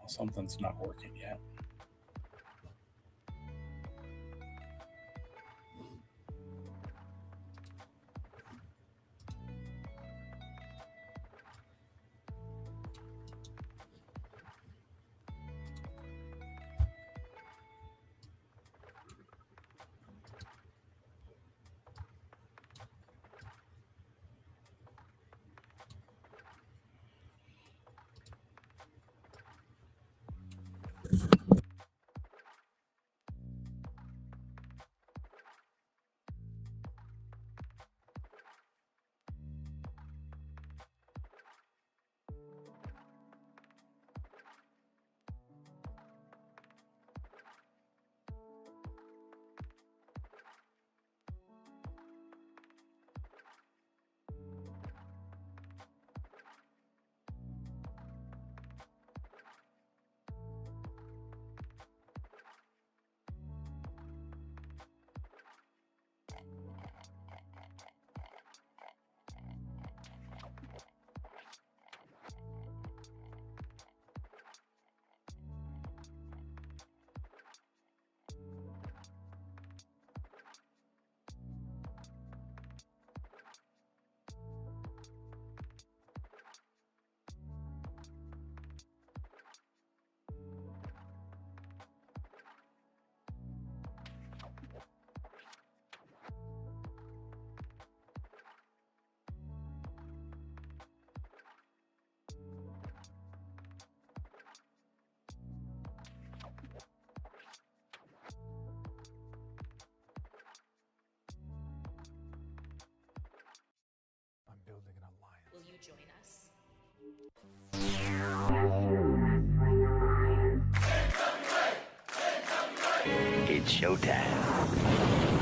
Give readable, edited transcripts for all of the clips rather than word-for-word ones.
Something's not working yet. Building an alliance. Will you join us? It's showtime.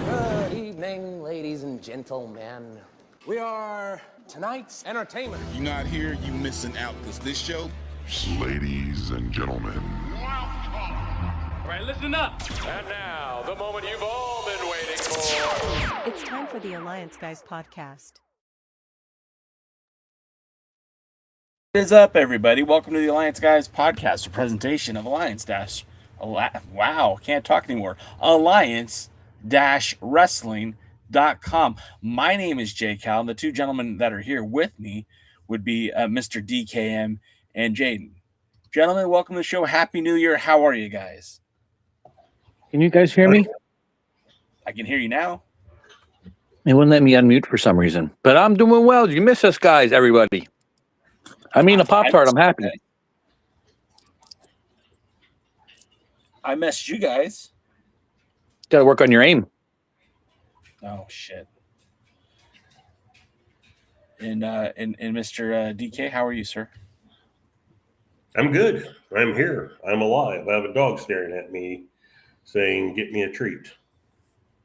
Good evening, ladies and gentlemen. We are tonight's entertainment. If you're not here, you missing out, because this show... Ladies and gentlemen. All right, listen up. And now, the moment you've all been waiting for. It's time for the Alliance Guys podcast. What is up, everybody? Welcome to the Alliance Guys podcast, a presentation of can't talk anymore. Alliance-wrestling.com. My name is Jay Cal, and the two gentlemen that are here with me would be Mr. DKM and Jaden. Gentlemen, welcome to the show. Happy New Year. How are you guys? Can you guys hear me? I can hear you now. It wouldn't let me unmute for some reason. But I'm doing well. You miss us, guys, everybody. I mean, a Pop-Tart, I'm happy. I missed you guys. Got to work on your aim. Oh, shit. And Mr. DK, how are you, sir? I'm good. I'm here. I'm alive. I have a dog staring at me saying, get me a treat.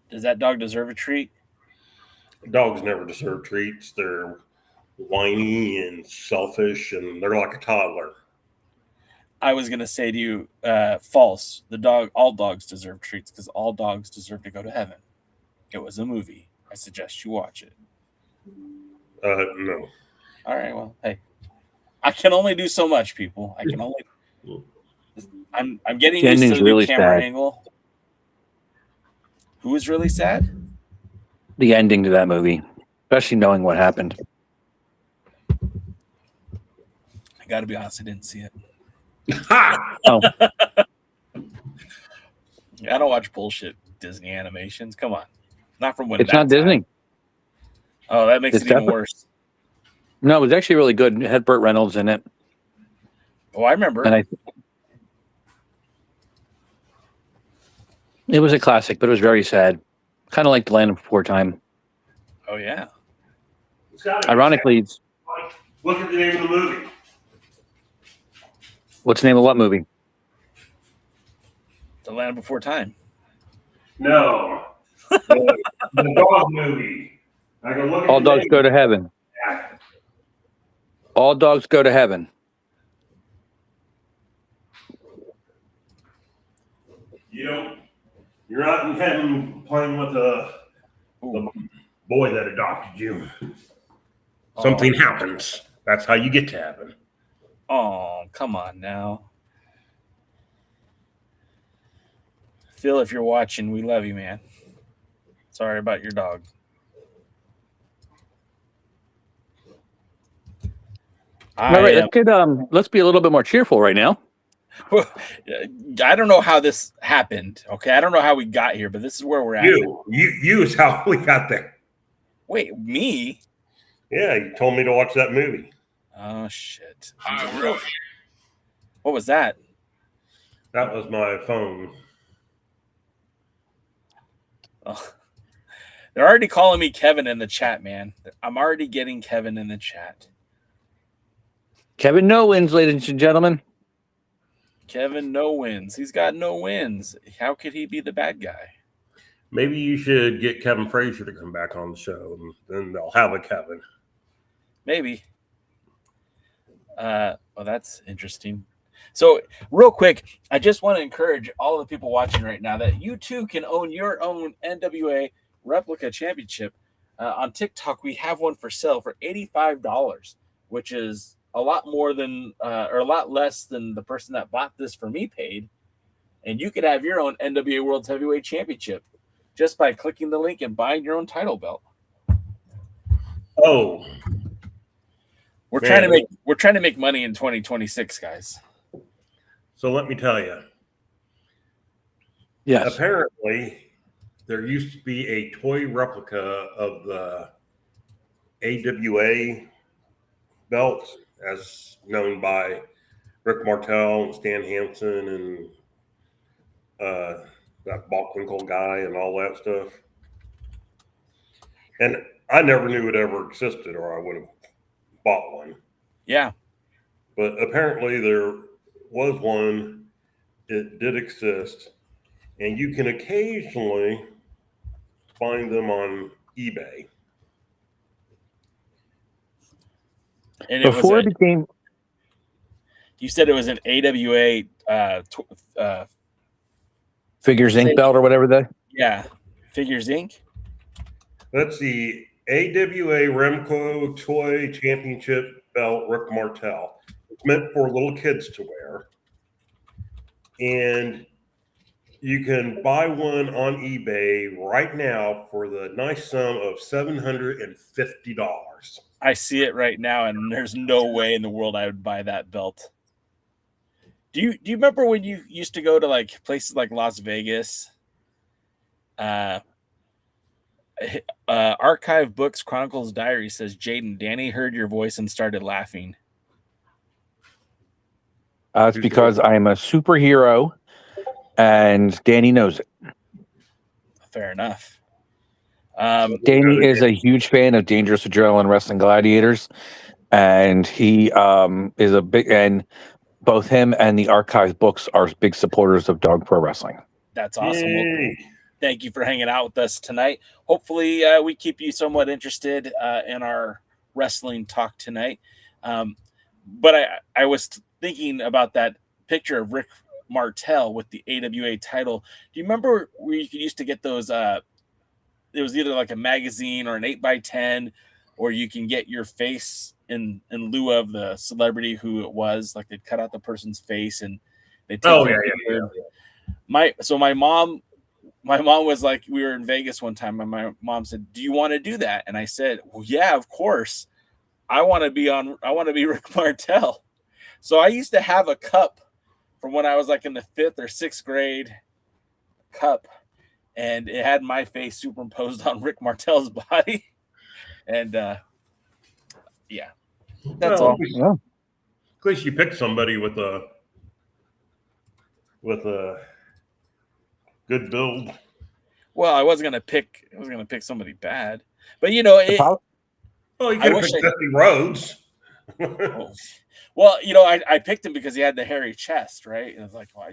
Does that dog deserve a treat? Dogs never deserve treats. They're whiny and selfish, and they're like a toddler. I was going to say to you, false. All dogs deserve treats because all dogs deserve to go to heaven. It was a movie. I suggest you watch it. No. All right. Well, hey, I can only do so much, people. I can only. I'm getting used to the really new camera sad. angle. Who is really sad? The ending to that movie, especially knowing what happened. I got to be honest, I didn't see it. Oh, I don't watch bullshit Disney animations. Come on, not from when it's not Disney. Oh, that makes It's it even definitely- worse. No, it was actually really good. It had Burt Reynolds in it. Oh, I remember. And it was a classic, but it was very sad. Kind of like The Land Before Time. Oh yeah. Ironically, it's, Look at the name of the movie. what's the name of what movie? The Land Before Time. No. The dog movie. I go look at All the Dogs name. Go to Heaven. All Dogs Go to Heaven. You're not in heaven playing with the boy that adopted you. Something happens. That's how you get to heaven. Oh, come on now. Phil, if you're watching, we love you, man. Sorry about your dog. All right, let's be a little bit more cheerful right now. I don't know how this happened. Okay, I don't know how we got here, but this is where we're at. You is how we got there. Wait, me? Yeah, you told me to watch that movie. Oh shit! What was that? That was my phone. Oh. They're already calling me Kevin in the chat, man. I'm already getting Kevin in the chat. Kevin no wins, ladies and gentlemen. Kevin no wins. He's got no wins. How could he be the bad guy? Maybe you should get Kevin Frazier to come back on the show, and then they'll have a Kevin. Maybe. Well, that's interesting. So, real quick, I just want to encourage all the people watching right now that you too can own your own NWA replica championship. On TikTok, we have one for sale for $85, which is a lot more than, or a lot less than the person that bought this for me paid. And you could have your own NWA Worlds Heavyweight Championship just by clicking the link and buying your own title belt. Oh, we're trying to make money in 2026, guys. So let me tell you. Yes. Apparently, there used to be a toy replica of the AWA belt, as known by Rick Martel and Stan Hansen and that Bockwinkel guy and all that stuff. And I never knew it ever existed, or I would have bought one. Yeah. But apparently there was one. It did exist. And you can occasionally find them on eBay. And Before it became... You said it was an AWA... Figures Inc. belt or whatever Yeah. Figures Inc. That's the AWA Remco Toy Championship belt, Rick Martel. It's meant for little kids to wear. And you can buy one on eBay right now for the nice sum of $750. I see it right now, and there's no way in the world I would buy that belt. Do you remember when you used to go to like places like Las Vegas? Archive Books Chronicles Diary says, Jaden, Danny heard your voice and started laughing. It's because I'm a superhero and Danny knows it. Fair enough. Danny is a huge fan of Dangerous Adrenaline Wrestling Gladiators, and he is a big, and both him and the Archive Books are big supporters of Dog Pro Wrestling. That's awesome. Well, thank you for hanging out with us tonight. Hopefully we keep you somewhat interested in our wrestling talk tonight. But I was thinking about that picture of Rick Martel with the AWA title. Do you remember where you used to get those? It was either like a magazine or an 8x10, or you can get your face in lieu of the celebrity who it was. Like they'd cut out the person's face and they take my mom was like, we were in Vegas one time and my mom said, do you want to do that? And I said, well, yeah, of course. I want to be Rick Martel. So I used to have a cup from when I was like in the 5th or 6th grade cup, and it had my face superimposed on Rick Martel's body. And yeah, that's all. Yeah. At least you picked somebody with a good build. Well, I wasn't gonna pick somebody bad, but you know, you could have picked Dusty Rhodes. Well, you know, I picked him because he had the hairy chest, right? And it's like, well,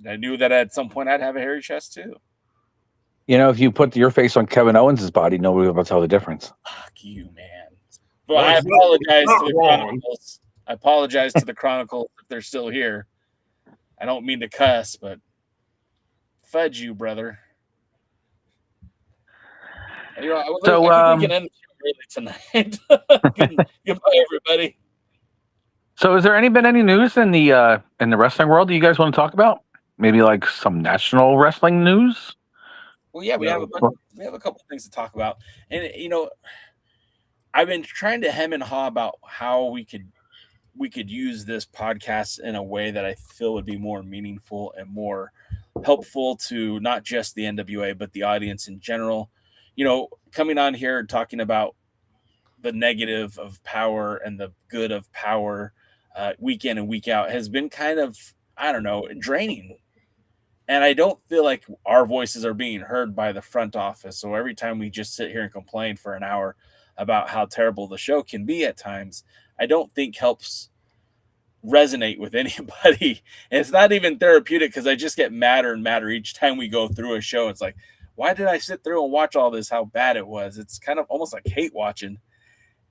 I knew that at some point I'd have a hairy chest too. You know, if you put your face on Kevin Owens' body, nobody will tell the difference. Fuck you, man. But I apologize to the Chronicles. I apologize to the Chronicles if they're still here. I don't mean to cuss, but fudge you, brother. You know, I think we can end the show early tonight. Goodbye, everybody. So, has there been any news in the wrestling world that you guys want to talk about? maybe like some national wrestling news. Well, yeah, we have a couple of things to talk about, and I've been trying to hem and haw about how we could use this podcast in a way that I feel would be more meaningful and more helpful to not just the NWA but the audience in general. Coming on here and talking about the negative of power and the good of power week in and week out has been kind of, I don't know, draining. And I don't feel like our voices are being heard by the front office. So every time we just sit here and complain for an hour about how terrible the show can be at times, I don't think helps resonate with anybody. And it's not even therapeutic because I just get madder and madder each time we go through a show. It's like, why did I sit through and watch all this? How bad it was. It's kind of almost like hate watching.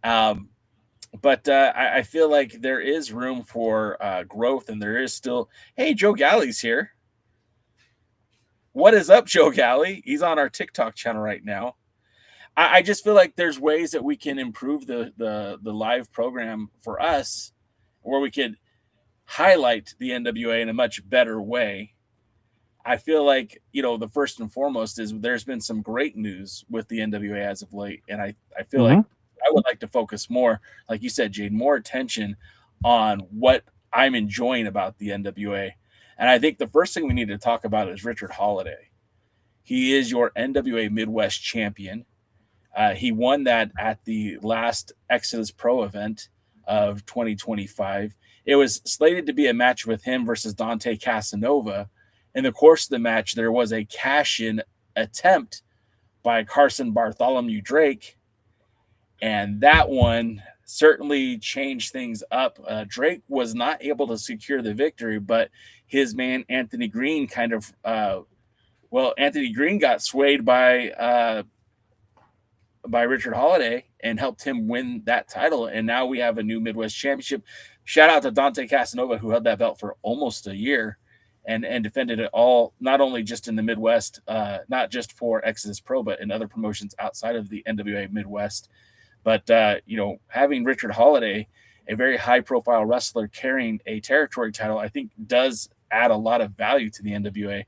But I feel like there is room for growth, and there is still. Hey, Joe Galley's here. What is up, Joe Galley? He's on our TikTok channel right now. I just feel like there's ways that we can improve the live program for us, where we could highlight the NWA in a much better way. I feel like, the first and foremost is there's been some great news with the NWA as of late. And I feel like I would like to focus more, like you said, Jade, more attention on what I'm enjoying about the NWA. And I think the first thing we need to talk about is Richard Holiday. He is your NWA Midwest champion. He won that at the last Exodus Pro event of 2025. It was slated to be a match with him versus Dante Casanova. In the course of the match, there was a cash-in attempt by Carson Bartholomew Drake, and that one certainly changed things up. Drake was not able to secure the victory, but his man Anthony Green kind of Anthony Green got swayed by Richard Holiday and helped him win that title. And now we have a new Midwest championship. Shout out to Dante Casanova, who held that belt for almost a year and defended it all, not only just in the Midwest, not just for Exodus Pro, but in other promotions outside of the NWA Midwest. But, having Richard Holiday, a very high-profile wrestler, carrying a territory title, I think does add a lot of value to the NWA.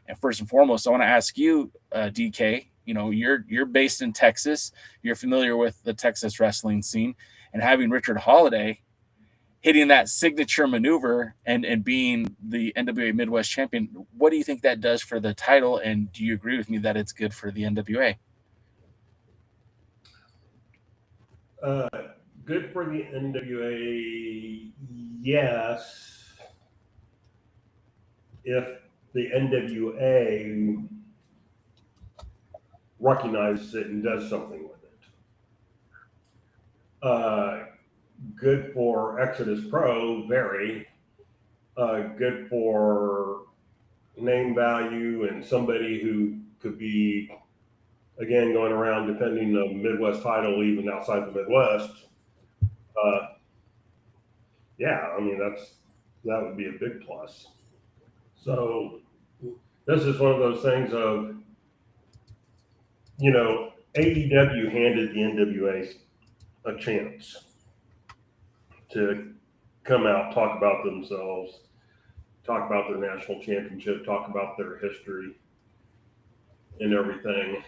And first and foremost, I want to ask you, DK, you're based in Texas. You're familiar with the Texas wrestling scene. And having Richard Holiday hitting that signature maneuver and being the NWA Midwest champion, what do you think that does for the title? And do you agree with me that it's good for the NWA? Good for the NWA, yes. If the NWA recognizes it and does something with it. Good for Exodus Pro, very. Good for name value and somebody who could be, again, going around defending the Midwest title even outside the Midwest. That would be a big plus. So this is one of those things of, AEW handed the NWA a chance to come out, talk about themselves, talk about their national championship, talk about their history and everything.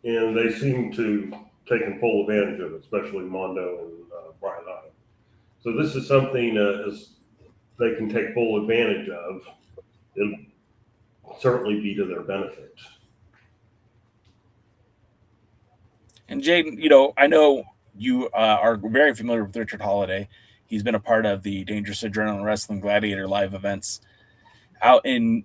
And they seem to taken full advantage of it, especially Mondo and Brian Otto. So this is something as they can take full advantage of. It'll certainly be to their benefit. And Jaden, I know you are very familiar with Richard Holiday. He's been a part of the Dangerous Adrenaline Wrestling Gladiator live events out in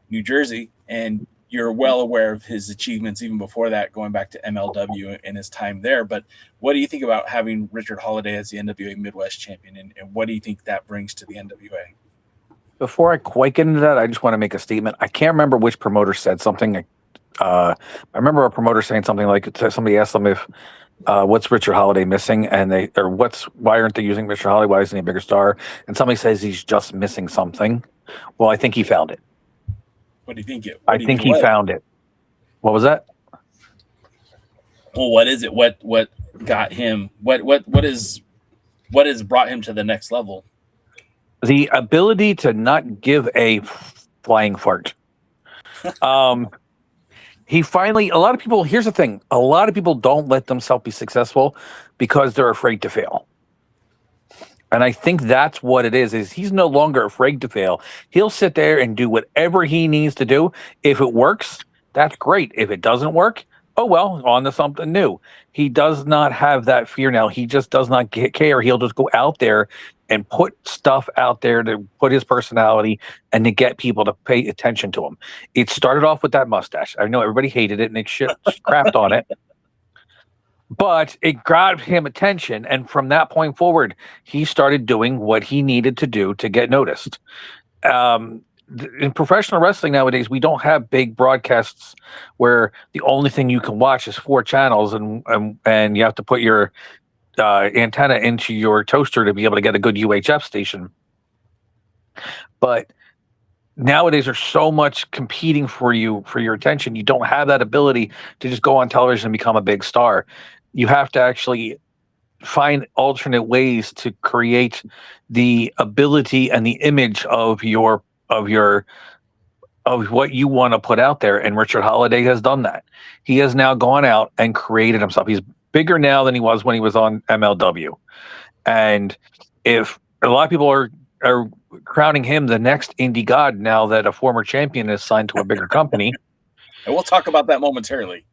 New Jersey, and you're well aware of his achievements even before that, going back to MLW and his time there. But what do you think about having Richard Holiday as the NWA Midwest champion, and what do you think that brings to the NWA? Before I quite get into that, I just want to make a statement. I can't remember which promoter said something. I remember a promoter saying something like, somebody asked them if what's Richard Holiday missing, and why aren't they using Richard Holiday? Why isn't he a bigger star? And somebody says he's just missing something. Well, I think he found it. What do you think? I think he found it. What was that? Well, what is it? What got him? What has brought him to the next level? The ability to not give a flying fart. He finally, a lot of people, here's the thing, a lot of people don't let themselves be successful because they're afraid to fail. And I think that's what it is he's no longer afraid to fail. He'll sit there and do whatever he needs to do. If it works, that's great. If it doesn't work, oh well, on to something new. He does not have that fear now. He just does not care. He'll just go out there and put stuff out there to put his personality and to get people to pay attention to him. It started off with that mustache. I know everybody hated it and they crapped on it. But it grabbed him attention, and from that point forward, he started doing what he needed to do to get noticed. In professional wrestling nowadays, we don't have big broadcasts where the only thing you can watch is 4 channels, and you have to put your antenna into your toaster to be able to get a good UHF station. But nowadays, there's so much competing for your attention. You don't have that ability to just go on television and become a big star. You have to actually find alternate ways to create the ability and the image of what you want to put out there. And Richard Holiday has done that. He has now gone out and created himself. He's bigger now than he was when he was on MLW. And if a lot of people are crowning him the next indie god now that a former champion is signed to a bigger company. And we'll talk about that momentarily.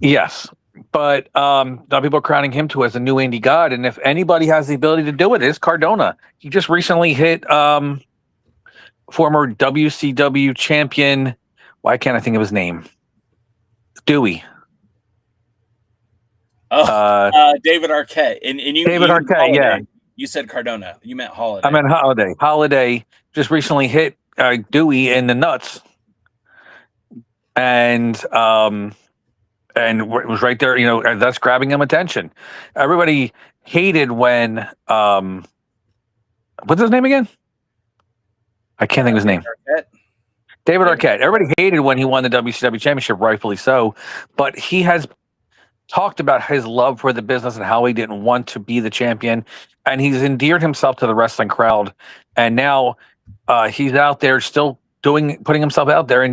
Yes. But now people are crowning him to as a new indie god. And if anybody has the ability to do it, it's Cardona. He just recently hit former WCW champion. Why can't I think of his name? Dewey. David Arquette. And you David Arquette, Holiday. yeah. You said Cardona. You meant Holiday. I meant Holiday. Holiday just recently hit Dewey in the nuts. And it was right there, that's grabbing him attention. Everybody hated when what's his name again? I can't think of his name. David Arquette. Everybody hated when he won the WCW championship, rightfully so. But he has talked about his love for the business and how he didn't want to be the champion. And he's endeared himself to the wrestling crowd. And now he's out there still putting himself out there,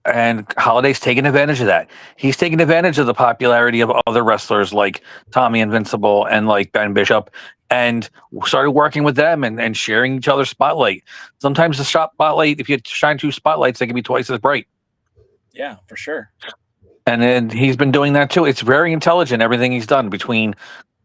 and Holiday's taking advantage of that. He's taking advantage of the popularity of other wrestlers like Tommy Invincible and like Ben Bishop, and started working with them and sharing each other's spotlight. Sometimes the spotlight, if you shine 2 spotlights, they can be twice as bright. Yeah, for sure. And then he's been doing that too. It's very intelligent, everything he's done, between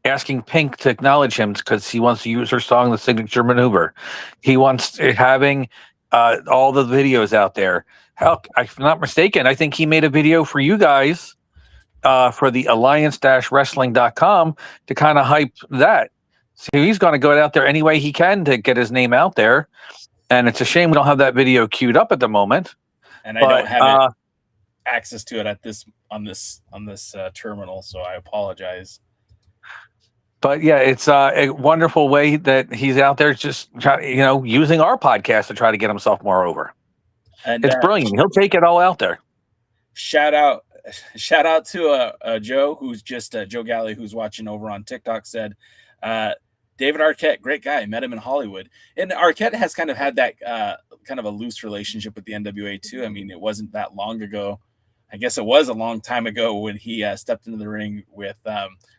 asking Pink to acknowledge him because he wants to use her song, The Signature Maneuver. He wants having all the videos out there. Hell, if I'm not mistaken, I think he made a video for you guys for the alliance-wrestling.com to kind of hype that. So he's going to go out there any way he can to get his name out there. And it's a shame we don't have that video queued up at the moment. And I don't have access to it on this terminal, so I apologize. But yeah, it's a wonderful way that he's out there just using our podcast to try to get himself more over. And it's brilliant. He'll take it all out there. Shout out to Joe, who's just Joe Galley, who's watching over on TikTok, said David Arquette, great guy, met him in Hollywood. And Arquette has kind of had that kind of a loose relationship with the NWA too. I mean, it wasn't that long ago. I guess it was a long time ago when he stepped into the ring with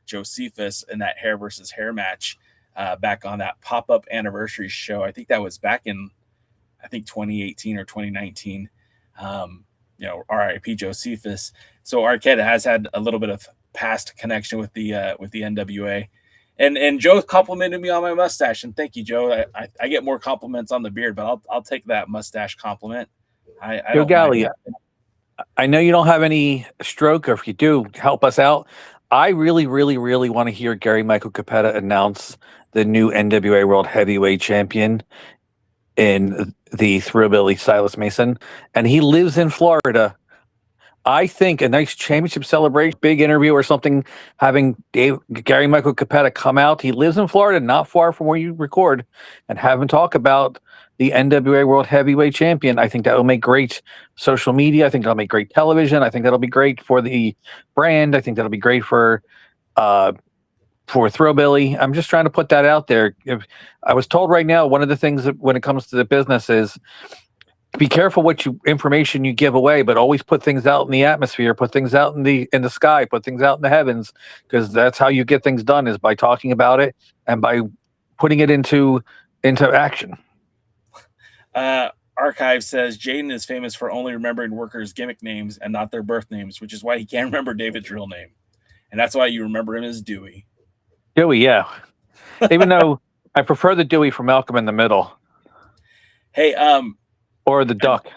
Josephus in that hair versus hair match back on that pop-up anniversary show. I think that was back in 2018 or 2019. RIP Josephus. So Arquette has had a little bit of past connection with the NWA. And Joe complimented me on my mustache, and thank you, Joe. I get more compliments on the beard, but I'll take that mustache compliment. Joe Galley, I know you don't have any stroke, or if you do, help us out. I really, really, really want to hear Gary Michael Capetta announce the new NWA World Heavyweight Champion in the Thrillbilly Silas Mason, and he lives in Florida. I think a nice championship celebration, big interview or something, having Gary Michael Capetta come out. He lives in Florida, not far from where you record, and have him talk about the NWA World Heavyweight Champion. I think that will make great social media. I think that'll make great television. I think that'll be great for the brand. I think that'll be great for Thrillbilly. I'm just trying to put that out there. If I was told right now, one of the things that when it comes to the business is be careful what information you give away, but always put things out in the atmosphere, put things out in the sky, put things out in the heavens, because that's how you get things done, is by talking about it and by putting it into action. Archive says Jaden is famous for only remembering workers' gimmick names and not their birth names, which is why he can't remember David's real name, and that's why you remember him as Dewey. Dewey, yeah. Even though I prefer the Dewey from Malcolm in the Middle. Hey, or the Duck.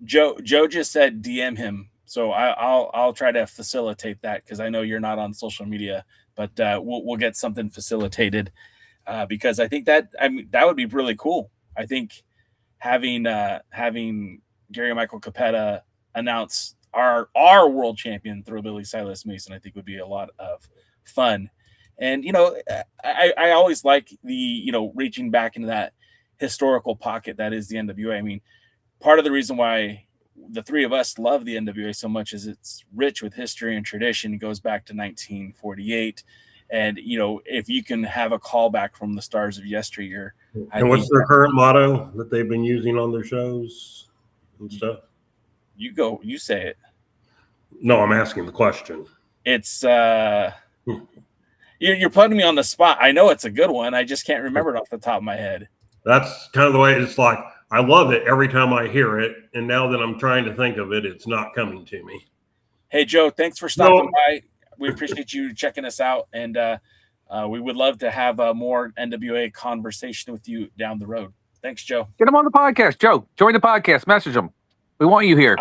Joe just said DM him, so I'll try to facilitate that, because I know you're not on social media, but we'll get something facilitated, because I think that would be really cool. I think having Gary Michael Capetta announce our world champion Thrillbilly Silas Mason, I think would be a lot of fun. And I always like the reaching back into that historical pocket that is the NWA. I mean, part of the reason why the three of us love the NWA so much is it's rich with history and tradition. It goes back to 1948. And, if you can have a callback from the stars of yesteryear. And what's their current motto that they've been using on their shows and stuff? You say it. No, I'm asking the question. It's, you're putting me on the spot. I know it's a good one. I just can't remember it off the top of my head. That's kind of the way it's like. I love it every time I hear it, and now that I'm trying to think of it, it's not coming to me. Hey, Joe, thanks for stopping by. We appreciate you checking us out, and we would love to have more NWA conversation with you down the road. Thanks, Joe. Get him on the podcast, Joe. Join the podcast. Message him. We want you here.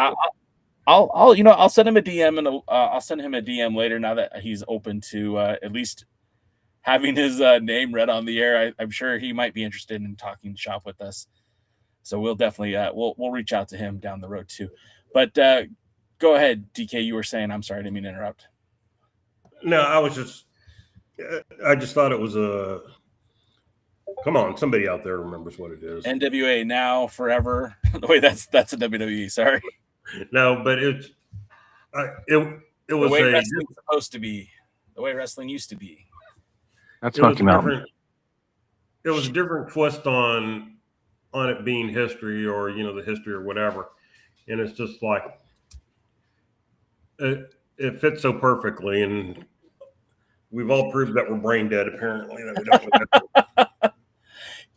I'll send him a DM, and I'll send him a DM later, now that he's open to at least having his name read on the air. I'm sure he might be interested in talking shop with us. So we'll definitely we'll reach out to him down the road too. But go ahead, DK. You were saying. I'm sorry, I didn't mean to interrupt. No, I just thought it was a. Come on, somebody out there remembers what it is. NWA now, forever. Wait, that's a WWE. Sorry. No, but it was the way wrestling's supposed to be. The way wrestling used to be. That's Smoky Mountain. It was a different twist on it being history, or the history or whatever, and it's just like it fits so perfectly, and we've all proved that we're brain dead, apparently, that we don't.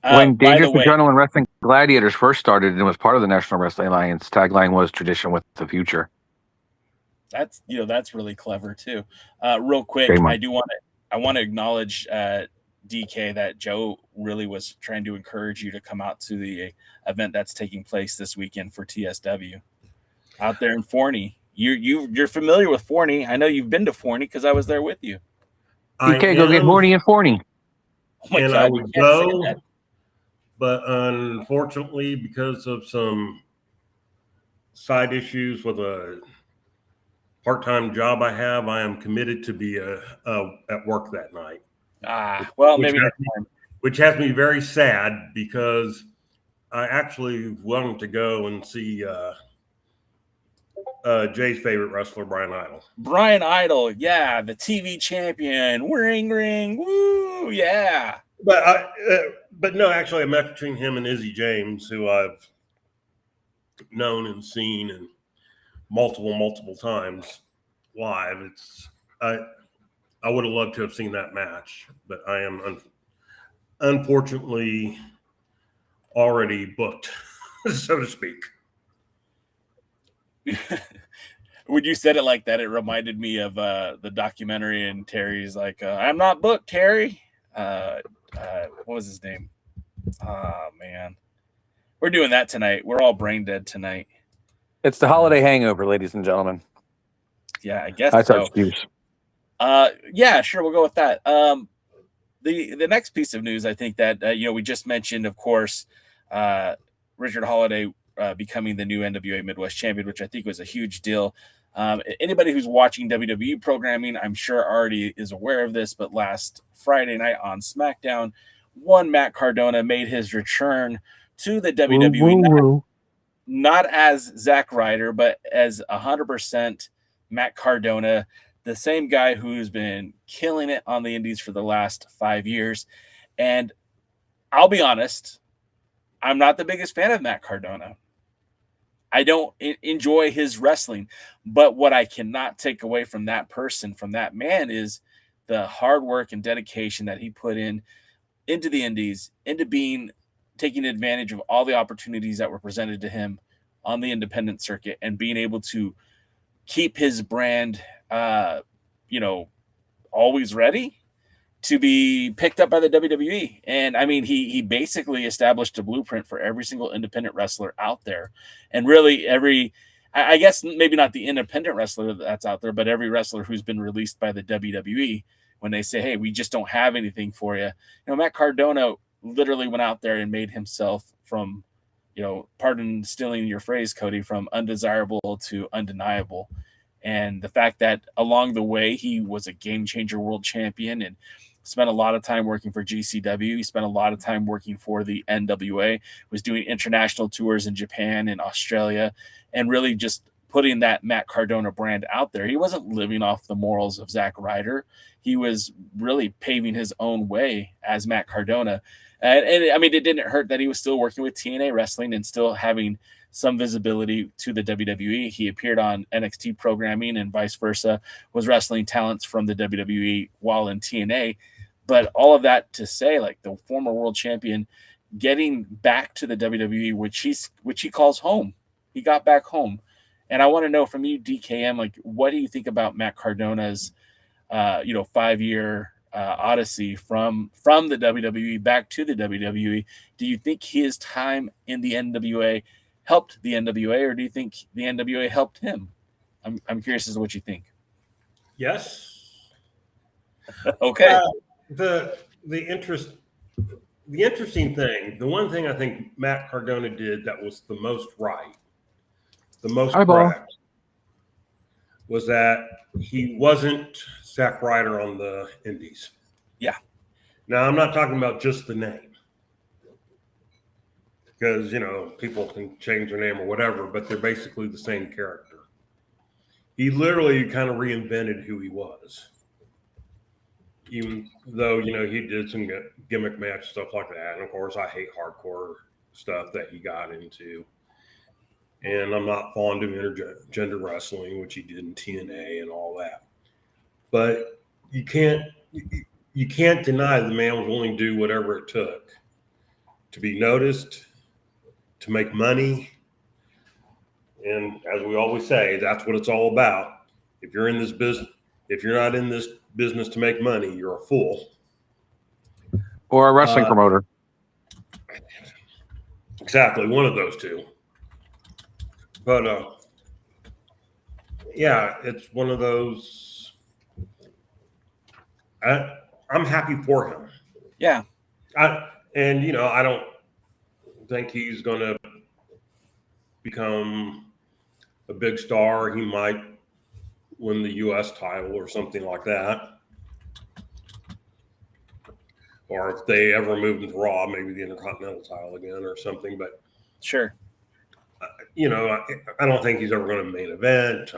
When Dangerous Adrenaline Wrestling Gladiators first started and was part of the National Wrestling Alliance, tagline was "Tradition with the Future." That's really clever too. Real quick, I want to acknowledge DK, that Joe really was trying to encourage you to come out to the event that's taking place this weekend for TSW out there in Forney. You're familiar with Forney. I know you've been to Forney because I was there with you. DK, go get Morty and Forney. Oh my God, I would go, but unfortunately, because of some side issues with a part-time job I have, I am committed to be at work that night. Well, maybe which has me very sad, because I actually wanted to go and see Jay's favorite wrestler, Brian Idol. Brian Idol, yeah, the TV champion. Ring, ring, woo, yeah. But no, actually, I met between him and Izzy James, who I've known and seen and multiple times live. I would have loved to have seen that match, but I am unfortunately already booked, so to speak. When you said it like that, it reminded me of the documentary, and Terry's like, "I'm not booked, Terry." What was his name? Oh man, we're doing that tonight. We're all brain dead tonight. It's the holiday hangover, ladies and gentlemen. Yeah, I guess that's so. Our excuse. Yeah, sure, we'll go with that. The next piece of news, I think that we just mentioned, of course, Richard Holiday becoming the new NWA Midwest champion, which I think was a huge deal. Anybody who's watching WWE programming, I'm sure already is aware of this, but last Friday night on SmackDown, one Matt Cardona made his return to the WWE, not as Zack Ryder, but as 100% Matt Cardona, the same guy who's been killing it on the indies for the last 5 years. And I'll be honest, I'm not the biggest fan of Matt Cardona. I don't enjoy his wrestling. But what I cannot take away from that person, from that man, is the hard work and dedication that he put into the indies, into taking advantage of all the opportunities that were presented to him on the independent circuit, and being able to keep his brand, always ready to be picked up by the WWE. And I mean, he basically established a blueprint for every single independent wrestler out there. And really I guess maybe not the independent wrestler that's out there, but every wrestler who's been released by the WWE, when they say, hey, we just don't have anything for you. Matt Cardona literally went out there and made himself from, pardon stealing your phrase, Cody, from undesirable to undeniable. And the fact that along the way, he was a game changer world champion and spent a lot of time working for GCW. He spent a lot of time working for the NWA, was doing international tours in Japan and Australia, and really just putting that Matt Cardona brand out there. He wasn't living off the morals of Zack Ryder. He was really paving his own way as Matt Cardona. And I mean, it didn't hurt that he was still working with TNA Wrestling and still having some visibility to the WWE. He appeared on NXT programming and vice versa, was wrestling talents from the WWE while in TNA. But all of that to say, like, the former world champion getting back to the WWE, which he calls home. He got back home. And I want to know from you, DKM, like, what do you think about Matt Cardona's 5-year odyssey from the WWE back to the WWE? Do you think his time in the NWA helped the NWA, or do you think the NWA helped him? I'm curious as to what you think. Yes. Okay. The interesting thing, the one thing I think Matt Cardona did that was the most right, the most correct, was that he wasn't Zack Ryder on the indies. Yeah. Now, I'm not talking about just the name, because, people can change their name or whatever, but they're basically the same character. He literally kind of reinvented who he was. Even though, he did some gimmick match stuff like that. And of course, I hate hardcore stuff that he got into. And I'm not fond of intergender wrestling, which he did in TNA and all that. But you can't deny the man was willing to do whatever it took to be noticed, to make money. And as we always say, that's what it's all about. If you're in this business, if you're not in this business to make money, you're a fool. Or a wrestling promoter. Exactly, one of those two. But it's one of those. I'm happy for him. Yeah. I don't think he's going to become a big star. He might win the U.S. title or something like that. Or if they ever move into Raw, maybe the Intercontinental title again or something. But sure. I don't think he's ever going to main event,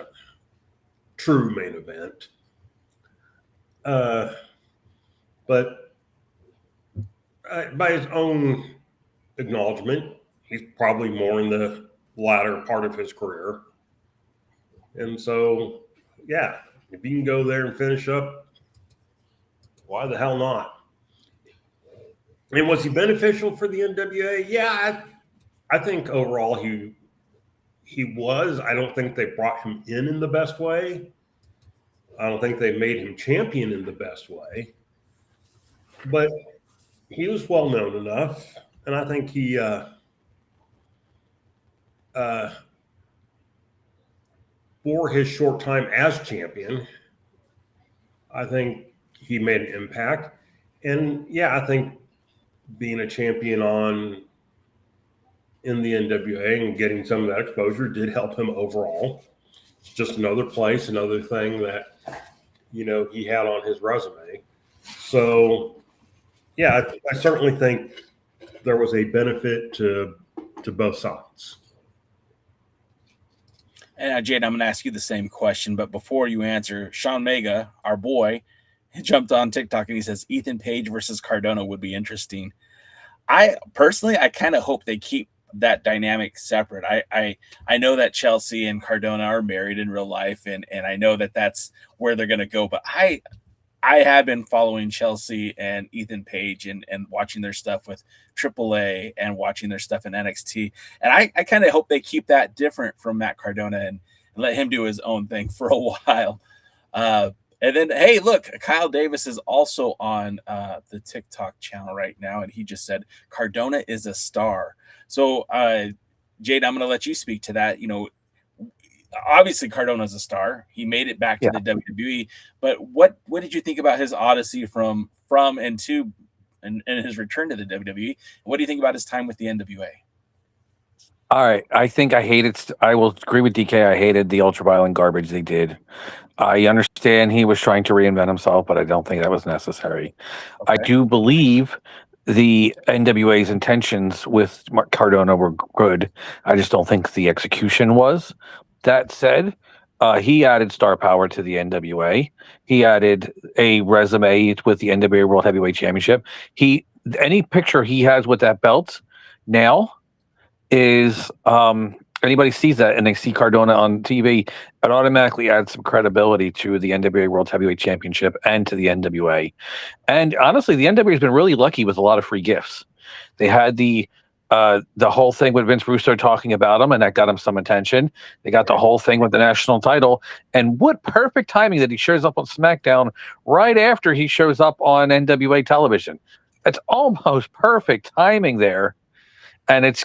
true main event. But by his own acknowledgement, he's probably more in the latter part of his career. And so, yeah, if you can go there and finish up, why the hell not? And was he beneficial for the NWA? Yeah, I think overall he was. I don't think they brought him in the best way. I don't think they made him champion in the best way. But he was well known enough, and I think he for his short time as champion, I think he made an impact. And yeah, I think being a champion in the NWA and getting some of that exposure did help him overall. It's just another place, another thing that, he had on his resume. So, yeah, I certainly think there was a benefit to both sides. And Jade, I'm going to ask you the same question, but before you answer, Sean Mega, our boy, he jumped on TikTok and he says Ethan Page versus Cardona would be interesting. I personally kind of hope they keep that dynamic separate. I know that Chelsea and Cardona are married in real life, and I know that that's where they're going to go. But I have been following Chelsea and Ethan Page and watching their stuff with AAA and watching their stuff in NXT. And I kind of hope they keep that different from Matt Cardona and let him do his own thing for a while. And then, hey, look, Kyle Davis is also on the TikTok channel right now, and he just said Cardona is a star. So, Jade, I'm going to let you speak to that. You know, obviously Cardona's a star. He made it back to the WWE. But what did you think about his odyssey from and to and his return to the WWE? What do you think about his time with the NWA? All right. I think I will agree with DK. I hated the ultraviolet garbage they did. I understand he was trying to reinvent himself, but I don't think that was necessary. Okay. I do believe the NWA's intentions with Mark Cardona were good. I just don't think the execution was. That said, he added star power to the NWA. He added a resume with the NWA World Heavyweight Championship. Any picture he has with that belt now is anybody sees that and they see Cardona on TV, it automatically adds some credibility to the NWA World Heavyweight Championship and to the NWA. And honestly, the NWA has been really lucky with a lot of free gifts. They had the whole thing with Vince Russo talking about him, and that got him some attention. They got the whole thing with the national title. And what perfect timing that he shows up on SmackDown right after he shows up on NWA television. It's almost perfect timing there. And it's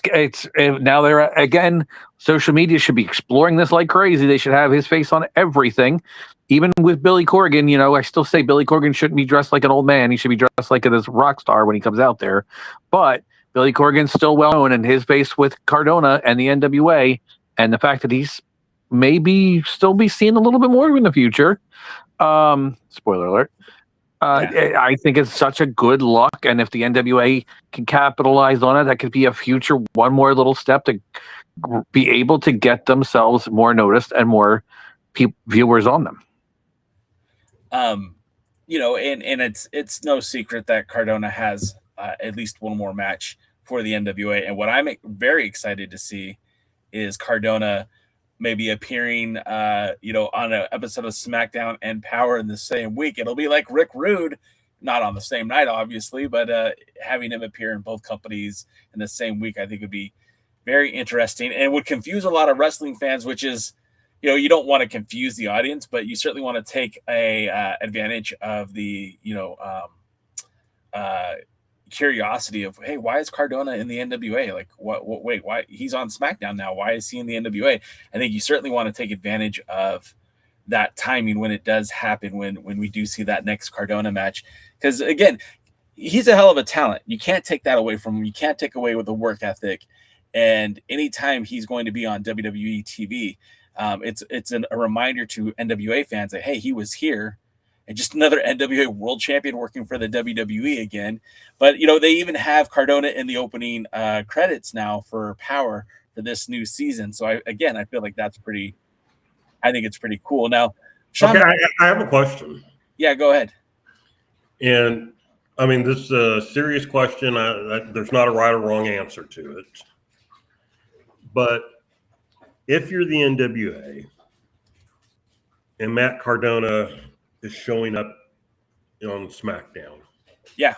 now they're again, social media should be exploring this like crazy. They should have his face on everything. Even with Billy Corgan, you know, I still say Billy Corgan shouldn't be dressed like an old man. He should be dressed like a rock star when he comes out there. But Billy Corgan's still well known, and his face with Cardona and the NWA, and the fact that he's maybe still be seen a little bit more in the future. Spoiler alert. I think it's such a good look, and if the NWA can capitalize on it, that could be a future one more little step to be able to get themselves more noticed and more viewers on them. You know, and it's no secret that Cardona has at least one more match for the NWA, and what I'm very excited to see is Cardona maybe appearing, you know, on an episode of SmackDown and Power in the same week. It'll be like Rick Rude, not on the same night, obviously, but having him appear in both companies in the same week, I think would be very interesting and would confuse a lot of wrestling fans, which is, you know, you don't want to confuse the audience, but you certainly want to take a advantage of the, you know, curiosity of, hey, why is Cardona in the NWA? Like, wait, why he's on SmackDown now? Why is he in the NWA? I think you certainly want to take advantage of that timing when it does happen, when we do see that next Cardona match. Because again, he's a hell of a talent. You can't take that away from him. You can't take away with the work ethic. And anytime he's going to be on WWE TV, it's a reminder to NWA fans that, hey, he was here. And just another NWA World Champion working for the WWE again. But, you know, they even have Cardona in the opening credits now for Power for this new season. So, I feel like I think it's pretty cool. Now, Sean, okay, I have a question. Yeah, go ahead. And, I mean, this is a serious question. There's not a right or wrong answer to it. But if you're the NWA and Matt Cardona is showing up on SmackDown. Yeah.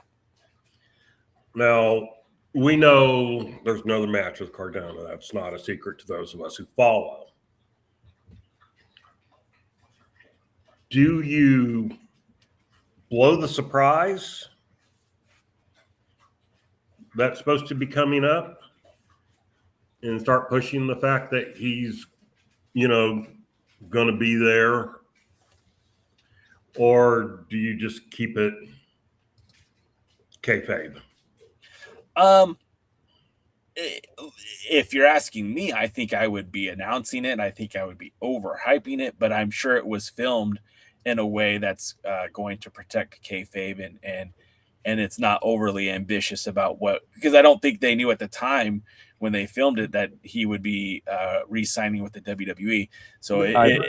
Now, we know there's another match with Cardona. That's not a secret to those of us who follow. Do you blow the surprise that's supposed to be coming up and start pushing the fact that he's, you know, going to be there? Or do you just keep it kayfabe? If you're asking me, I think I would be announcing it. I think I would be overhyping it, but I'm sure it was filmed in a way that's going to protect kayfabe and it's not overly ambitious about because I don't think they knew at the time when they filmed it that he would be re-signing with the WWE. So I'm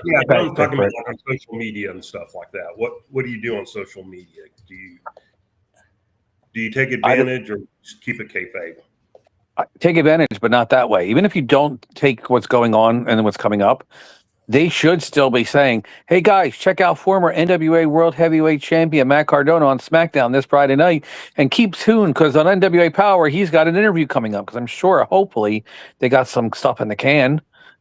talking about like on social media and stuff like that. What do you do on social media? Do you take advantage or just keep it kayfabe? take advantage, but not that way. Even if you don't take what's going on and what's coming up, they should still be saying, hey guys, check out former NWA World Heavyweight Champion Matt Cardona on SmackDown this Friday night, and keep tuned because on NWA Power, he's got an interview coming up, because I'm sure, hopefully, they got some stuff in the can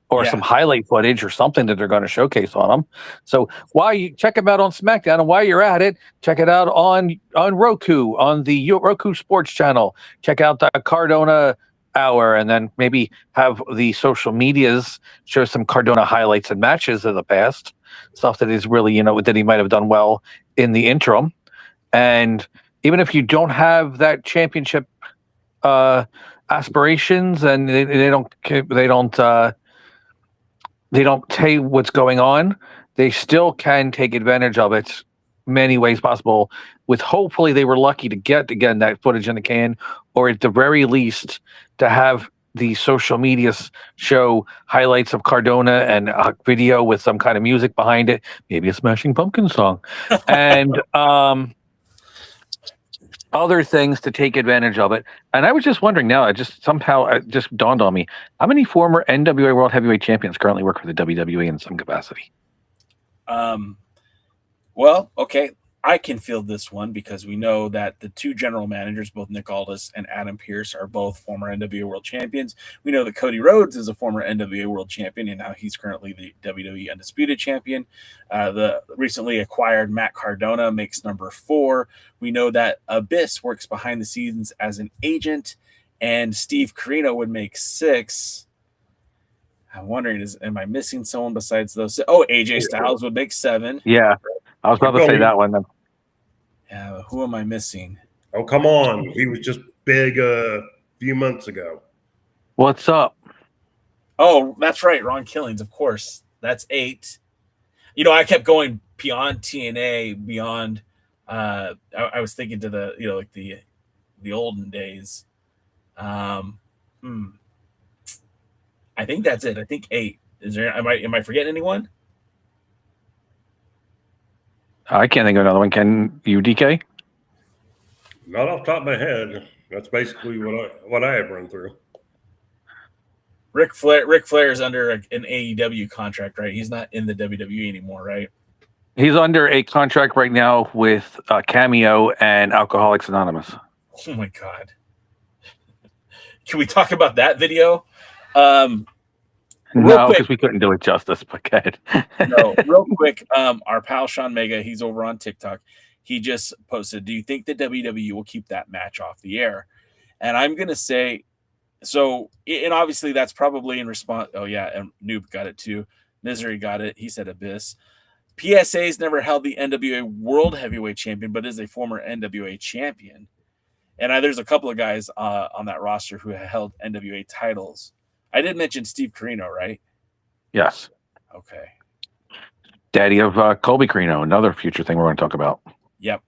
or some highlight footage or something that they're going to showcase on them. So while you check them out on SmackDown, and while you're at it, check it out on Roku, on the Roku Sports channel. Check out the Cardona Hour, and then maybe have the social medias show some Cardona highlights and matches of the past, stuff that is really, that he might have done well in the interim. And even if you don't have that championship aspirations, and they don't tell you what's going on, they still can take advantage of it many ways possible. With hopefully they were lucky to get again that footage in the can, or at the very least to have the social media show highlights of Cardona and a video with some kind of music behind it, maybe a Smashing Pumpkins song, and other things to take advantage of it. And I was just wondering now, it just dawned on me, how many former NWA World Heavyweight Champions currently work for the WWE in some capacity? Well, okay, I can field this one because we know that the two general managers, both Nick Aldis and Adam Pearce, are both former NWA World Champions. We know that Cody Rhodes is a former NWA World Champion, and now he's currently the WWE Undisputed Champion. The recently acquired Matt Cardona makes number 4. We know that Abyss works behind the scenes as an agent, and Steve Corino would make 6. I'm wondering, am I missing someone besides those? Oh, AJ Styles would make 7. Yeah, I was about to say that one then. Yeah, who am I missing? Oh, come on. He was just big a few months ago. What's up? Oh, that's right. Ron Killings, of course. That's 8. I kept going beyond TNA, beyond I was thinking to the, like the olden days. I think that's it. I think 8. Am I forgetting anyone? I can't think of another one. Can you, DK? Not off the top of my head. That's basically what I have run through. Ric Flair is under an AEW contract, right? He's not in the WWE anymore, right? He's under a contract right now with Cameo and Alcoholics Anonymous. Oh my God! Can we talk about that video? No, because we couldn't do it justice, but go ahead. No, real quick, our pal Sean Mega, he's over on TikTok. He just posted, do you think the WWE will keep that match off the air? And I'm going to say, so, and obviously that's probably in response. Oh, yeah, and Noob got it too. Misery got it. He said Abyss. PSA's never held the NWA World Heavyweight Champion, but is a former NWA champion. And there's a couple of guys on that roster who held NWA titles. I did mention Steve Corino, right? Yes. Okay. Daddy of Colby Corino, another future thing we're going to talk about. Yep.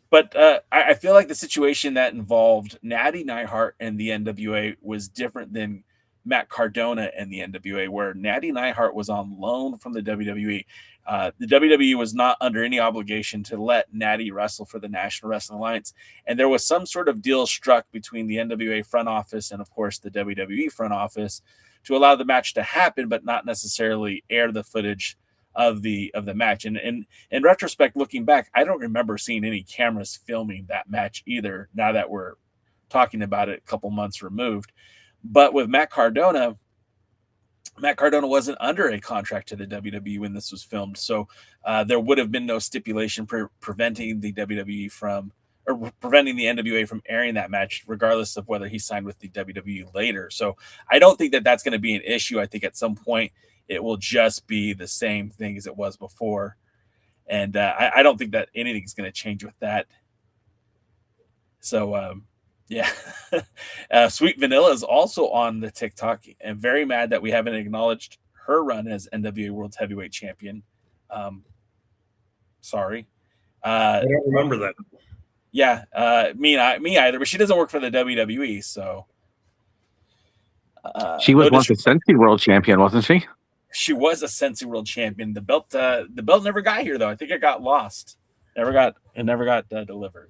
But I feel like the situation that involved Natty Neidhart and the NWA was different than Matt Cardona and the NWA, where Natty Neidhart was on loan from the WWE. The WWE was not under any obligation to let Natty wrestle for the National Wrestling Alliance. And there was some sort of deal struck between the NWA front office and, of course, the WWE front office to allow the match to happen, but not necessarily air the footage of the match. And in retrospect, looking back, I don't remember seeing any cameras filming that match either, now that we're talking about it a couple months removed. But with Matt Cardona wasn't under a contract to the WWE when this was filmed. So there would have been no stipulation preventing the WWE preventing the NWA from airing that match, regardless of whether he signed with the WWE later. So I don't think that that's going to be an issue. I think at some point it will just be the same thing as it was before. And I don't think that anything's going to change with that. So, yeah. Sweet Vanilla is also on the TikTok and very mad that we haven't acknowledged her run as NWA World Heavyweight Champion. Sorry. I don't remember that. Yeah, me either, but she doesn't work for the WWE, so. She was once a Sensi World Champion, wasn't she? She was a Sensi World Champion. The belt never got here, though. I think it got lost. It never got delivered.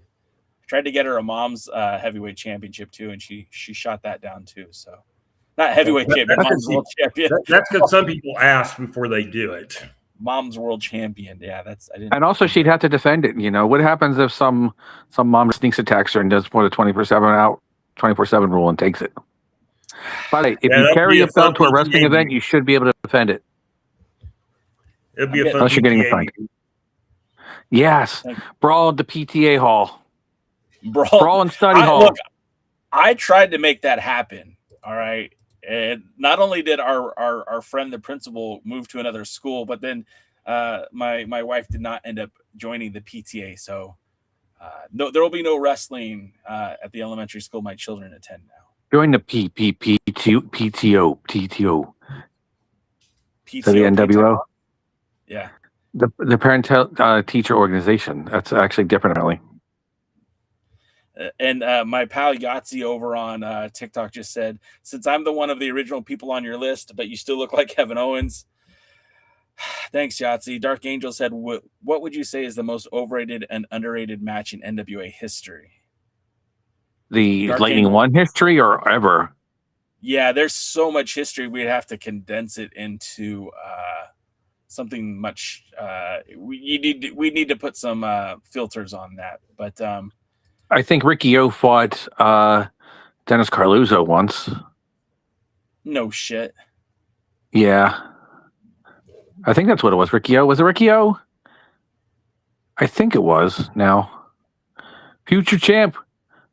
tried to get her a mom's heavyweight championship too, and she shot that down too. So not heavyweight champion, mom's world champion. That's because some people ask before they do it. Mom's world champion. Yeah, I didn't. And also, she'd have to defend it. What happens if some mom sneaks attacks her and does put a 24/7 rule and takes it? By the way, if you carry a belt to a wrestling event, you should be able to defend it. It'd be a fun unless you're getting assigned. Yes, brawl at the PTA hall. Brawl and study hall. Look, I tried to make that happen. All right. And not only did our friend, the principal, move to another school, but then my wife did not end up joining the PTA. So no, there will be no wrestling at the elementary school my children attend now. Join the PTO. PTO, So the NWO? Yeah. The parent teacher organization. That's actually different, really. And my pal Yahtzee over on TikTok just said, since I'm the one of the original people on your list, but you still look like Kevin Owens. Thanks, Yahtzee. Dark Angel said, what would you say is the most overrated and underrated match in NWA history? The Dark Lightning Angel. One history or ever? Yeah, there's so much history. We'd have to condense it into something much. We need to put some filters on that. But I think Ricky O fought Dennis Carluzzo once. No shit. Yeah. I think that's what it was. Ricky O. Was it Ricky O? I think it was now. Future champ.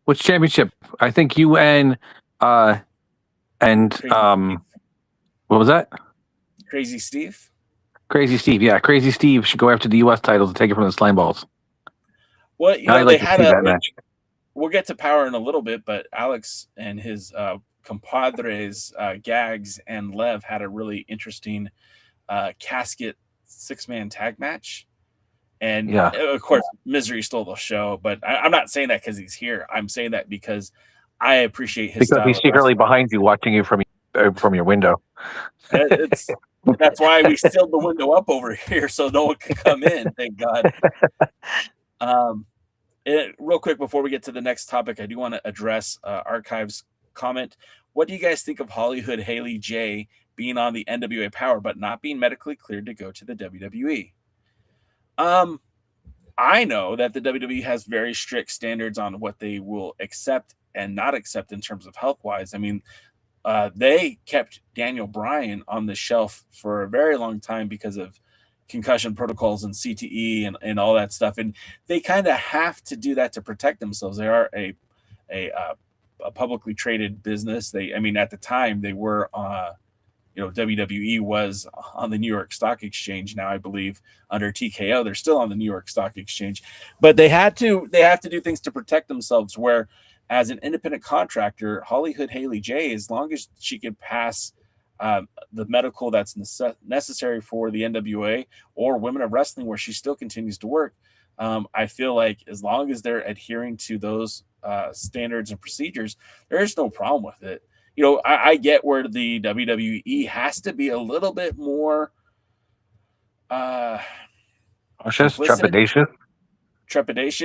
Which championship? I think UN what was that? Crazy Steve? Crazy Steve. Yeah, Crazy Steve should go after the US titles and take it from the Slime Balls. Well, I'd like to see that match. We'll get to Power in a little bit, but Alex and his compadres, Gags and Lev, had a really interesting casket 6-man tag match. And of course, Misery stole the show, but I'm not saying that because he's here. I'm saying that because I appreciate his style. Because he's secretly behind you, watching you from your window. That's why we sealed the window up over here so no one can come in. Thank God. Real quick before we get to the next topic, I do want to address Archive's comment. What do you guys think of Hollywood Haley J being on the NWA Power but not being medically cleared to go to the WWE? I know that the WWE has very strict standards on what they will accept and not accept in terms of health-wise. I mean, they kept Daniel Bryan on the shelf for a very long time because of concussion protocols and CTE and all that stuff. And they kind of have to do that to protect themselves. They are a publicly traded business. At the time they were, WWE was on the New York Stock Exchange. Now I believe under TKO, they're still on the New York Stock Exchange, but they have to do things to protect themselves. Where as an independent contractor, Hollywood Haley J, as long as she can pass the medical that's necessary for the NWA or Women of Wrestling, where she still continues to work, I feel like as long as they're adhering to those standards and procedures, there is no problem with it. I get where the WWE has to be a little bit more cautious, trepidatious.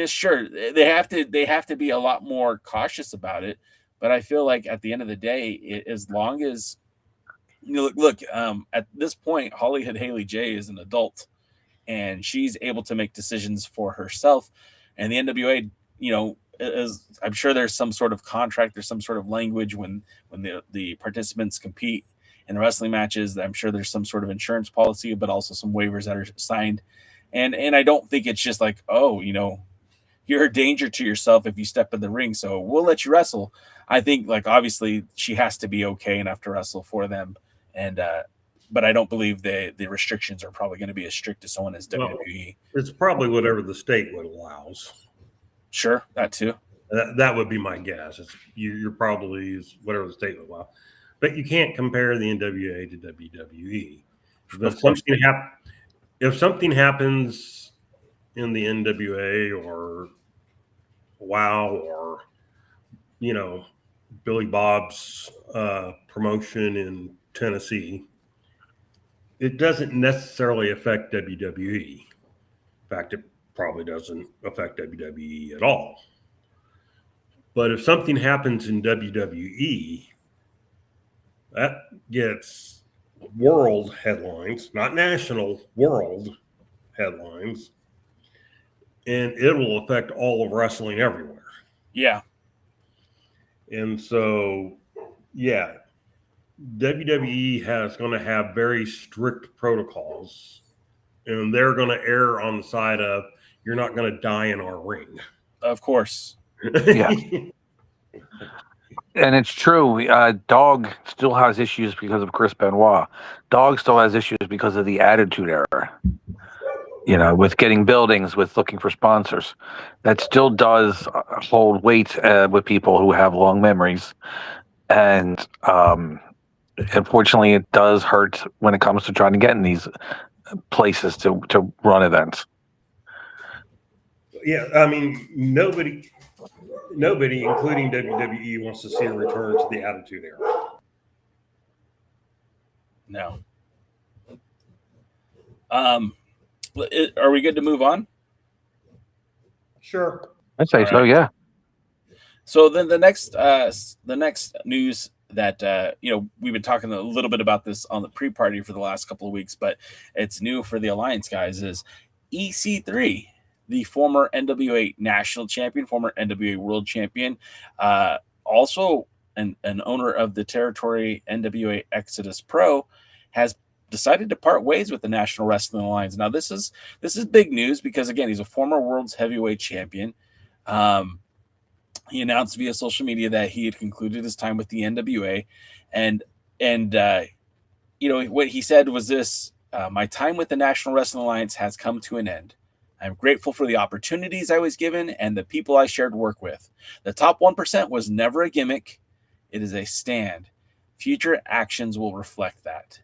Sure, they have to be a lot more cautious about it. But I feel like at the end of the day, as long as look, at this point, Hollywood Haley J is an adult, and she's able to make decisions for herself. And the NWA, I'm sure there's some sort of contract or some sort of language when the participants compete in the wrestling matches. I'm sure there's some sort of insurance policy, but also some waivers that are signed. And I don't think it's just like, you're a danger to yourself if you step in the ring, so we'll let you wrestle. I think, obviously she has to be okay enough to wrestle for them. And but I don't believe the restrictions are probably going to be as strict as someone as WWE. It's probably whatever the state would allows. Sure, that too. That would be my guess. You're probably whatever the state would allow, but you can't compare the NWA to WWE. If something happens in the NWA or WOW or Billy Bob's promotion in Tennessee, it doesn't necessarily affect WWE. In fact, it probably doesn't affect WWE at all. But if something happens in WWE, that gets world headlines, not national, world headlines, and it will affect all of wrestling everywhere. Yeah. And so, yeah, WWE is going to have very strict protocols, and they're going to err on the side of you're not going to die in our ring. Of course. Yeah. And it's true. Dog still has issues because of Chris Benoit. Dog still has issues because of the Attitude Era. You know, with getting buildings, with looking for sponsors. That still does hold weight with people who have long memories. And unfortunately, it does hurt when it comes to trying to get in these places to run events. Yeah, I mean, nobody, including WWE, wants to see a return to the Attitude Era. No. Are we good to move on? Sure. I'd say so, yeah. So then the next news that we've been talking a little bit about this on the pre-party for the last couple of weeks, but it's new for the Alliance guys, is EC3, the former NWA National Champion, former NWA World Champion, also an owner of the territory NWA Exodus Pro, has decided to part ways with the National Wrestling Alliance. Now, this is big news because, again, he's a former World's Heavyweight Champion. He announced via social media that he had concluded his time with the NWA, and what he said was this: my time with the National Wrestling Alliance has come to an end. I'm grateful for the opportunities I was given and the people I shared work with. The top 1% was never a gimmick. It is a stand. Future actions will reflect that.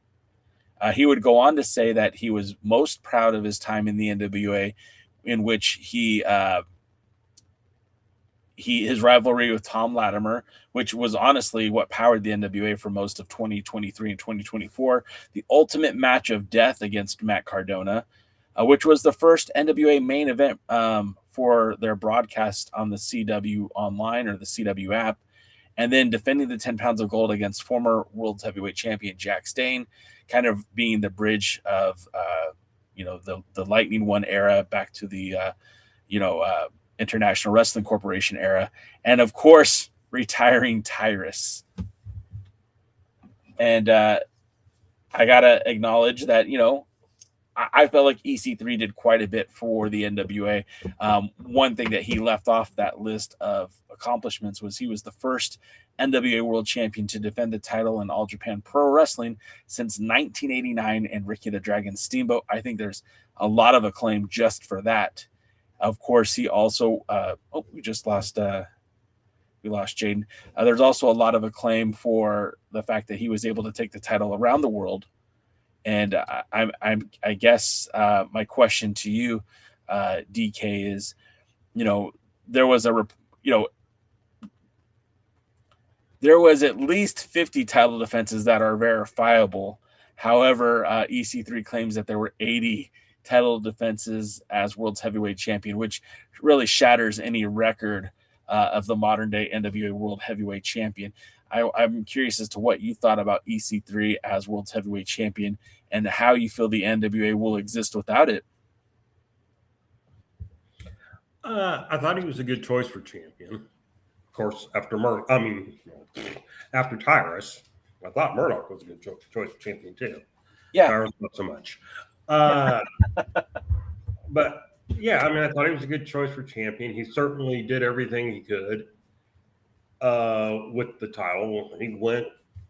He would go on to say that he was most proud of his time in the NWA, in which his rivalry with Tom Latimer, which was honestly what powered the NWA for most of 2023 and 2024, the ultimate match of death against Matt Cardona, which was the first NWA main event for their broadcast on the CW Online or the CW app, and then defending the 10 pounds of gold against former World Heavyweight Champion Jack Stane, kind of being the bridge of the Lightning One era back to the International Wrestling Corporation era, and of course retiring Tyrus. And I gotta acknowledge that I felt like EC3 did quite a bit for the NWA. One thing that he left off that list of accomplishments was he was the first NWA World Champion to defend the title in All Japan Pro Wrestling since 1989 and Ricky the Dragon Steamboat. I think there's a lot of acclaim just for that. Of course, he also we lost Jaden. There's also a lot of acclaim for the fact that he was able to take the title around the world. And I guess my question to you, DK, is, there was at least 50 title defenses that are verifiable. However, EC3 claims that there were 80 title defenses as World's Heavyweight Champion, which really shatters any record of the modern day NWA World Heavyweight Champion. I'm curious as to what you thought about EC3 as World's Heavyweight Champion and how you feel the NWA will exist without it. I thought he was a good choice for champion. Of course, after Tyrus, I thought Murdoch was a good choice for champion too. Yeah. Tyrus, not so much. But yeah, I thought he was a good choice for champion. He certainly did everything he could with the title. He went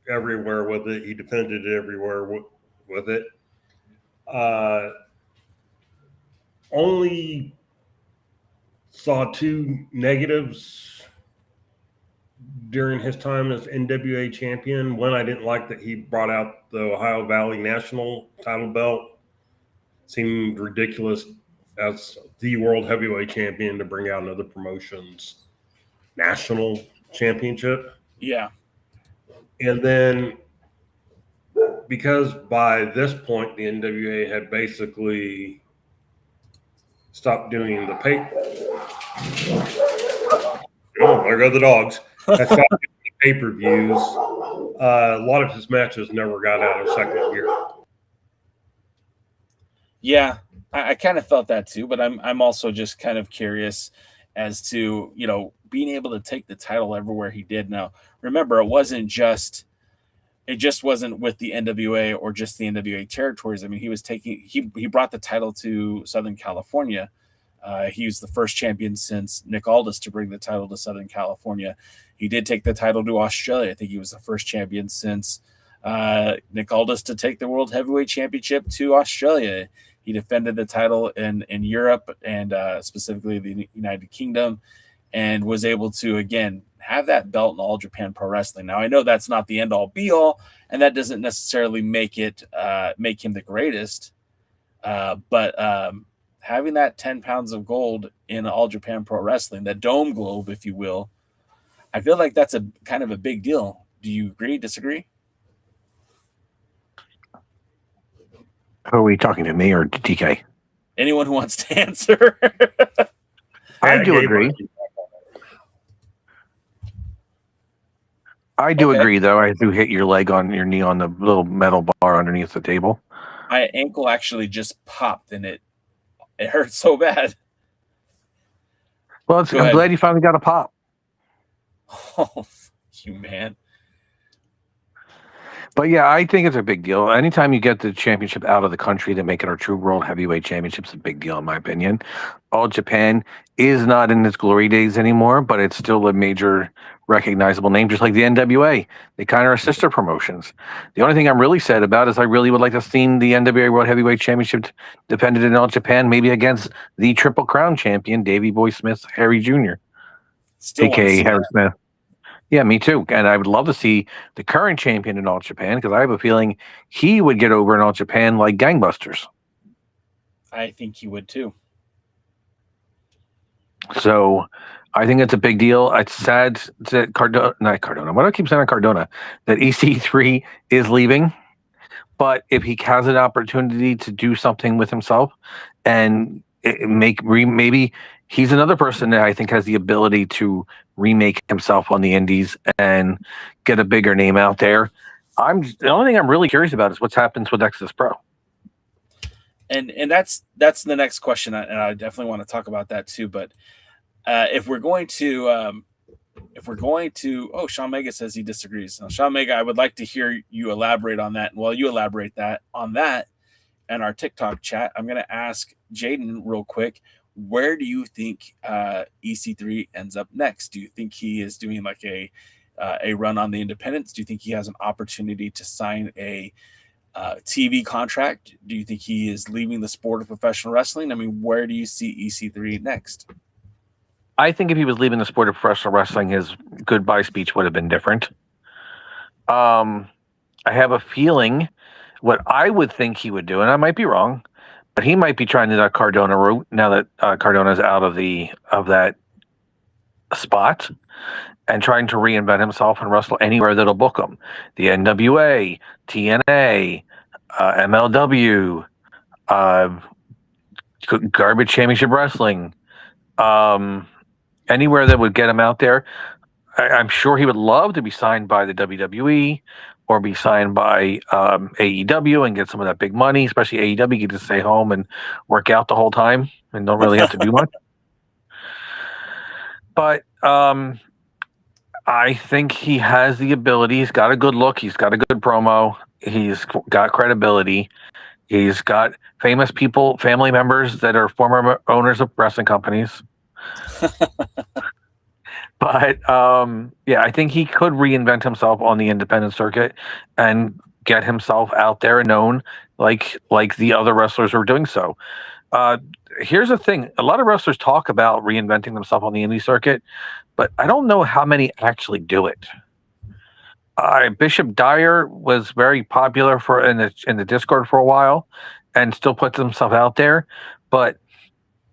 everywhere with it. He defended it everywhere with it. Only saw two negatives during his time as NWA champion. One, I didn't like that he brought out the Ohio Valley National title belt. Seemed ridiculous as the World Heavyweight Champion to bring out another promotion's national championship. Yeah. And then because by this point, the NWA had basically stopped doing the pay. Oh, there go the dogs. That's not pay-per-views. A lot of his matches never got out of second gear. Yeah, I kind of felt that too, but I'm also just kind of curious as to, you know, being able to take the title everywhere he did. Now, remember, it just wasn't with the NWA or just the NWA territories. I mean, he brought the title to Southern California. He was the first champion since Nick Aldis to bring the title to Southern California. He did take the title to Australia. I think he was the first champion since Nick Aldis to take the World Heavyweight Championship to Australia. He defended the title in Europe and specifically the United Kingdom, and was able to, again, have that belt in All Japan Pro Wrestling. Now, I know that's not the end-all, be-all, and that doesn't necessarily make him the greatest, but having that 10 pounds of gold in All Japan Pro Wrestling, that dome globe, if you will, I feel like that's a kind of a big deal. Do you agree, disagree? Are we talking to me or to DK? Anyone who wants to answer. I do agree. I do agree, though. I do hit your leg on your knee on the little metal bar underneath the table. My ankle actually just popped, and it hurt so bad. Well, I'm glad you finally got a pop. Oh, you man. But yeah, I think it's a big deal. Anytime you get the championship out of the country to make it our true World Heavyweight Championship is a big deal, in my opinion. All Japan is not in its glory days anymore, but it's still a major recognizable name, just like the NWA. They kind of are sister promotions. The only thing I'm really sad about is I really would like to see the NWA World Heavyweight Championship defended in All Japan, maybe against the Triple Crown champion, Davey Boy Smith, Harry Jr., a.k.a. Harry Smith. Yeah, me too. And I would love to see the current champion in All Japan, because I have a feeling he would get over in All Japan like gangbusters. I think he would too. So I think it's a big deal. It's sad that not Cardona. Why do I keep saying Cardona? That EC3 is leaving. But if he has an opportunity to do something with himself and maybe he's another person that I think has the ability to remake himself on the indies and get a bigger name out there. The only thing I'm really curious about is what happens with Exodus Pro. And that's the next question, and I definitely want to talk about that too. But if we're going to, oh, Sean Mega says he disagrees. Now, Sean Mega, I would like to hear you elaborate on that. And while you elaborate on that, and our TikTok chat, I'm going to ask Jaden real quick. Where do you think EC3 ends up next? Do you think he is doing like a run on the independents? Do you think he has an opportunity to sign a TV contract? Do you think he is leaving the sport of professional wrestling? I mean, where do you see EC3 next? I think if he was leaving the sport of professional wrestling, his goodbye speech would have been different. I have a feeling what I would think he would do, and I might be wrong, but he might be trying the Cardona route now that Cardona is out of that spot, and trying to reinvent himself and wrestle anywhere that'll book him. The NWA, TNA, MLW, Garbage Championship Wrestling, anywhere that would get him out there. I'm sure he would love to be signed by the WWE or be signed by AEW and get some of that big money, especially AEW. You get to stay home and work out the whole time and don't really have to do much. But I think he has the ability. He's got a good look. He's got a good promo. He's got credibility. He's got famous people, family members that are former owners of wrestling companies. But yeah, I think he could reinvent himself on the independent circuit and get himself out there and known like the other wrestlers are doing so. Here's the thing. A lot of wrestlers talk about reinventing themselves on the indie circuit, but I don't know how many actually do it. Bishop Dyer was very popular in the Discord for a while and still puts himself out there, but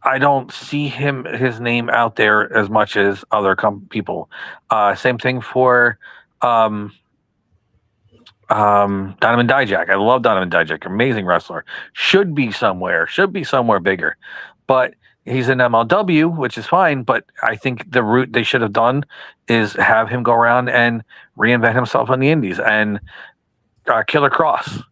I don't see his name out there as much as other people. Same thing for Donovan Dijak. I love Donovan Dijak. Amazing wrestler. Should be somewhere bigger. But he's in MLW, which is fine, but I think the route they should have done is have him go around and reinvent himself on the indies. And Killer Cross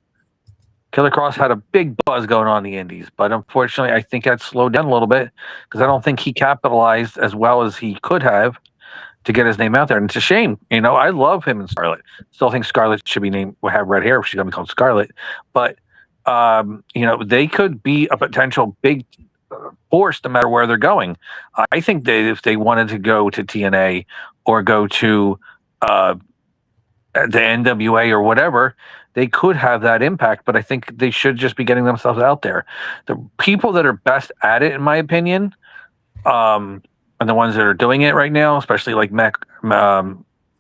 had a big buzz going on in the indies, but unfortunately I think that slowed down a little bit because I don't think he capitalized as well as he could have to get his name out there. And it's a shame. I love him and Scarlett. Still think Scarlett should be named, have red hair if she's going to be called Scarlett. But, they could be a potential big force no matter where they're going. I think if they wanted to go to TNA or go to the NWA or whatever, they could have that impact. But I think they should just be getting themselves out there. The people that are best at it, in my opinion, and the ones that are doing it right now, especially like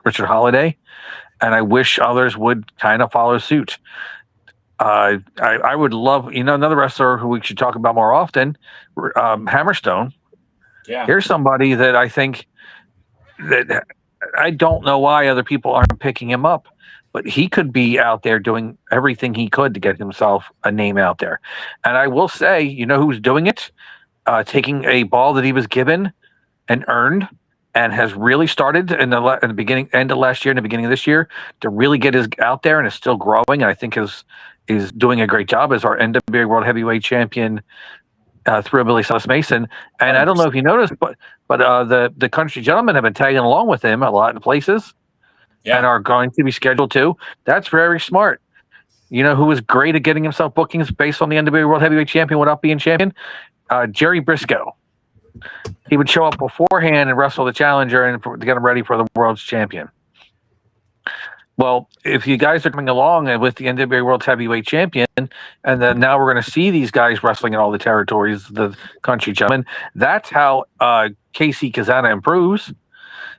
Richard Holiday, and I wish others would kind of follow suit. I would love, another wrestler who we should talk about more often, Hammerstone. Yeah. Here's somebody that I think that I don't know why other people aren't picking him up, but he could be out there doing everything he could to get himself a name out there. And I will say, who's doing it? Taking a ball that he was given and earned, and has really started in the beginning, end of last year, and the beginning of this year, to really get his out there, and is still growing. And I think is doing a great job as our NWA World Heavyweight Champion, Thrillbilly Silas Mason. And I don't know if you noticed, but the Country Gentlemen have been tagging along with him a lot in places, and are going to be scheduled too. That's very smart. Who was great at getting himself bookings based on the NWA World Heavyweight Champion without being champion? Jerry Briscoe. He would show up beforehand and wrestle the challenger and to get him ready for the world's champion. Well, if you guys are coming along with the NWA World Heavyweight Champion, and then now we're going to see these guys wrestling in all the territories, the Country Gentlemen, that's how Casey Kazana improves.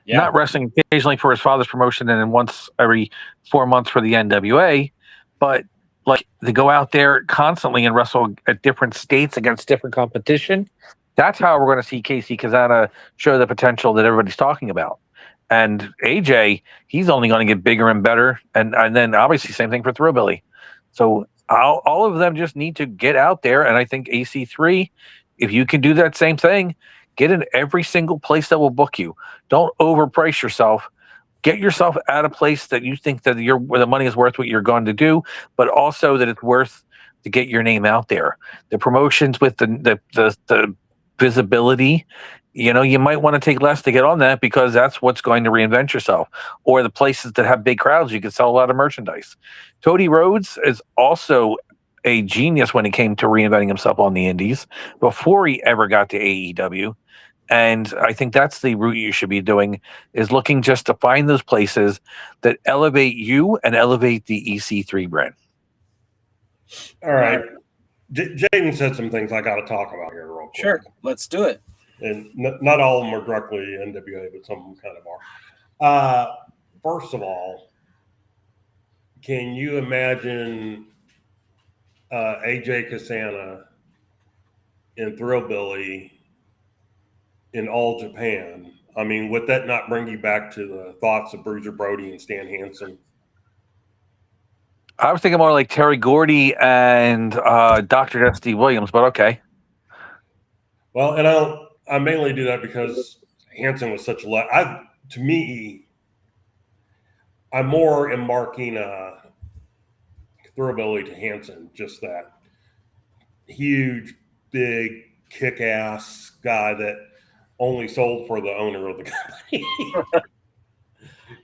Yeah. Not wrestling occasionally for his father's promotion and then once every 4 months for the NWA, but like to go out there constantly and wrestle at different states against different competition. That's how we're going to see Casey Kazana show the potential that everybody's talking about. And AJ, he's only going to get bigger and better. And then obviously same thing for Thrillbilly. So all of them just need to get out there. And I think AC3, if you can do that same thing, get in every single place that will book you. Don't overprice yourself. Get yourself at a place that you think that where the money is worth what you're going to do, but also that it's worth to get your name out there. The promotions with the visibility, you might want to take less to get on that because that's what's going to reinvent yourself. Or the places that have big crowds, you can sell a lot of merchandise. Cody Rhodes is also a genius when it came to reinventing himself on the indies before he ever got to AEW. And I think that's the route you should be doing, is looking just to find those places that elevate you and elevate the EC3 brand. All right. Jaden said some things I got to talk about here real quick. Sure, let's do it. And not all of them are directly NWA, but some of them kind of are. First of all, can you imagine AJ Kasana and Thrillbilly in All Japan? I mean, would that not bring you back to the thoughts of Bruiser Brody and Stan Hansen? I was thinking more like Terry Gordy and Dr. Dusty Williams, but okay. Well, and I mainly do that because Hansen was such a to me, I'm more in marking Thrillbilly to Hansen, just that huge, big, kick-ass guy that only sold for the owner of the company.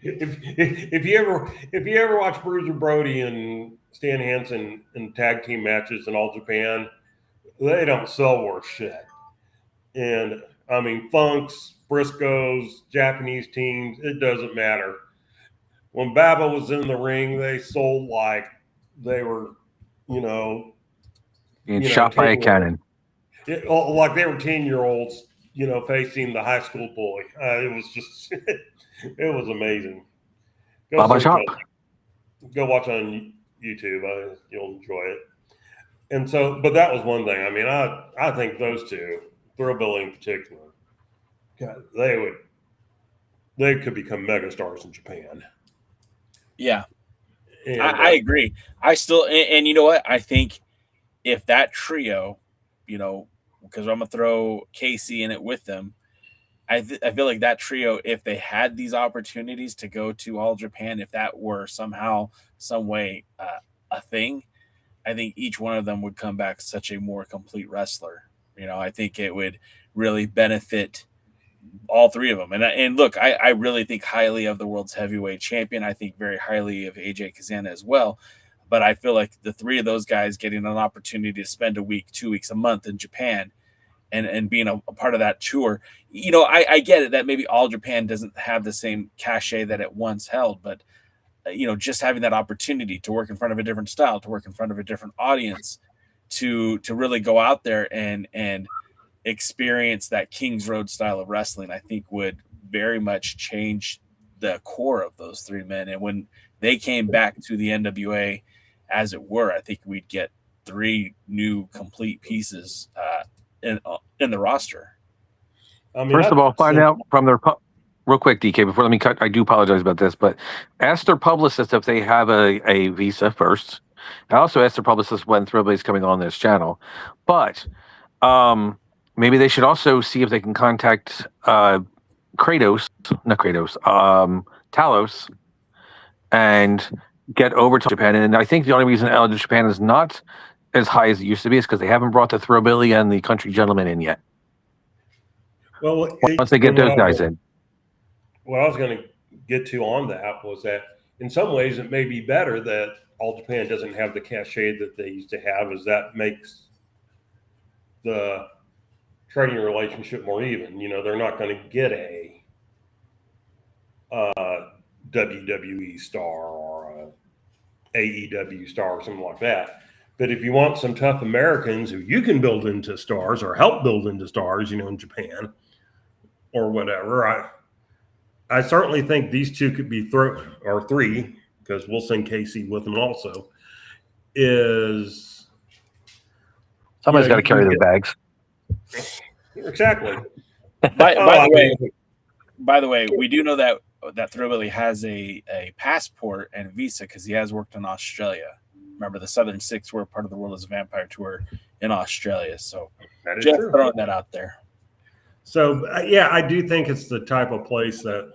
If you ever watch Bruiser Brody and Stan Hansen in tag team matches in All Japan, they don't sell worth shit. And I mean, Funks, Briscoes, Japanese teams, it doesn't matter. When Baba was in the ring, they sold like they were, shot by a cannon. Like they were 10-year-olds, facing the high school boy. It was just, it was amazing. Baba Shop. Go watch on YouTube. You'll enjoy it. And so, but that was one thing. I mean, I think those two, Thrillbilly in particular, God, they could become megastars in Japan. Yeah, and, I agree. I still, and you know what? I think if that trio, because I'm gonna throw Casey in it with them. I feel like that trio, if they had these opportunities to go to All Japan, if that were somehow, some way a thing, I think each one of them would come back such a more complete wrestler. I think it would really benefit all three of them. And look, I really think highly of the world's heavyweight champion. I think very highly of AJ Kazana as well. But I feel like the three of those guys getting an opportunity to spend a week, 2 weeks, a month in Japan and being a part of that tour, I get it that maybe All Japan doesn't have the same cachet that it once held, but just having that opportunity to work in front of a different style, to work in front of a different audience, to really go out there and experience that King's Road style of wrestling, I think would very much change the core of those three men. And when they came back to the NWA, as it were, I think we'd get three new complete pieces in the roster. First of all, find out from their real quick, DK. Before let me cut. I do apologize about this, but ask their publicist if they have a visa first. I also asked their publicist when Thrillbilly is coming on this channel, but maybe they should also see if they can contact Talos, and get over to Japan. And I think the only reason LA Japan is not as high as it used to be is because they haven't brought the Thrillbilly and the Country Gentleman in yet. Well, once they get those guys in. What I was going to get to on that was that in some ways it may be better that All Japan doesn't have the cachet that they used to have, as that makes the trading relationship more even. They're not going to get a WWE star or a AEW star or something like that. But if you want some tough Americans who you can build into stars or help build into stars, in Japan or whatever, I certainly think these two could be or three, because we'll send Casey with them also. Somebody's got to carry their bags. Exactly. By the way, we do know that Thrillbilly has a passport and visa because he has worked in Australia. Remember, the Southern Six were part of the World as a Vampire tour in Australia. So just throwing that out there. So, I do think it's the type of place that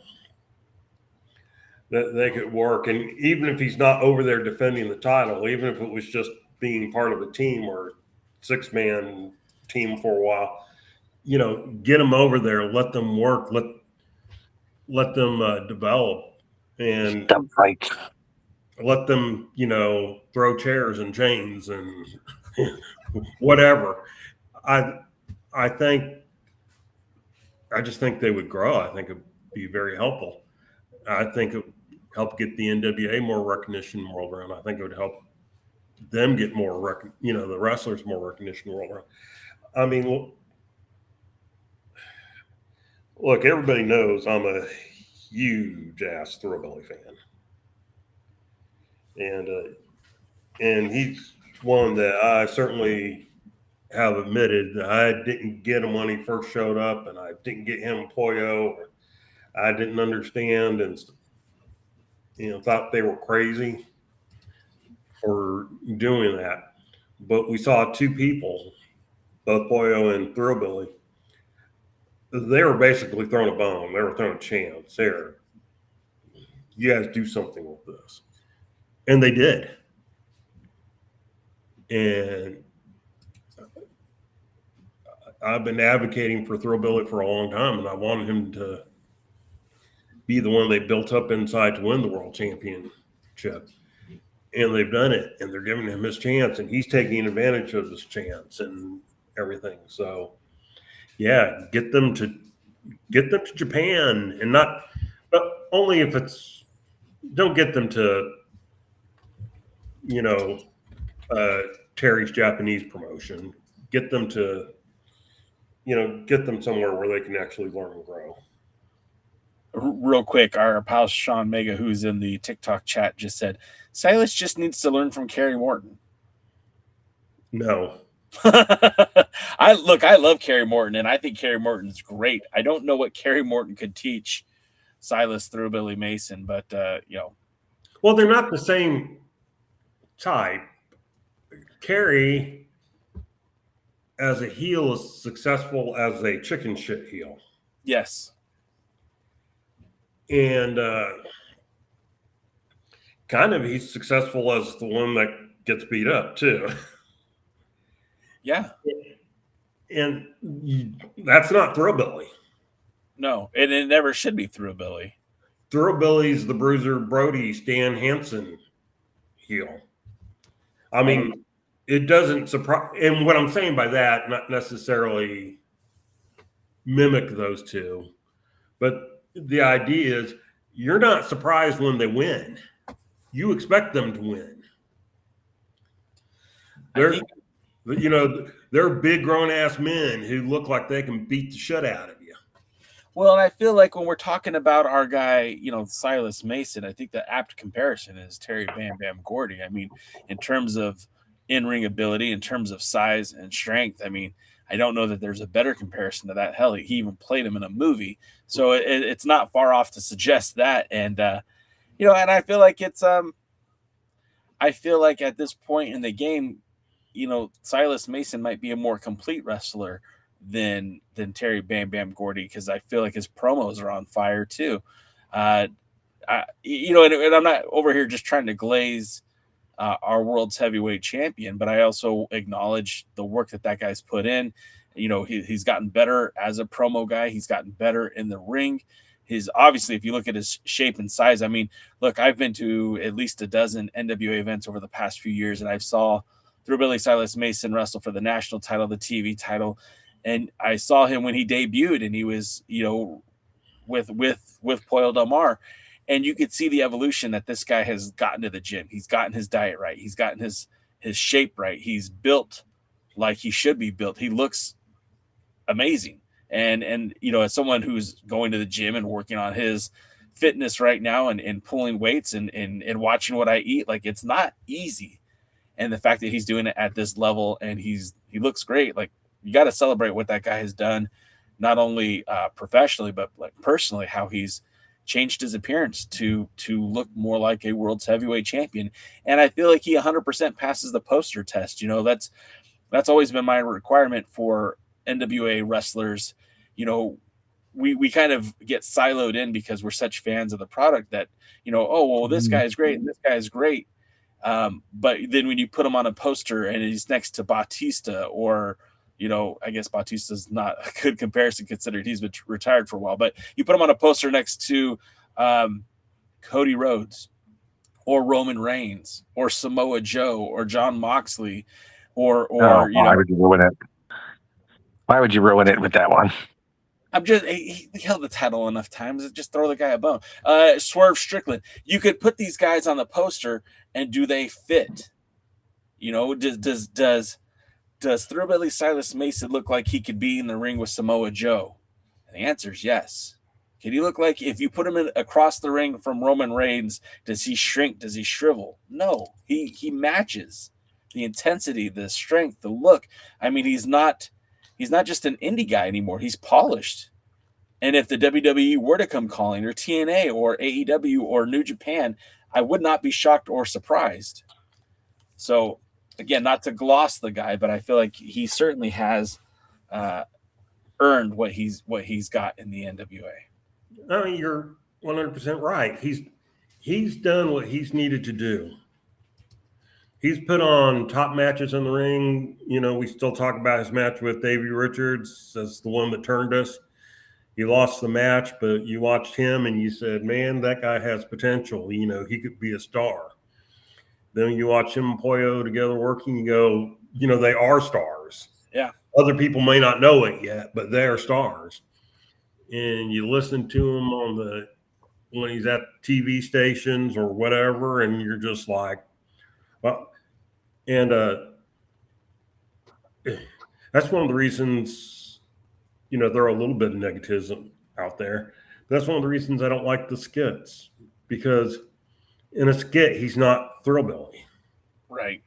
they could work. And even if he's not over there defending the title, even if it was just being part of a team or 6-man team for a while, get them over there, let them work, let them develop, and right. Let them, throw chairs and chains and whatever. I just think they would grow. I think it'd be very helpful. I think it would help get the NWA more recognition in the world around. I think it would help them get more the wrestlers more recognition in the world around. I mean, look, everybody knows I'm a huge ass Thrillbilly fan. And he's one that I certainly have admitted that I didn't get him when he first showed up, and I didn't get him Poyo. I didn't understand and thought they were crazy for doing that. But we saw two people, both Poyo and Thrillbilly. They were basically throwing a bone. They were throwing a chance. You guys do something with this. And they did. And I've been advocating for Thrillbilly for a long time, and I wanted him to be the one they built up inside to win the world championship. And they've done it, and they're giving him his chance, and he's taking advantage of his chance and everything. So, get them to Japan, and but only if it's. Don't get them to, Terry's Japanese promotion. Get them to, get them somewhere where they can actually learn and grow. Real quick, our pal Sean Mega, who's in the TikTok chat, just said, Silas just needs to learn from Kerry Morton. No. I love Kerry Morton, and I think Kerry Morton's great. I don't know what Kerry Morton could teach Silas Thrillbilly Mason, but Well, they're not the same type. Kerry as a heel is successful as a chicken shit heel. Yes. And kind of he's successful as the one that gets beat up too. Yeah. And that's not Thrillbilly. No, and it never should be Thrillbilly. Thrillbilly's the Bruiser Brody Stan Hansen heel. I mean, it doesn't surprise. And what I'm saying by that, not necessarily mimic those two, but the idea is you're not surprised when they win. You expect them to win. They're big grown ass men who look like they can beat the shit out of you. Well, and I feel like when we're talking about our guy, Silas Mason, I think the apt comparison is Terry Bam Bam Gordy. I mean, in terms of in-ring ability, in terms of size and strength, I mean, I don't know that there's a better comparison to that. Hell, he even played him in a movie. So it's not far off to suggest that. And, and I feel like I feel like at this point in the game, Silas Mason might be a more complete wrestler than Terry Bam Bam Gordy, because I feel like his promos are on fire too. And I'm not over here just trying to glaze our world's heavyweight champion, but I also acknowledge the work that guy's put in. He's gotten better as a promo guy. He's gotten better in the ring. Obviously, if you look at his shape and size, I mean, look, I've been to at least a dozen NWA events over the past few years, and I saw Thrillbilly Silas Mason wrestle for the national title, the TV title. And I saw him when he debuted, and he was, with Poyle Del Mar, and you could see the evolution that this guy has gotten to the gym. He's gotten his diet right. He's gotten his shape right. He's built like he should be built. He looks amazing. And as someone who's going to the gym and working on his fitness right now and pulling weights and watching what I eat, like, it's not easy. And the fact that he's doing it at this level and he looks great, like, you got to celebrate what that guy has done, not only professionally, but like personally, how he's changed his appearance to look more like a world's heavyweight champion. And I feel like he 100% passes the poster test. That's always been my requirement for NWA wrestlers. We kind of get siloed in because we're such fans of the product that, this guy is great and this guy is great. But then when you put him on a poster and he's next to Batista, or, I guess Batista's not a good comparison considering he's been retired for a while, but you put him on a poster next to Cody Rhodes or Roman Reigns or Samoa Joe or John Moxley why would you ruin it? Why would you ruin it with that one? He held the title enough times. Just throw the guy a bone. Swerve Strickland. You could put these guys on the poster, and do they fit? Does Thrillbilly Silas Mason look like he could be in the ring with Samoa Joe? And the answer is yes. Can he look like, if you put him across the ring from Roman Reigns, does he shrink? Does he shrivel? No. He matches the intensity, the strength, the look. I mean, he's not just an indie guy anymore. He's polished. And if the WWE were to come calling, or TNA or AEW or New Japan, I would not be shocked or surprised. So, again, not to gloss the guy, but I feel like he certainly has earned what he's got in the NWA. I mean, you're 100% right. He's done what he's needed to do. He's put on top matches in the ring. We still talk about his match with Davey Richards as the one that turned us. He lost the match, but you watched him and you said, man, that guy has potential. He could be a star. Then you watch him and Poyo together working, you go, they are stars. Yeah. Other people may not know it yet, but they are stars. And you listen to him when he's at TV stations or whatever, and you're just like, well, and that's one of the reasons, there are a little bit of negativism out there. That's one of the reasons I don't like the skits, because in a skit, he's not Thrillbilly. Right.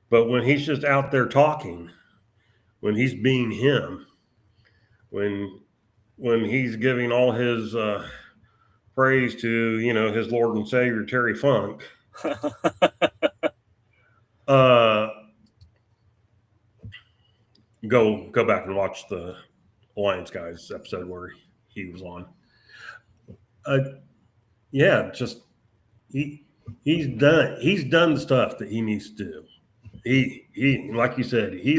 But when he's just out there talking, when he's being him, when he's giving all his praise to, his Lord and Savior, Terry Funk, go back and watch the Alliance Guys episode where he was on. Yeah, just he's done the stuff that he needs to do. He like you said, he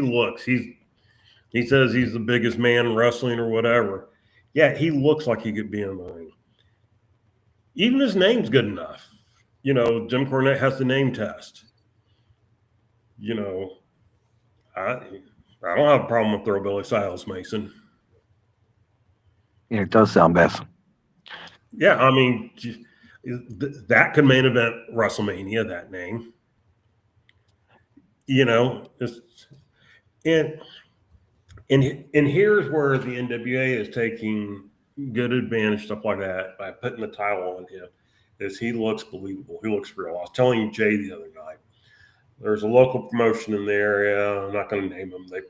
says he's the biggest man in wrestling or whatever. Yeah, he looks like he could be in the ring. Even his name's good enough. Jim Cornette has the name test. I don't have a problem with Thrillbilly Silas Mason. Yeah, it does sound best. Yeah, I mean, that could main event WrestleMania, that name. And here's where the NWA is taking good advantage, stuff like that, by putting the title on him, is he looks believable. He looks real. I was telling Jay the other night, there's a local promotion in the area. I'm not going to name them. They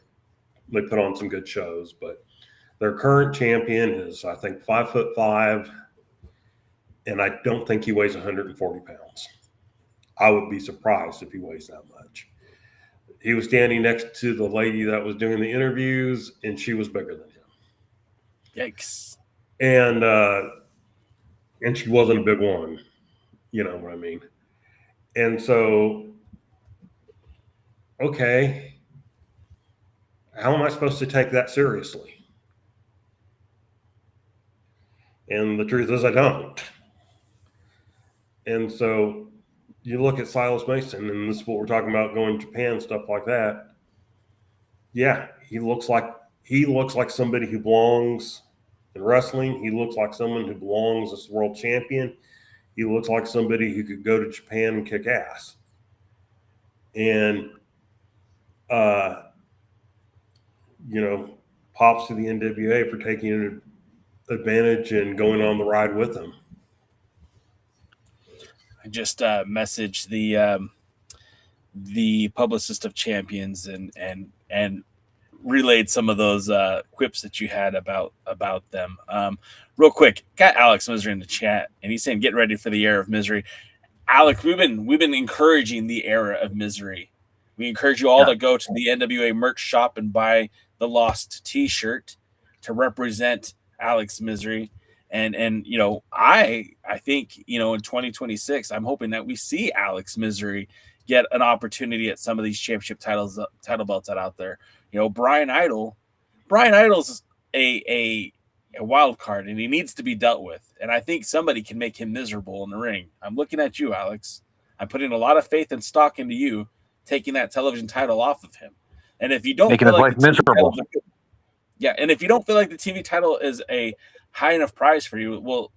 put on some good shows, but their current champion is, I think, 5'5", and I don't think he weighs 140 pounds. I would be surprised if he weighs that much. He was standing next to the lady that was doing the interviews, and she was bigger than him. Yikes. And she wasn't a big woman. You know what I mean? And so, okay, how am I supposed to take that seriously? And the truth is I don't. And so you look at Silas Mason, and this is what we're talking about, going to Japan, stuff like that. Yeah, he looks like somebody who belongs in wrestling. He looks like someone who belongs as world champion. He looks like somebody who could go to Japan and kick ass. And, props to the NWA for taking advantage and going on the ride with them. I just messaged the publicist of champions and relayed some of those quips that you had about them. Real quick, got Alex Misery in the chat, and he's saying, "Get ready for the era of misery." Alex, we've been encouraging the era of misery. We encourage you all to go to the NWA merch shop and buy the Lost T-shirt to represent Alex Misery. And I think, in 2026, I'm hoping that we see Alex Misery get an opportunity at some of these championship title belts out there. Brian Idol's a wild card, and he needs to be dealt with. And I think somebody can make him miserable in the ring. I'm looking at you, Alex. I'm putting a lot of faith and stock into you taking that television title off of him. And if you don't making his life miserable, and if you don't feel like the TV title is a high enough prize for you, well,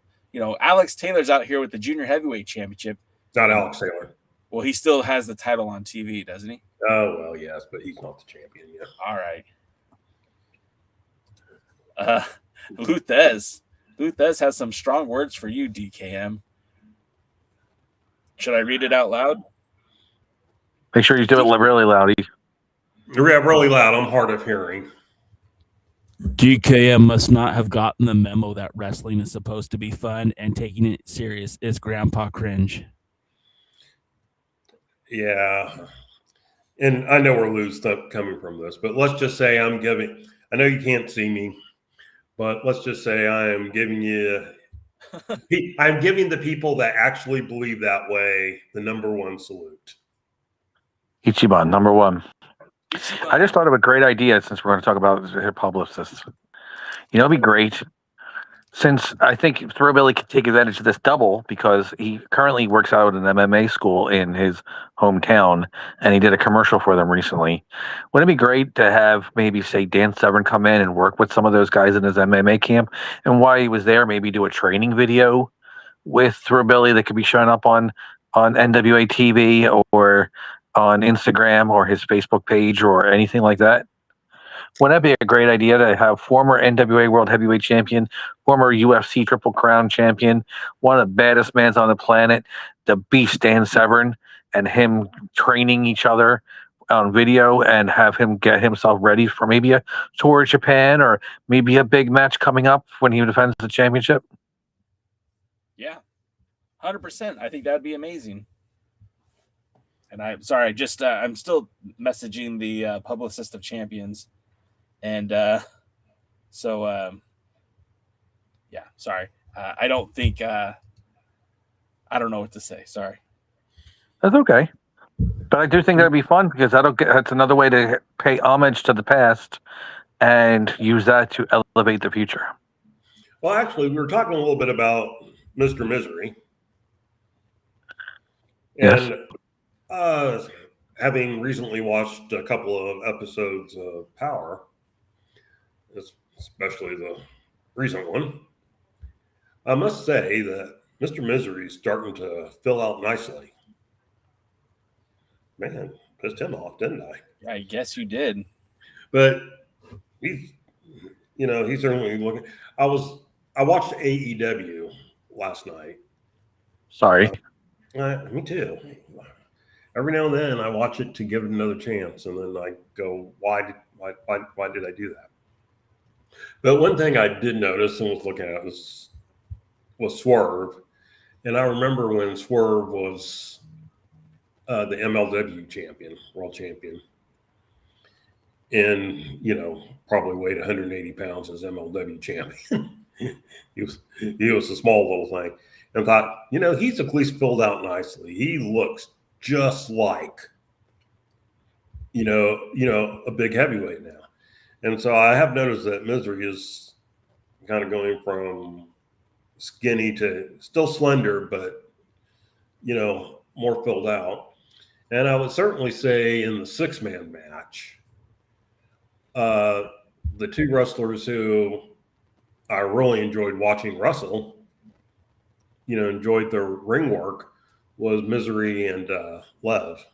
Alex Taylor's out here with the Junior Heavyweight Championship. Not Alex Taylor. Well, he still has the title on TV, doesn't he? Oh, well, yes, but he's not the champion yet. All right. Luthez has some strong words for you, DKM. Should I read it out loud? Make sure you do it really loud. Yeah, really loud. I'm hard of hearing. DKM must not have gotten the memo that wrestling is supposed to be fun, and taking it serious is grandpa cringe. Yeah. And I know we're loose stuff coming from this, but let's just say I know you can't see me, but let's just say I'm giving the people that actually believe that way the number one salute. Ichiban, number one. I just thought of a great idea since we're going to talk about her publicists. It'd be great since I think Thrillbilly could take advantage of this double because he currently works out at an MMA school in his hometown, and he did a commercial for them recently. Wouldn't it be great to have maybe, say, Dan Severn come in and work with some of those guys in his MMA camp, and while he was there, maybe do a training video with Thrillbilly that could be shown up on NWA TV or on Instagram or his Facebook page or anything like that? Wouldn't that be a great idea to have former NWA World Heavyweight Champion, former UFC Triple Crown Champion, one of the baddest men on the planet, the Beast Dan Severn, and him training each other on video and have him get himself ready for maybe a tour of Japan or maybe a big match coming up when he defends the championship? Yeah, 100%. I think that would be amazing. And I'm sorry, I'm still messaging the publicist of champions. And yeah, sorry. I don't think I don't know what to say. Sorry. That's okay. But I do think that'd be fun because that's another way to pay homage to the past and use that to elevate the future. Well, actually, we were talking a little bit about Mr. Misery. Yes. And having recently watched a couple of episodes of Power, especially the recent one, I must say that Mr. Misery is starting to fill out nicely. Man, pissed him off, didn't I? I guess you did. But he's certainly looking. I watched AEW last night. Sorry. Me too. Every now and then I watch it to give it another chance, and then I go, why did I do that? But one thing I did notice and was looking at was Swerve. And I remember when Swerve was the MLW champion, world champion, and probably weighed 180 pounds as MLW champion. he was a small little thing, and thought, he's at least filled out nicely. He looks just like a big heavyweight now. And so I have noticed that Misery is kind of going from skinny to still slender, but more filled out. And I would certainly say in the 6-man match, the two wrestlers who I really enjoyed watching wrestle, enjoyed their ring work, was Misery and Lev.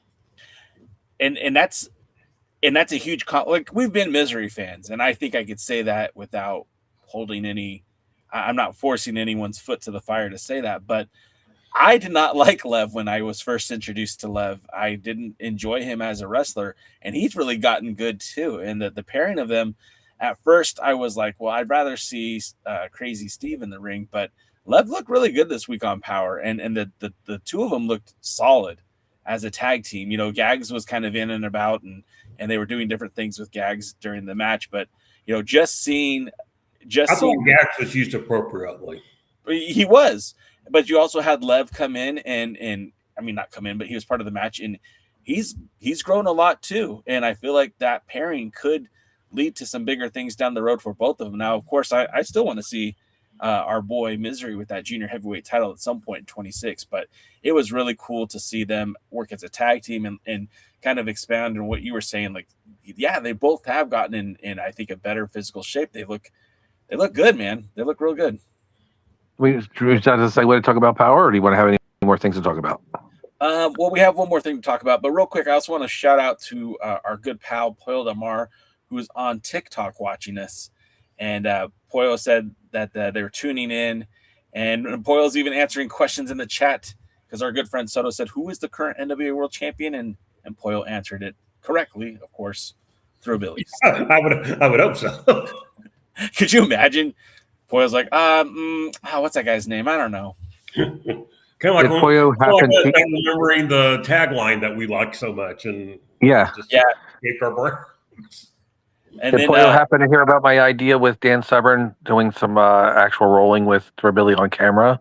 And that's a huge like we've been Misery fans, and I think I could say that without holding any. I'm not forcing anyone's foot to the fire to say that, but I did not like Lev when I was first introduced to Lev. I didn't enjoy him as a wrestler, and he's really gotten good too. And the pairing of them, at first I was like, well, I'd rather see Crazy Steve in the ring, but Lev looked really good this week on Power, and the two of them looked solid as a tag team. Gags was kind of in and about, and they were doing different things with Gags during the match, but I thought Gags was used appropriately. He was, but you also had Lev come in and I mean, not come in, but he was part of the match, and he's grown a lot too. And I feel like that pairing could lead to some bigger things down the road for both of them. Now, of course, I still want to see our boy Misery with that junior heavyweight title at some point in 26, but it was really cool to see them work as a tag team and kind of expand on what you were saying. Like, yeah, they both have gotten in I think a better physical shape. They look good, man. They look real good. Is that a segue to talk about Power, or do you want to have any more things to talk about? Well, we have one more thing to talk about, but real quick, I also want to shout out to our good pal POWERRR, who's on TikTok watching us. And Poyo said that they were tuning in, and Poyo's even answering questions in the chat because our good friend Soto said, "Who is the current NWA World Champion?" And Poyo answered it correctly, of course, Thrillbilly. I would hope so. Could you imagine? Poyo's like, what's that guy's name? I don't know. Kind of like remembering the tagline that we like so much, and take our breath. And did Poyo happen to hear about my idea with Dan Severn doing some actual rolling with Thrillbilly on camera,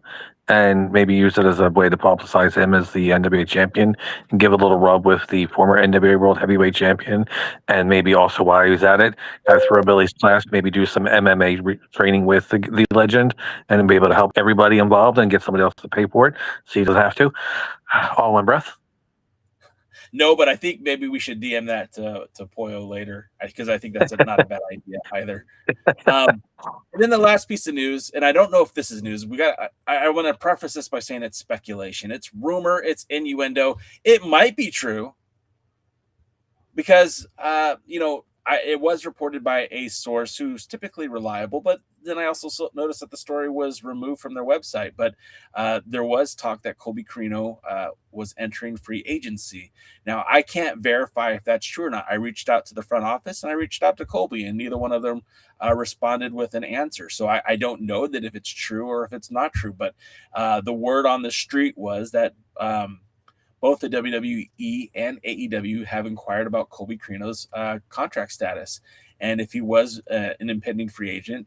and maybe use it as a way to publicize him as the NWA champion and give a little rub with the former NWA World Heavyweight Champion, and maybe also while he was at it, have Thrillbilly's class maybe do some MMA training with the legend, and then be able to help everybody involved and get somebody else to pay for it so he doesn't have to. All in breath. No, but I think maybe we should DM that to Poyo later, because I think that's not a bad idea either. And then the last piece of news, and I don't know if this is news. I want to preface this by saying it's speculation. It's rumor. It's innuendo. It might be true because, it was reported by a source who's typically reliable, but then I also noticed that the story was removed from their website. But there was talk that Colby Carino was entering free agency. Now, I can't verify if that's true or not. I reached out to the front office and I reached out to Colby, and neither one of them responded with an answer. So I don't know that if it's true or if it's not true. But the word on the street was that both the WWE and AEW have inquired about Colby Carino's contract status. And if he was an impending free agent,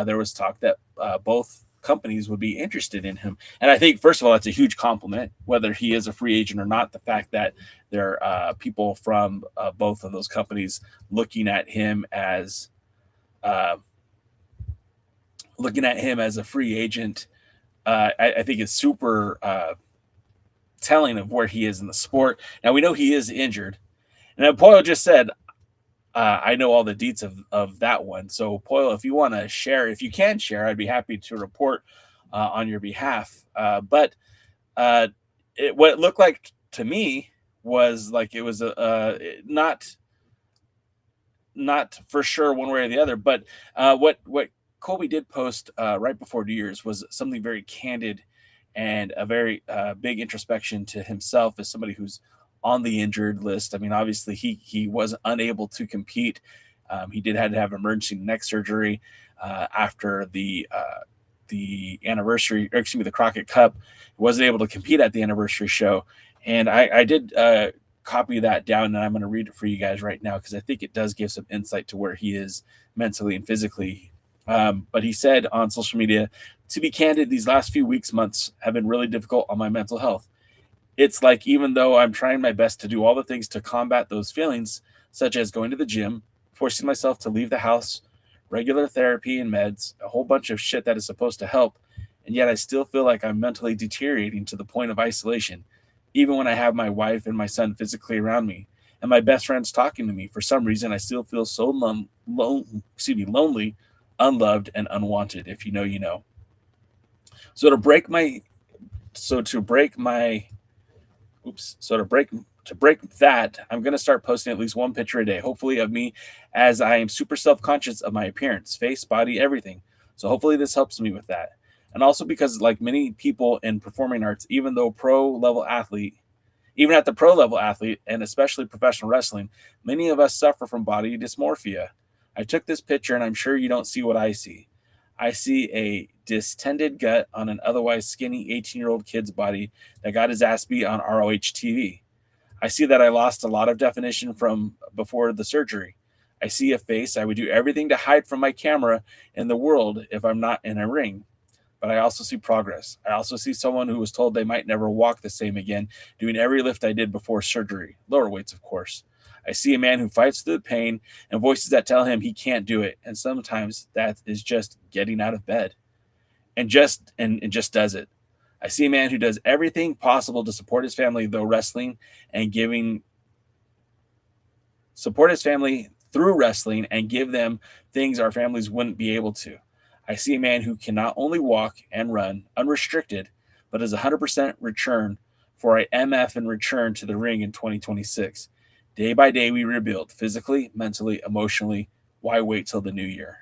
there was talk that both companies would be interested in him. And I think, first of all, that's a huge compliment, whether he is a free agent or not. The fact that there are people from both of those companies looking at him as a free agent, I think is super telling of where he is in the sport. Now, we know he is injured. And Poyo just said, I know all the deets of that one. So, Poyo, if you want to share, if you can share, I'd be happy to report on your behalf. But what it looked like to me was like it was not for sure one way or the other. But what Colby did post right before New Year's was something very candid and a very big introspection to himself as somebody who's on the injured list. I mean, obviously he was unable to compete. He did have to have emergency neck surgery after the anniversary, or excuse me, the Crockett Cup. He wasn't able to compete at the anniversary show. And I did copy that down, and I'm going to read it for you guys right now because I think it does give some insight to where he is mentally and physically. But he said on social media, to be candid, these last few weeks, months have been really difficult on my mental health. It's like, even though I'm trying my best to do all the things to combat those feelings, such as going to the gym, forcing myself to leave the house, regular therapy and meds, a whole bunch of shit that is supposed to help, and yet I still feel like I'm mentally deteriorating to the point of isolation, even when I have my wife and my son physically around me, and my best friends talking to me. For some reason, I still feel so lonely, unloved, and unwanted. If you know, you know. To break that, I'm going to start posting at least one picture a day, hopefully of me, as I am super self-conscious of my appearance, face, body, everything. So hopefully this helps me with that. And also because, like many people in performing arts, even at the pro level athlete, and especially professional wrestling, many of us suffer from body dysmorphia. I took this picture and I'm sure you don't see what I see. I see a distended gut on an otherwise skinny 18-year-old kid's body that got his ass beat on ROH TV. I see that I lost a lot of definition from before the surgery. I see a face I would do everything to hide from my camera in the world if I'm not in a ring. But I also see progress. I also see someone who was told they might never walk the same again, doing every lift I did before surgery. Lower weights, of course. I see a man who fights through the pain and voices that tell him he can't do it. And sometimes that is just getting out of bed and just does it. I see a man who does everything possible to support his family, though wrestling, and support his family through wrestling and give them things our families wouldn't be able to. I see a man who can not only walk and run unrestricted, but is 100% return for a MF and return to the ring in 2026. Day by day, we rebuild physically, mentally, emotionally. Why wait till the new year?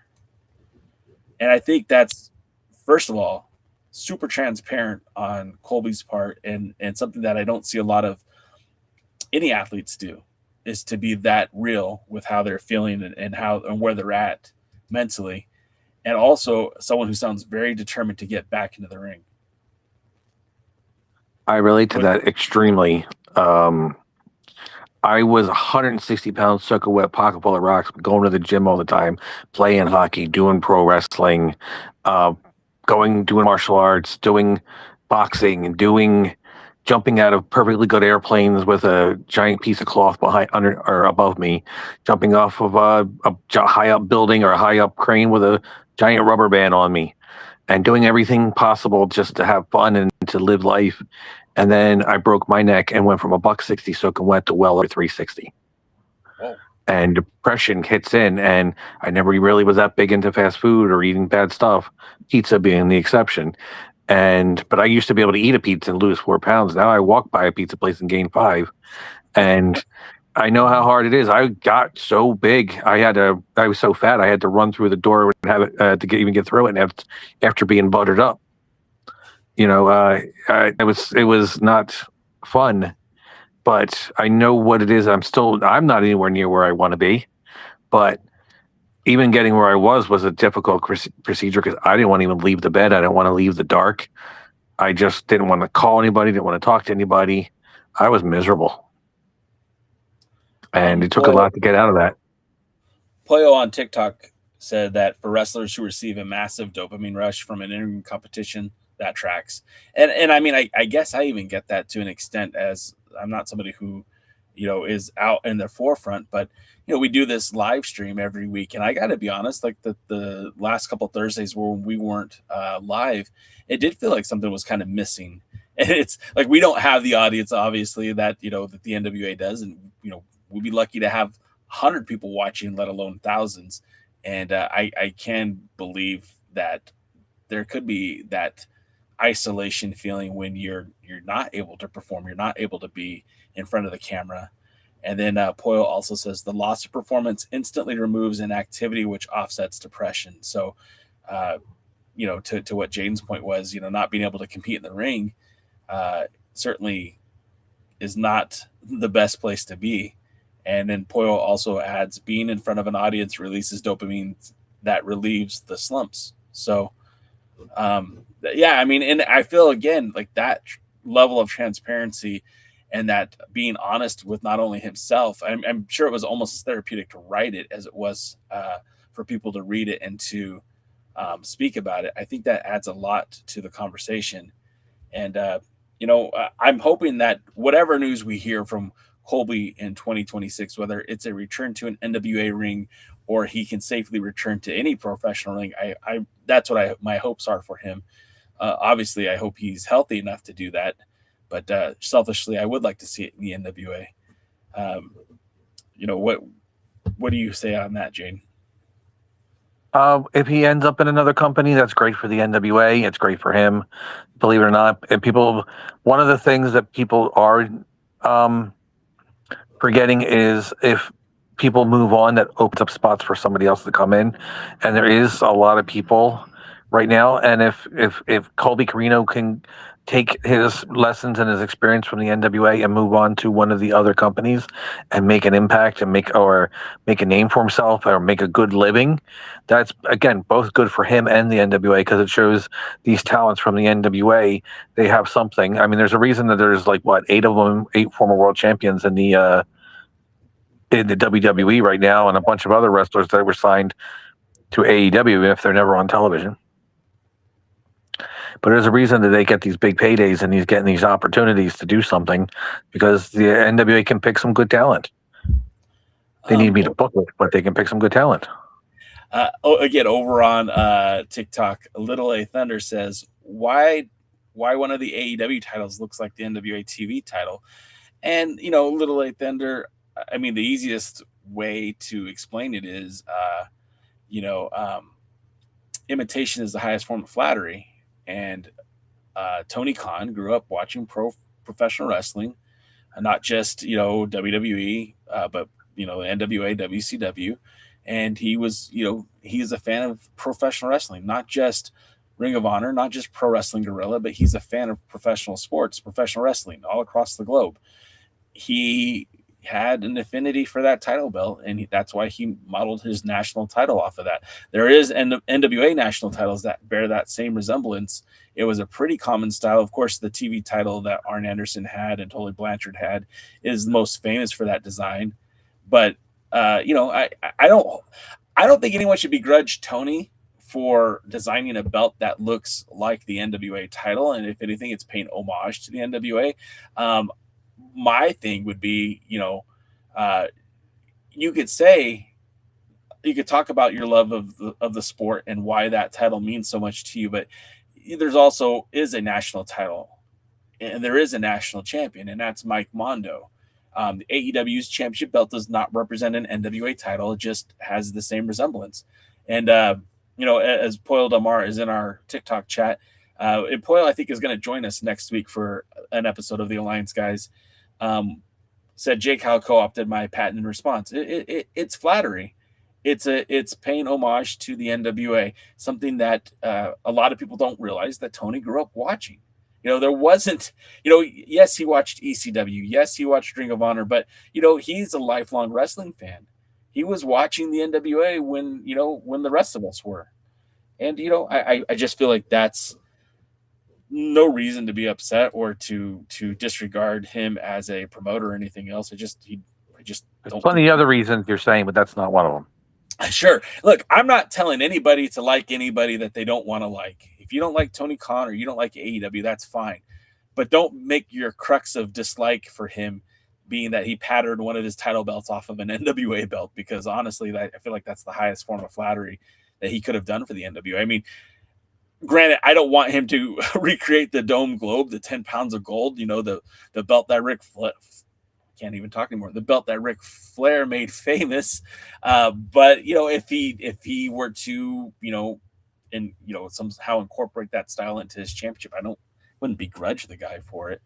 And I think that's, first of all, super transparent on Colby's part, and something that I don't see a lot of any athletes do, is to be that real with how they're feeling and where they're at mentally. And also someone who sounds very determined to get back into the ring. I relate to that extremely. I was 160 pounds, soaking wet, pocket full of rocks, going to the gym all the time, playing hockey, doing pro wrestling, doing martial arts, doing boxing, and jumping out of perfectly good airplanes with a giant piece of cloth under or above me, jumping off of a high up building or a high up crane with a giant rubber band on me, and doing everything possible just to have fun and to live life. And then I broke my neck and went from $160 soaking wet to well over 360. Oh. And depression hits in, and I never really was that big into fast food or eating bad stuff, pizza being the exception. But I used to be able to eat a pizza and lose 4 pounds. Now I walk by a pizza place and gain 5. And I know how hard it is. I got so big. I was so fat. I had to run through the door and have it to even get through it after being buttered up. It was not fun, but I know what it is. I'm not anywhere near where I want to be, but even getting where I was a difficult procedure because I didn't want to even leave the bed. I didn't want to leave the dark. I just didn't want to call anybody, didn't want to talk to anybody. I was miserable. And it took a lot to get out of that. Pollo on TikTok said that for wrestlers who receive a massive dopamine rush from an in-ring competition, that tracks. And I mean, I guess I even get that to an extent, as I'm not somebody who, is out in the forefront, but we do this live stream every week, and I got to be honest, like the last couple Thursdays when we weren't live, it did feel like something was kind of missing. And it's like we don't have the audience, obviously, that that the NWA does, and we'd be lucky to have 100 people watching, let alone thousands. And I can believe that there could be that isolation feeling when you're not able to perform, you're not able to be in front of the camera. And then Poyle also says the loss of performance instantly removes inactivity, which offsets depression. So, to what Jaden's point was, not being able to compete in the ring certainly is not the best place to be. And then Poyle also adds, being in front of an audience releases dopamine that relieves the slumps. So, yeah, I mean, and I feel, again, like that level of transparency and that being honest with not only himself, I'm sure it was almost as therapeutic to write it as it was for people to read it and to speak about it. I think that adds a lot to the conversation. And, I'm hoping that whatever news we hear from Colby in 2026, whether it's a return to an NWA ring or he can safely return to any professional ring, that's what my hopes are for him. Obviously, I hope he's healthy enough to do that. But selfishly, I would like to see it in the NWA. What do you say on that, Jane? If he ends up in another company, that's great for the NWA. It's great for him, believe it or not. And one of the things that people are forgetting is if people move on, that opens up spots for somebody else to come in. And there is a lot of people right now. And if Colby Carino can take his lessons and his experience from the NWA and move on to one of the other companies and make an impact and make a name for himself or make a good living, that's, again, both good for him and the NWA, because it shows these talents from the NWA, they have something. I mean, there's a reason that there's 8 of them, 8 former world champions in the WWE right now, and a bunch of other wrestlers that were signed to AEW if they're never on television. But there's a reason that they get these big paydays and he's getting these opportunities to do something, because the NWA can pick some good talent. They need me to book it, but they can pick some good talent. Again, over on TikTok, Little A Thunder says, why one of the AEW titles looks like the NWA TV title? And, Little A Thunder, I mean, the easiest way to explain it is, imitation is the highest form of flattery. And Tony Khan grew up watching professional wrestling, not just, WWE, but, NWA, WCW. And he was, he is a fan of professional wrestling, not just Ring of Honor, not just Pro Wrestling Guerrilla, but he's a fan of professional sports, professional wrestling all across the globe. He had an affinity for that title belt, and that's why he modeled his national title off of that. There is NWA national titles that bear that same resemblance. It was a pretty common style. Of course, the TV title that Arn Anderson had and Tully Blanchard had is the most famous for that design. But I don't think anyone should begrudge Tony for designing a belt that looks like the NWA title, and if anything, it's paying homage to the NWA. My thing would be, you could talk about your love of the sport and why that title means so much to you, but there's also is a national title, and there is a national champion, and that's Mike Mondo. The AEW's championship belt does not represent an NWA title; it just has the same resemblance. And as Poyle Damar is in our TikTok chat, and Poyle, I think, is going to join us next week for an episode of the Alliance Guys. Said Jake Howe co-opted my patent in response. It's flattery. It's paying homage to the NWA, something that a lot of people don't realize that Tony grew up watching. There wasn't, yes, he watched ECW. Yes, he watched Ring of Honor, but, he's a lifelong wrestling fan. He was watching the NWA when the rest of us were. And, I just feel like that's no reason to be upset or to disregard him as a promoter or anything else. I just don't. Plenty of other reasons you're saying, but that's not one of them. Sure. Look, I'm not telling anybody to like anybody that they don't want to like. If you don't like Tony Khan or you don't like AEW, that's fine. But don't make your crux of dislike for him being that he pattered one of his title belts off of an NWA belt, because honestly, I feel like that's the highest form of flattery that he could have done for the NWA. I mean, granted, I don't want him to recreate the Dome Globe, the 10 pounds of gold, the belt that can't even talk anymore. The belt that Ric Flair made famous. But if he were to, somehow incorporate that style into his championship, wouldn't begrudge the guy for it.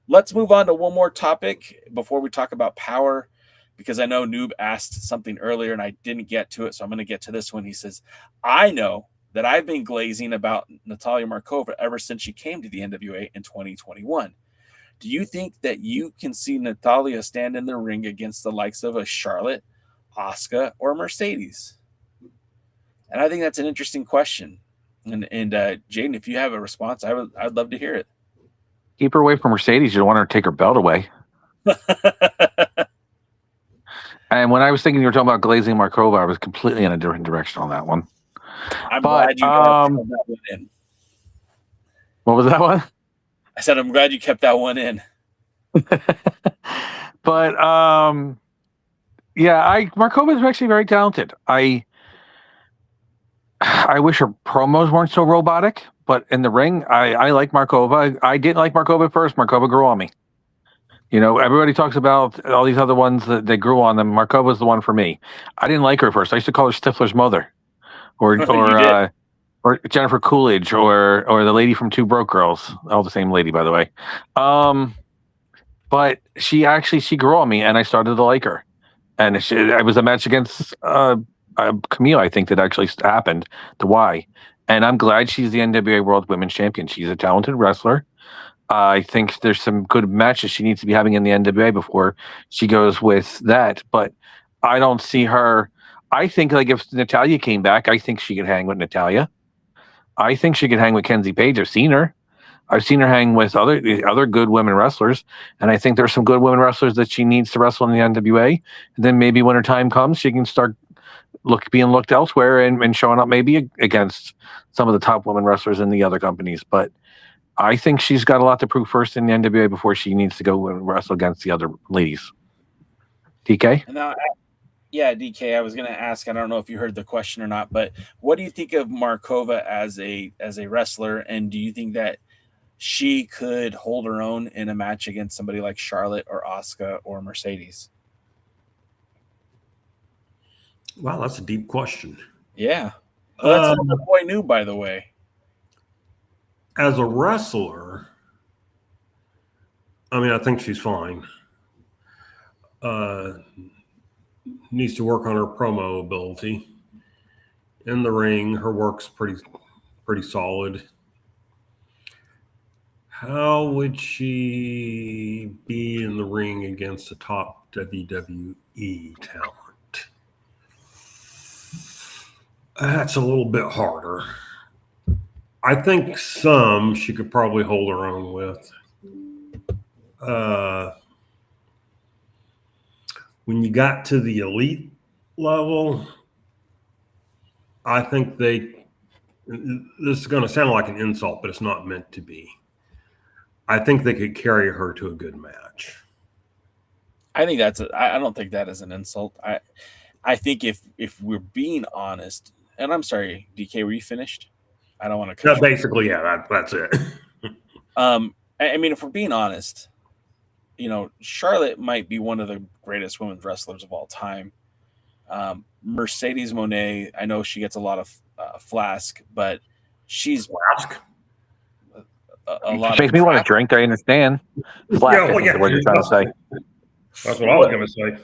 Let's move on to one more topic before we talk about Power, because I know Noob asked something earlier and I didn't get to it. So I'm going to get to this one. He says, I know that I've been glazing about Natalia Markova ever since she came to the NWA in 2021. Do you think that you can see Natalia stand in the ring against the likes of a Charlotte, Asuka, or Mercedes? And I think that's an interesting question. And Jaden, if you have a response, I'd love to hear it. Keep her away from Mercedes. You don't want her to take her belt away. And when I was thinking you were talking about glazing Markova, I was completely in a different direction on that one. I'm glad you kept that one in. What was that one? I said, I'm glad you kept that one in. But Markova is actually very talented. I wish her promos weren't so robotic, but in the ring, I like Markova. I didn't like Markova at first. Markova grew on me. Everybody talks about all these other ones that they grew on them. Markova was the one for me. I didn't like her at first. I used to call her Stifler's mother, or Jennifer Coolidge, or the lady from Two Broke Girls. All the same lady, by the way. But she grew on me, and I started to like her. And it was a match against Camille, I think, that actually happened. The why, and I'm glad she's the NWA World Women's Champion. She's a talented wrestler. I think there's some good matches she needs to be having in the NWA before she goes with that. But I don't see her. I think if Natalia came back, I think she could hang with Natalia. I think she could hang with Kenzie Page. I've seen her hang with other good women wrestlers, and I think there's some good women wrestlers that she needs to wrestle in the NWA. And then maybe when her time comes, she can start being looked elsewhere and showing up maybe against some of the top women wrestlers in the other companies. But I think she's got a lot to prove first in the NWA before she needs to go and wrestle against the other ladies. DK? Now, yeah, DK, I was going to ask, I don't know if you heard the question or not, but what do you think of Markova as a wrestler, and do you think that she could hold her own in a match against somebody like Charlotte or Asuka or Mercedes? Wow, that's a deep question. Yeah. Well, that's my boy Noob, by the way. As a wrestler, I think she's fine. Needs to work on her promo ability. In the ring, her work's pretty solid. How would she be in the ring against the top WWE talent? That's a little bit harder. I think she could probably hold her own with. When you got to the elite level, I think this is going to sound like an insult, but it's not meant to be. I think they could carry her to a good match. I think I don't think that is an insult. I think if we're being honest, and I'm sorry, DK, were you finished? I don't want to. No, basically, yeah, that's it. If we're being honest, Charlotte might be one of the greatest women's wrestlers of all time. Mercedes Moné, I know she gets a lot of flask, but she's a lot. Makes me want to drink. I understand. Flask, yeah, what you're trying to say. That's what I was going to say.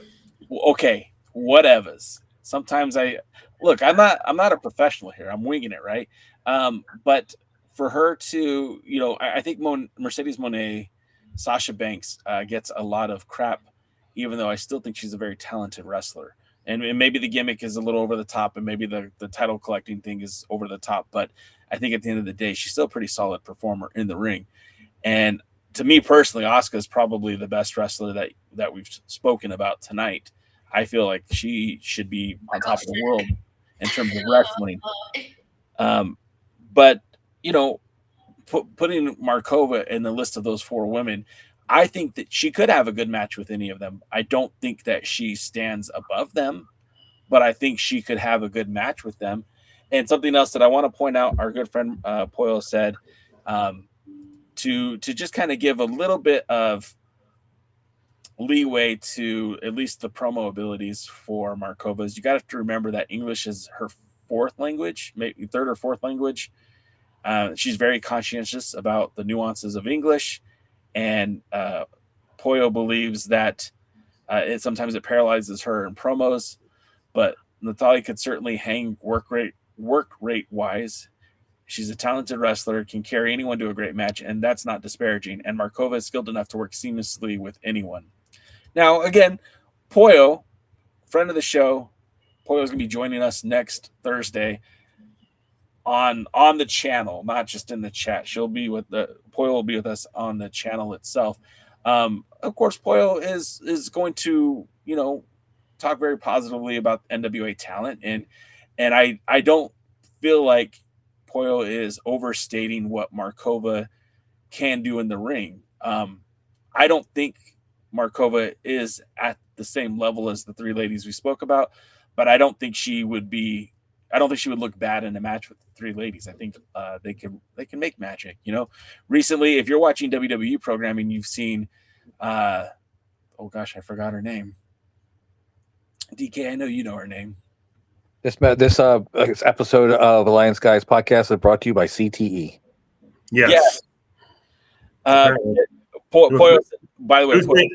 Okay, whatevers. Sometimes I'm not a professional here. I'm winging it, right? But for her to, I think Mercedes Moné, Sasha Banks gets a lot of crap, even though I still think she's a very talented wrestler. And maybe the gimmick is a little over the top, and maybe the title collecting thing is over the top. But I think at the end of the day, she's still a pretty solid performer in the ring. And to me personally, Asuka is probably the best wrestler that we've spoken about tonight. I feel like she should be on top of the world in terms of wrestling. But, you know, putting Markova in the list of those 4 women, I think that she could have a good match with any of them. I don't think that she stands above them, but I think she could have a good match with them. And something else that I want to point out, our good friend Poyo said, to just kind of give a little bit of leeway to at least the promo abilities for Markova is you got to remember that English is her 4th language, maybe 3rd or 4th language. She's very conscientious about the nuances of English. And Poyo believes that sometimes it paralyzes her in promos, but Natalya could certainly hang work rate wise. She's a talented wrestler, can carry anyone to a great match, and that's not disparaging. And Markova is skilled enough to work seamlessly with anyone. Now, again, Poyo, friend of the show, Poyo is going to be joining us next Thursday on the channel, not just in the chat. Poyo will be with us on the channel itself. Of course, Poyo is going to, you know, talk very positively about NWA talent, and I don't feel like Poyo is overstating what Markova can do in the ring. I don't think Markova is at the same level as the 3 ladies we spoke about, but I don't think she would look bad in a match with the 3 ladies. I think they can make magic. You know, recently, if you're watching WWE programming, you've seen, oh gosh, I forgot her name. DK, I know you know her name. This episode of Alliance Guys podcast is brought to you by CTE. Yes. Poyo, by the way, Poyo,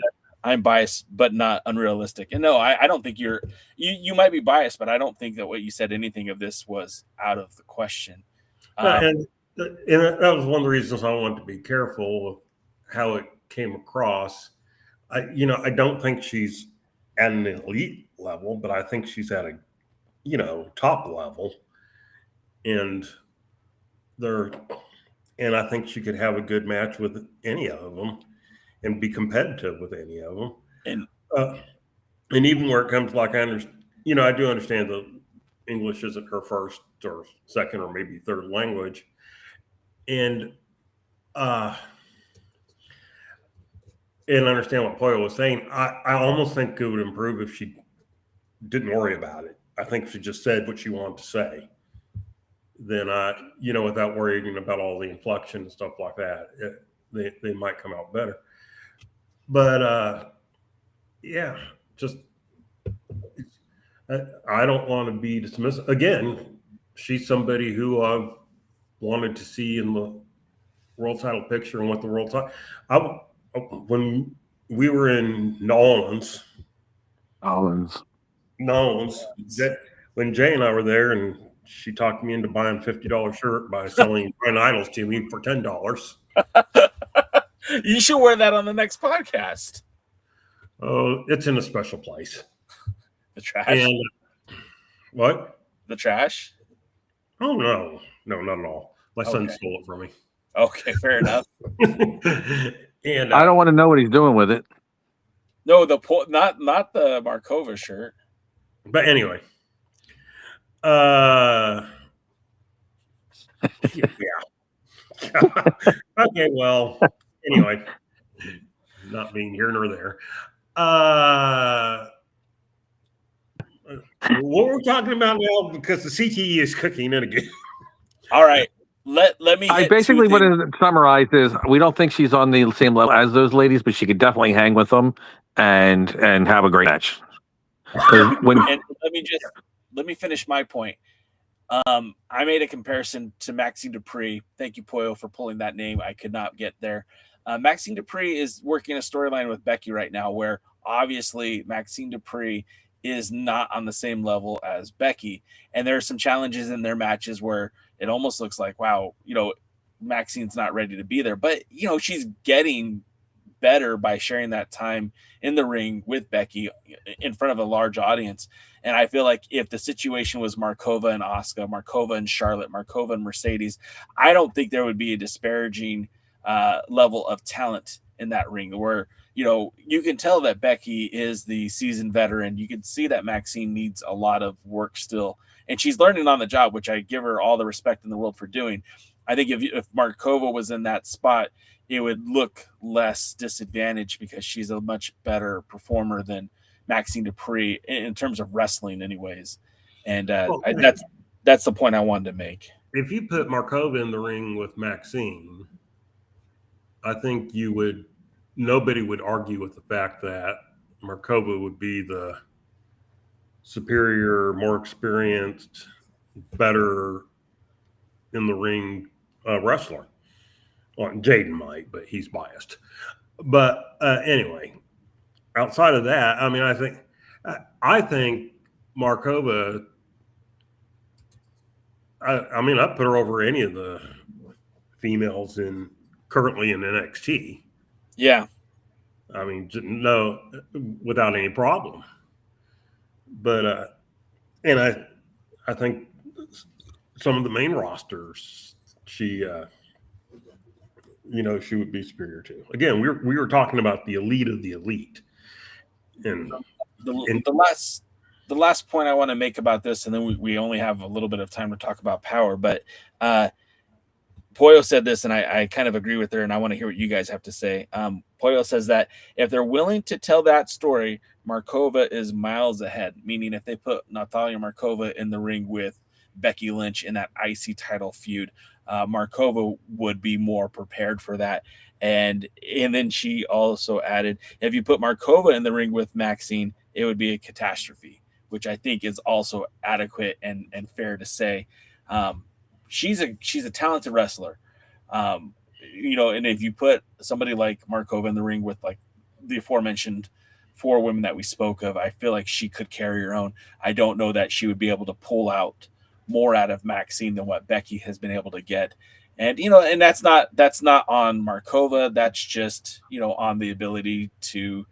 I'm biased, but not unrealistic. And no, I don't think you might be biased, but I don't think that what you said, anything of this was out of the question. And that was one of the reasons I wanted to be careful of how it came across. I don't think she's at an elite level, but I think she's at a, top level. And I think she could have a good match with any of them and be competitive with any of them. And even where it comes, like I do understand that English isn't her 1st or 2nd or maybe 3rd language. And understand what Poyo was saying. I almost think it would improve if she didn't worry about it. I think if she just said what she wanted to say, then without worrying about all the inflection and stuff like that, they might come out better. But I don't want to be dismissive. Again, she's somebody who I've wanted to see in the world title picture and what the world title. When we were in Nolans, when Jay and I were there, and she talked me into buying $50 shirt by selling Brand Idols to me for $10. You should wear that on the next podcast. Oh, it's in a special place. The trash. And what? The trash? Oh no, not at all. My son stole it from me. Okay, fair enough. And I don't want to know what he's doing with it. No, not the Markova shirt. But anyway, okay, well, anyway, not being here nor there. What we're talking about now, because the CTE is cooking in again. All right, let me. I basically what it summarized is we don't think she's on the same level as those ladies, but she could definitely hang with them and have a great match. And let me finish my point. I made a comparison to Maxine Dupree. Thank you, Poyo, for pulling that name. I could not get there. Maxine Dupree is working a storyline with Becky right now, where obviously Maxine Dupree is not on the same level as Becky. And there are some challenges in their matches where it almost looks like, wow, Maxine's not ready to be there. But, she's getting better by sharing that time in the ring with Becky in front of a large audience. And I feel like if the situation was Markova and Asuka, Markova and Charlotte, Markova and Mercedes, I don't think there would be a disparaging level of talent in that ring where, you can tell that Becky is the seasoned veteran. You can see that Maxine needs a lot of work still, and she's learning on the job, which I give her all the respect in the world for doing. I think if Markova was in that spot, it would look less disadvantaged because she's a much better performer than Maxine Dupree in terms of wrestling anyways. And that's the point I wanted to make. If you put Markova in the ring with Maxine, I think nobody would argue with the fact that Markova would be the superior, more experienced, better in the ring wrestler. Well, Jaden might, but he's biased. But anyway, outside of that, I mean, I think Markova. I put her over any of the females currently in NXT. Yeah, I mean, no, without any problem. But and I think some of the main rosters, she would be superior to. Again, we were talking about the elite of the elite. And the last point I want to make about this, and then we only have a little bit of time to talk about power, but Pollo said this, and I kind of agree with her, and I want to hear what you guys have to say. Pollo says that if they're willing to tell that story, Markova is miles ahead, meaning if they put Natalia Markova in the ring with Becky Lynch in that IC title feud, Markova would be more prepared for that. And then she also added, if you put Markova in the ring with Maxine, it would be a catastrophe, which I think is also adequate and fair to say. She's a talented wrestler, and if you put somebody like Markova in the ring with like the aforementioned 4 women that we spoke of, I feel like she could carry her own. I don't know that she would be able to pull out more out of Maxine than what Becky has been able to get. And, and that's not on Markova. That's just, on the ability to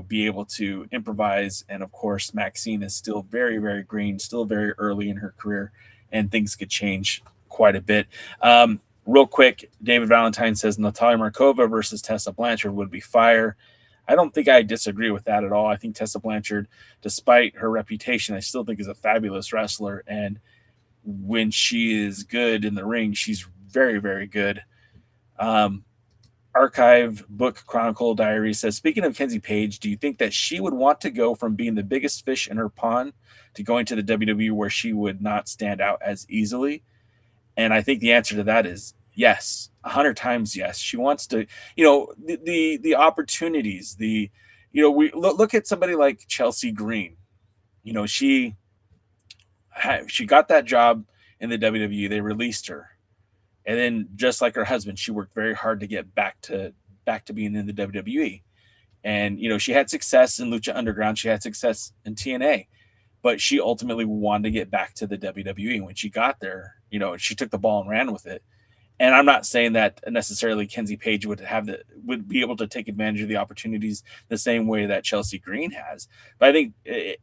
be able to improvise. And of course, Maxine is still very, very green, still very early in her career, and things could change quite a bit. Real quick, David Valentine says Natalia Markova versus Tessa Blanchard would be fire. I don't think I disagree with that at all. I think Tessa Blanchard, despite her reputation, I still think is a fabulous wrestler. And when she is good in the ring, she's very, very good. Archive Book Chronicle Diary says, speaking of Kenzie Page, do you think that she would want to go from being the biggest fish in her pond to going to the WWE where she would not stand out as easily? And I think the answer to that is yes, 100 times yes. She wants to, the opportunities, we look at somebody like Chelsea Green. She got that job in the WWE. They released her. And then just like her husband, she worked very hard to get back to being in the WWE. And, she had success in Lucha Underground. She had success in TNA, but she ultimately wanted to get back to the WWE. When she got there, she took the ball and ran with it. And I'm not saying that necessarily Kenzie Page would be able to take advantage of the opportunities the same way that Chelsea Green has. But I think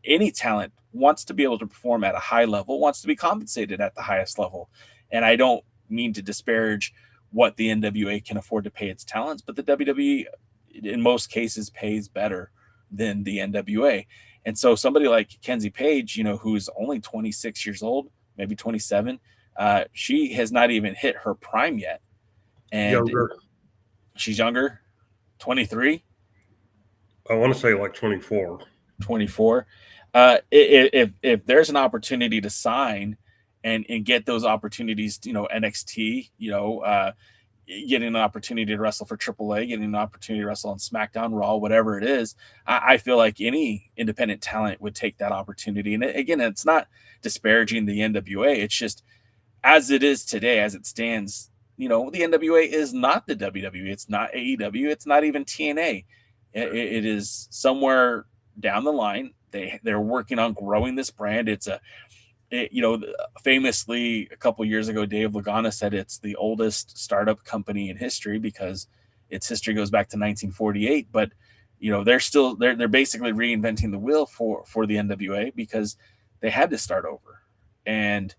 any talent wants to be able to perform at a high level, wants to be compensated at the highest level. And I don't mean to disparage what the NWA can afford to pay its talents, but the WWE in most cases pays better than the NWA. And so somebody like Kenzie Page, who's only 26 years old, maybe 27, she has not even hit her prime yet. And she's younger, 23. I want to say like 24. 24. If there's an opportunity to sign and get those opportunities, NXT, getting an opportunity to wrestle for AAA, getting an opportunity to wrestle on SmackDown, Raw, whatever it is, I feel like any independent talent would take that opportunity. And again, it's not disparaging the NWA. It's just as it is today, as it stands, the NWA is not the WWE. It's not AEW. It's not even TNA. It is somewhere down the line. They're working on growing this brand. Famously a couple years ago, Dave Lagana said it's the oldest startup company in history because its history goes back to 1948, but they're basically reinventing the wheel for the NWA because they had to start over. And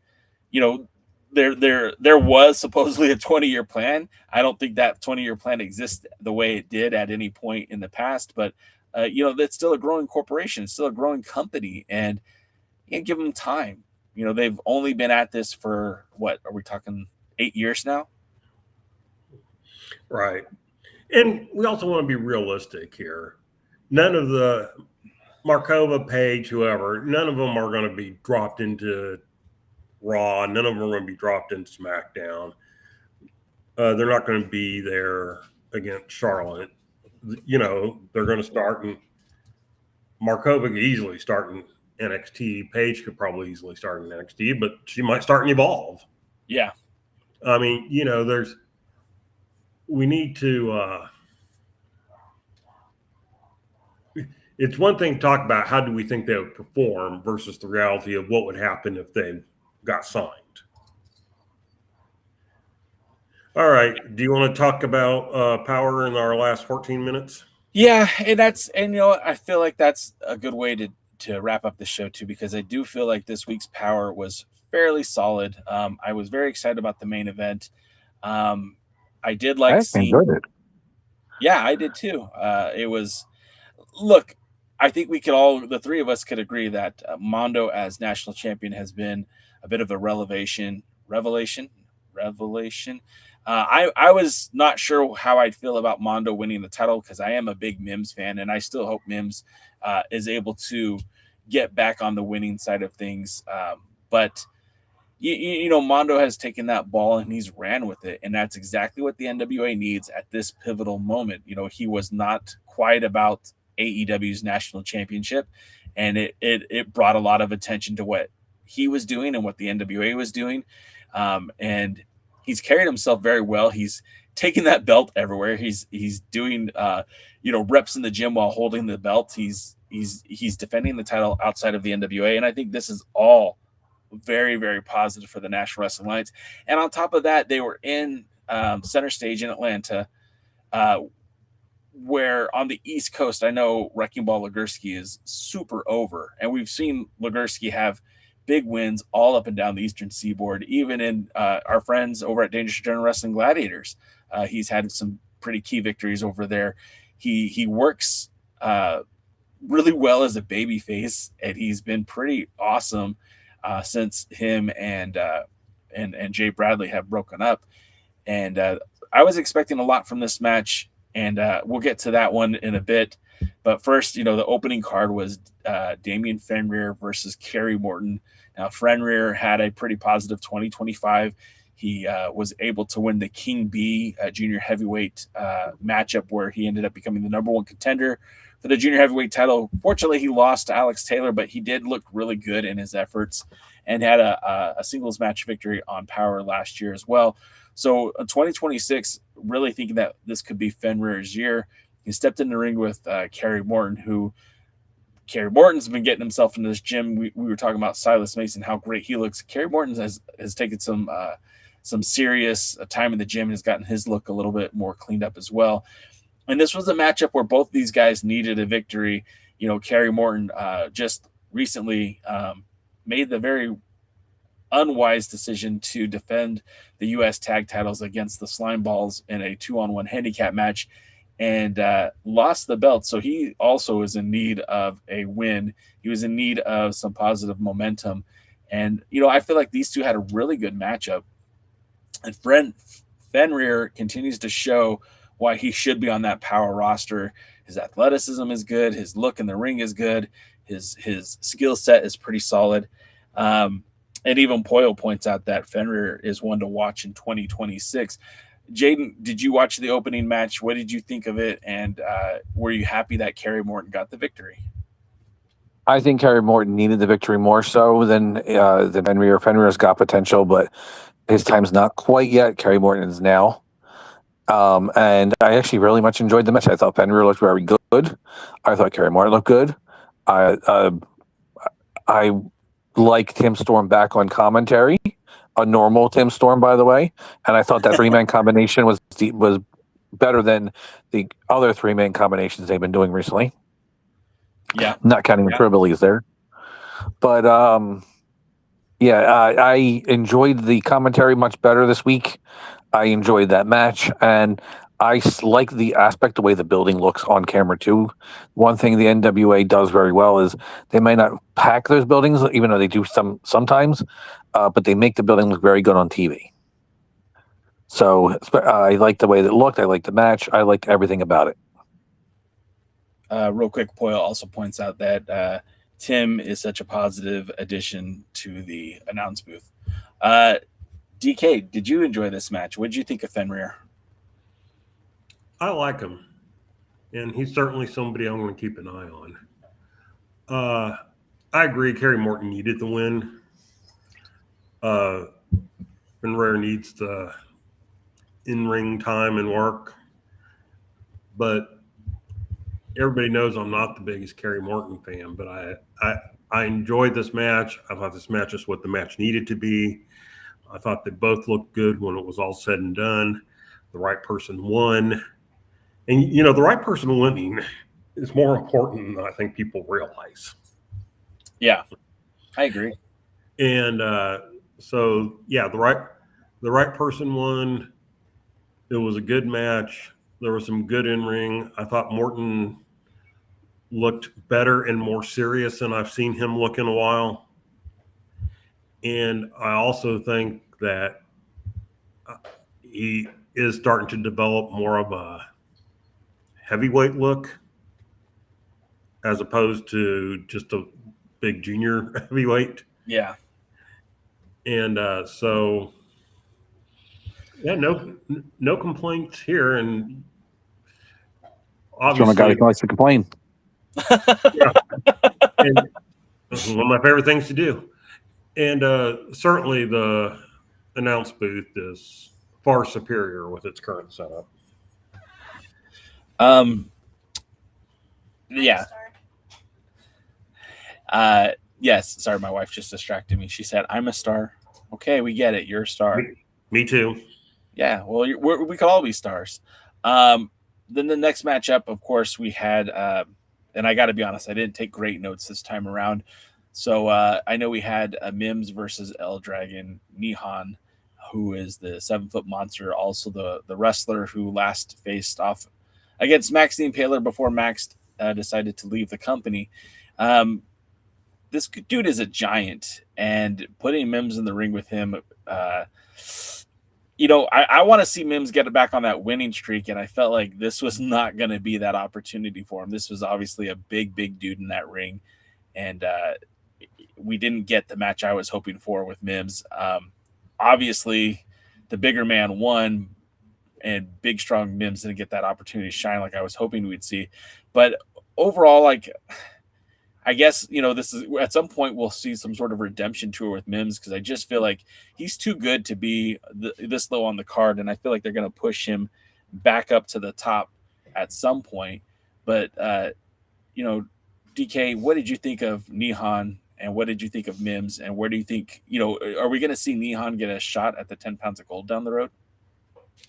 there was supposedly a 20-year plan. I don't think that 20-year plan exists the way it did at any point in the past, but that's still a growing corporation, it's still a growing company, and give them time. They've only been at this for what are we talking 8 years now? Right. And we also want to be realistic here. None of the Markova, Page, whoever, none of them are going to be dropped into Raw. None of them are going to be dropped into SmackDown. They're not going to be there against Charlotte. They're going to start, and Markova could easily start in NXT. Paige could probably easily start in NXT, but she might start and Evolve. Yeah. I mean, we need to, it's one thing to talk about how do we think they would perform versus the reality of what would happen if they got signed. All right. Do you want to talk about Power in our last 14 minutes? Yeah, and I feel like that's a good way to wrap up the show too, because I do feel like this week's Power was fairly solid. I was very excited about the main event. I did like seeing it. Yeah, I did too. I think the three of us could agree that Mondo as national champion has been a bit of a revelation. I was not sure how I'd feel about Mondo winning the title because I am a big Mims fan, and I still hope Mims is able to get back on the winning side of things. But Mondo has taken that ball and he's ran with it, and that's exactly what the NWA needs at this pivotal moment. He was not quite about AEW's national championship, and it brought a lot of attention to what he was doing and what the NWA was doing. And he's carried himself very well. He's taking that belt everywhere. He's doing reps in the gym while holding the belt. He's defending the title outside of the NWA, and I think this is all very, very positive for the National Wrestling Alliance. And on top of that, they were in Center Stage in Atlanta, where on the East Coast, I know Wrecking Ball Legursky is super over, and we've seen Legursky have big wins all up and down the Eastern Seaboard, even in our friends over at Dangerous General Wrestling Gladiators. He's had some pretty key victories over there. He works really well as a babyface, and he's been pretty awesome since him and Jay Bradley have broken up. And I was expecting a lot from this match, and we'll get to that one in a bit. But first, the opening card was Damian Fenrir versus Kerry Morton. Now, Fenrir had a pretty positive 2025. He was able to win the King B junior heavyweight matchup, where he ended up becoming the number one contender for the junior heavyweight title. Fortunately, he lost to Alex Taylor, but he did look really good in his efforts and had a singles match victory on Power last year as well. So 2026, really thinking that this could be Fenrir's year. He stepped in the ring with Kerry Morton, Kerry Morton's been getting himself into this gym. We were talking about Silas Mason, how great he looks. Kerry Morton has taken some serious time in the gym and has gotten his look a little bit more cleaned up as well. And this was a matchup where both these guys needed a victory. Kerry Morton just recently made the very unwise decision to defend the U.S. tag titles against the Slime Balls in a 2-on-1 handicap match, and lost the belt. So he also is in need of a win. He was in need of some positive momentum. And, I feel like these two had a really good matchup. And Fenrir continues to show why he should be on that Power roster. His athleticism is good. His look in the ring is good. His skill set is pretty solid. And even Poyle points out that Fenrir is one to watch in 2026. Jaden, did you watch the opening match? What did you think of it? And were you happy that Kerry Morton got the victory? I think Kerry Morton needed the victory more so than Fenrir. Fenrir's got potential, but his time's not quite yet. Kerry Morton is now. And I actually really much enjoyed the match. I thought Fenrir looked very good. I thought Kerry Morton looked good. I like Tim Storm back on commentary. A normal Tim Storm, by the way, and I thought that 3-man combination was better than the other 3-man combinations they've been doing recently. Yeah. Not counting the Thrillbillies there. But I enjoyed the commentary much better this week. I enjoyed that match, and I like the aspect, the way the building looks on camera too. One thing the NWA does very well is they may not pack those buildings, even though they do sometimes, but they make the building look very good on TV. So I like the way that it looked. I liked the match. I liked everything about it. Real quick, Poyle also points out that Tim is such a positive addition to the announce booth. DK, did you enjoy this match? What did you think of Fenrir? I like him, and he's certainly somebody I'm going to keep an eye on. I agree, Kerry Morton needed the win. Fenrir needs the in-ring time and work, but everybody knows I'm not the biggest Kerry Morton fan, but I enjoyed this match. I thought this match is what the match needed to be. I thought they both looked good when it was all said and done. The right person won. And, you know, the right person winning is more important than I think people realize. Yeah, I agree. And the right person won. It was a good match. There was some good in-ring. I thought Morton looked better and more serious than I've seen him look in a while. And I also think that he is starting to develop more of a heavyweight look as opposed to just a big junior heavyweight. Yeah. And no complaints here. And obviously, a guy who likes to complain. Yeah. And one of my favorite things to do. And certainly the announce booth is far superior with its current setup. Yeah. Yes. Sorry, my wife just distracted me. She said, "I'm a star." Okay, we get it. You're a star. Me too. Yeah. Well, we could all be stars. Then the next matchup, of course, we had, and I got to be honest, I didn't take great notes this time around. So I know we had Mims versus El Dragon Nihon, who is the 7-foot monster, also the wrestler who last faced off against Max the Impaler before Max decided to leave the company. This dude is a giant, and putting Mims in the ring with him, I want to see Mims get back on that winning streak, and I felt like this was not going to be that opportunity for him. This was obviously a big dude in that ring, and we didn't get the match I was hoping for with Mims. Obviously, the bigger man won, and big, strong Mims didn't get that opportunity to shine like I was hoping we'd see. But overall, I guess, this is at some point we'll see some sort of redemption tour with Mims, because I just feel like he's too good to be this low on the card, and I feel like they're going to push him back up to the top at some point. But, DK, what did you think of Nihon, and what did you think of Mims, and where do you think, are we going to see Nihon get a shot at the 10 pounds of gold down the road?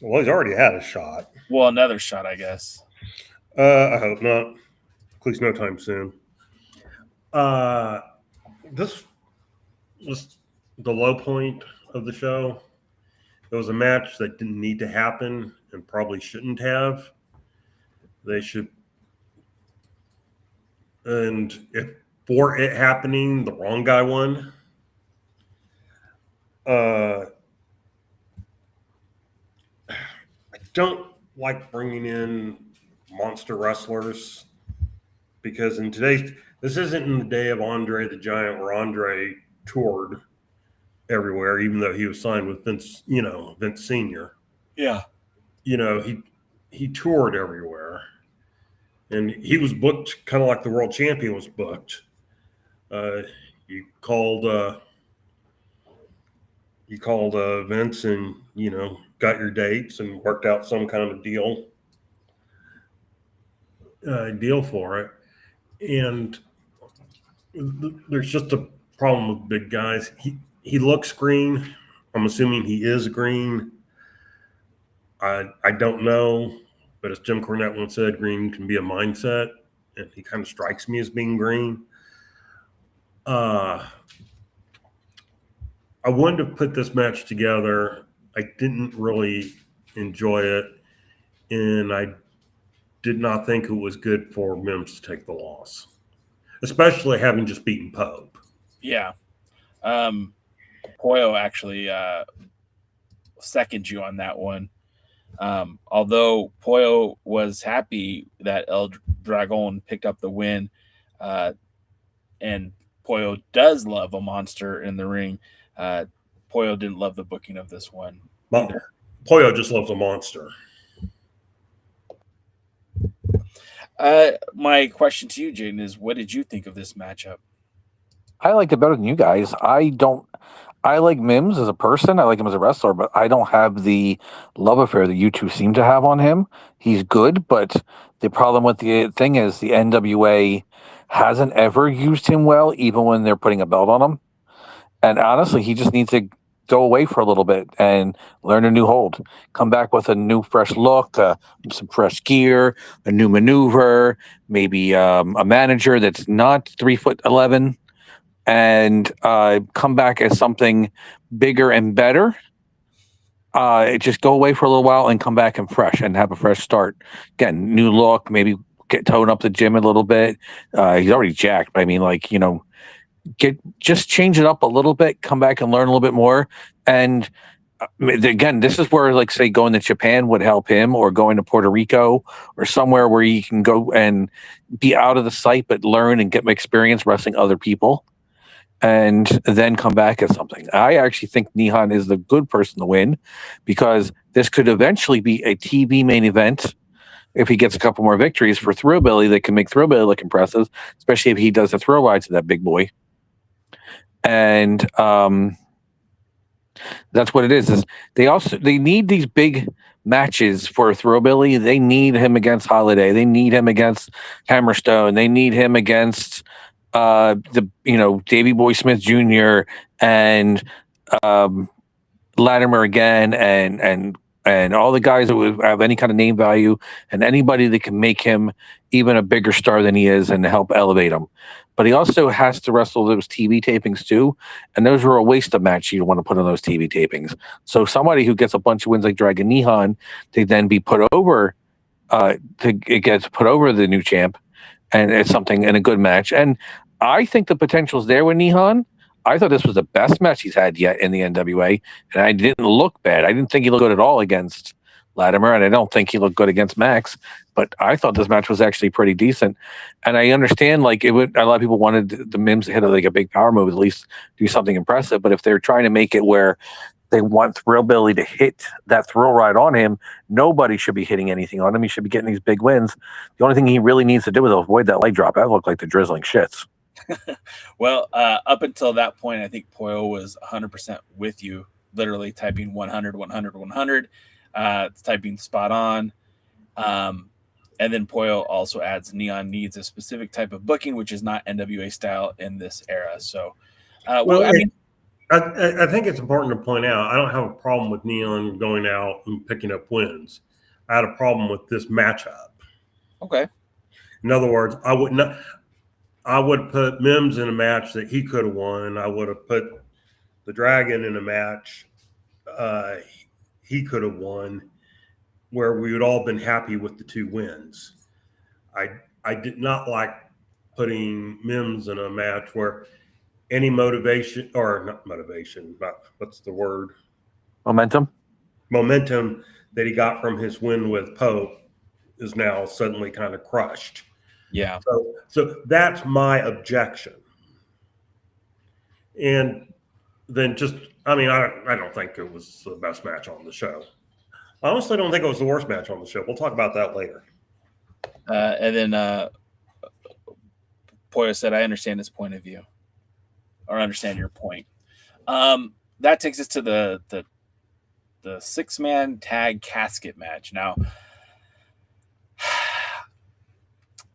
Well, he's already had a shot. Well, another shot, I guess. I hope not. At least no time soon. This was the low point of the show. It was a match that didn't need to happen and probably shouldn't have. They should. And if for it happening, the wrong guy won. I don't like bringing in monster wrestlers, because this isn't in the day of Andre the Giant, where Andre toured everywhere, even though he was signed with Vince Sr. Yeah. He toured everywhere, and he was booked kind of like the world champion was booked. You called Vince and, got your dates and worked out some kind of a deal for it. And there's just a problem with big guys. He looks green. I'm assuming he is green. I don't know. But as Jim Cornette once said, green can be a mindset, and he kind of strikes me as being green. I wanted to put this match together. I didn't really enjoy it, and I did not think it was good for Mims to take the loss, especially having just beaten Pope. Yeah. Pollo actually seconds you on that one. Although Pollo was happy that El Dragon picked up the win, and Pollo does love a monster in the ring. Pollo didn't love the booking of this one. Well, Pollo just loves a monster. My question to you, Jaden, is what did you think of this matchup? I liked it better than you guys. I like Mims as a person. I like him as a wrestler, but I don't have the love affair that you two seem to have on him. He's good, but the problem with the thing is the NWA hasn't ever used him well, even when they're putting a belt on him. And honestly, he just needs to go away for a little bit and learn a new hold. Come back with a new, fresh look, some fresh gear, a new maneuver, maybe a manager that's not 3'11", and come back as something bigger and better. Just go away for a little while and come back and fresh and have a fresh start. Again, new look, maybe tone up the gym a little bit. He's already jacked, but I mean, like, just change it up a little bit, come back and learn a little bit more. And again, this is where, like, say, going to Japan would help him, or going to Puerto Rico or somewhere where he can go and be out of the sight, but learn and get experience wrestling other people, and then come back as something. I actually think Nihon is the good person to win, because this could eventually be a TV main event if he gets a couple more victories for Thrillbilly that can make Thrillbilly look impressive, especially if he does the throw ride to that big boy. And that's what it is they need these big matches for Thrillbilly. They need him against Holiday. They need him against Hammerstone. They need him against Davey Boy Smith Jr. and Latimer again, and all the guys that would have any kind of name value, and anybody that can make him even a bigger star than he is and help elevate him. But he also has to wrestle those TV tapings too, and those were a waste of match you want to put on those TV tapings. So somebody who gets a bunch of wins like Dragon Nihon, they then be put over, it gets put over the new champ, and it's something in a good match. And I think the potential's there with Nihon. I thought this was the best match he's had yet in the NWA, and I didn't look bad. I didn't think he looked good at all against Latimer, and I don't think he looked good against Max, but I thought this match was actually pretty decent. And I understand, like, a lot of people wanted the Mims to hit like a big power move, at least do something impressive, but if they're trying to make it where they want Thrillbilly to hit that thrill ride on him, nobody should be hitting anything on him. He should be getting these big wins. The only thing he really needs to do is avoid that leg drop. That looked like the drizzling shits. Well, up until that point, I think Pollo was 100% with you, literally typing 100, 100, 100, typing spot on. And then Pollo also adds Neon needs a specific type of booking, which is not NWA style in this era. So, I think it's important to point out, I don't have a problem with Neon going out and picking up wins. I had a problem with this matchup. Okay. In other words, I would put Mims in a match that he could have won. I would have put the Dragon in a match he could have won, where we would all been happy with the two wins. I did not like putting Mims in a match where any motivation, or not motivation, but what's the word? Momentum that he got from his win with Pope is now suddenly kind of crushed. Yeah. So that's my objection. And then I don't think it was the best match on the show. I honestly don't think it was the worst match on the show. We'll talk about that later. And then Pollo said, I understand his point of view, or understand your point. That takes us to the 6-man tag casket match. Now,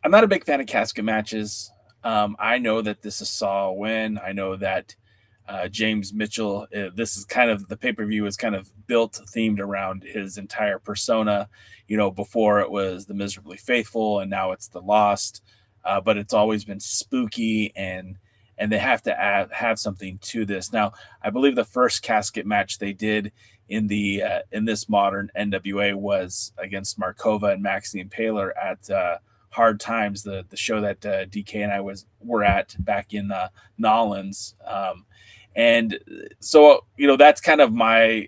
I'm not a big fan of casket matches. I know that this is Saw win. I know that James Mitchell. This is kind of the pay-per-view is kind of built themed around his entire persona. Before it was the Miserably Faithful, and now it's the Lost. But it's always been spooky, and they have to have something to this. Now, I believe the first casket match they did in this modern NWA was against Markova and Max the Impaler at Hard Times, the show that DK and I were at back in Nollins. And so, that's kind of my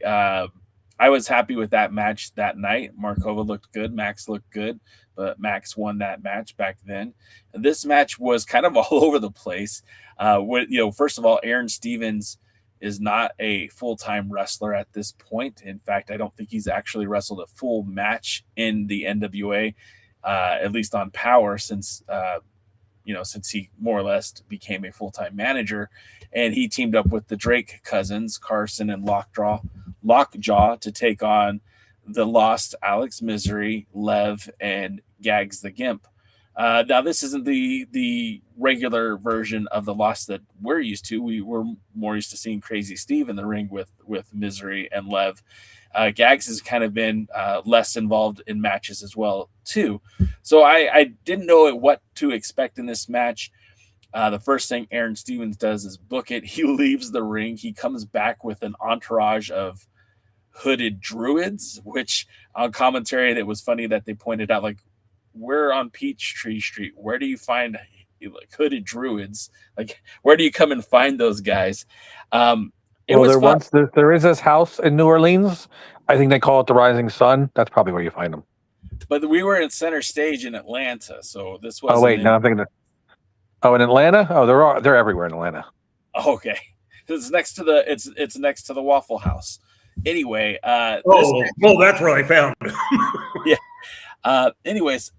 I was happy with that match that night. Markova looked good. Max looked good, but Max won that match back then. And this match was kind of all over the place. First of all, Aaron Stevens is not a full-time wrestler at this point. In fact, I don't think he's actually wrestled a full match in the NWA, at least on Power, since he more or less became a full-time manager. And he teamed up with the Drake cousins, Carson and Lockjaw, to take on the Lost Alex Misery, Lev, and Gags the Gimp. Now, this isn't the regular version of the Lost that we're used to. We were more used to seeing Crazy Steve in the ring with Misery and Lev. Gags has kind of been less involved in matches as well, too. So I didn't know what to expect in this match. The first thing Aaron Stevens does is book it. He leaves the ring. He comes back with an entourage of hooded druids, which on commentary, that was funny that they pointed out, like, we're on Peachtree Street. Where do you find hooded druids? Like, where do you come and find those guys? There is this house in New Orleans. I think they call it the Rising Sun. That's probably where you find them. But we were in Center Stage in Atlanta, so this was. Oh wait, now I'm thinking. In Atlanta? Oh, they're everywhere in Atlanta. Okay, it's next to it's next to the Waffle House. Anyway, that's where they found it. Yeah. Anyways,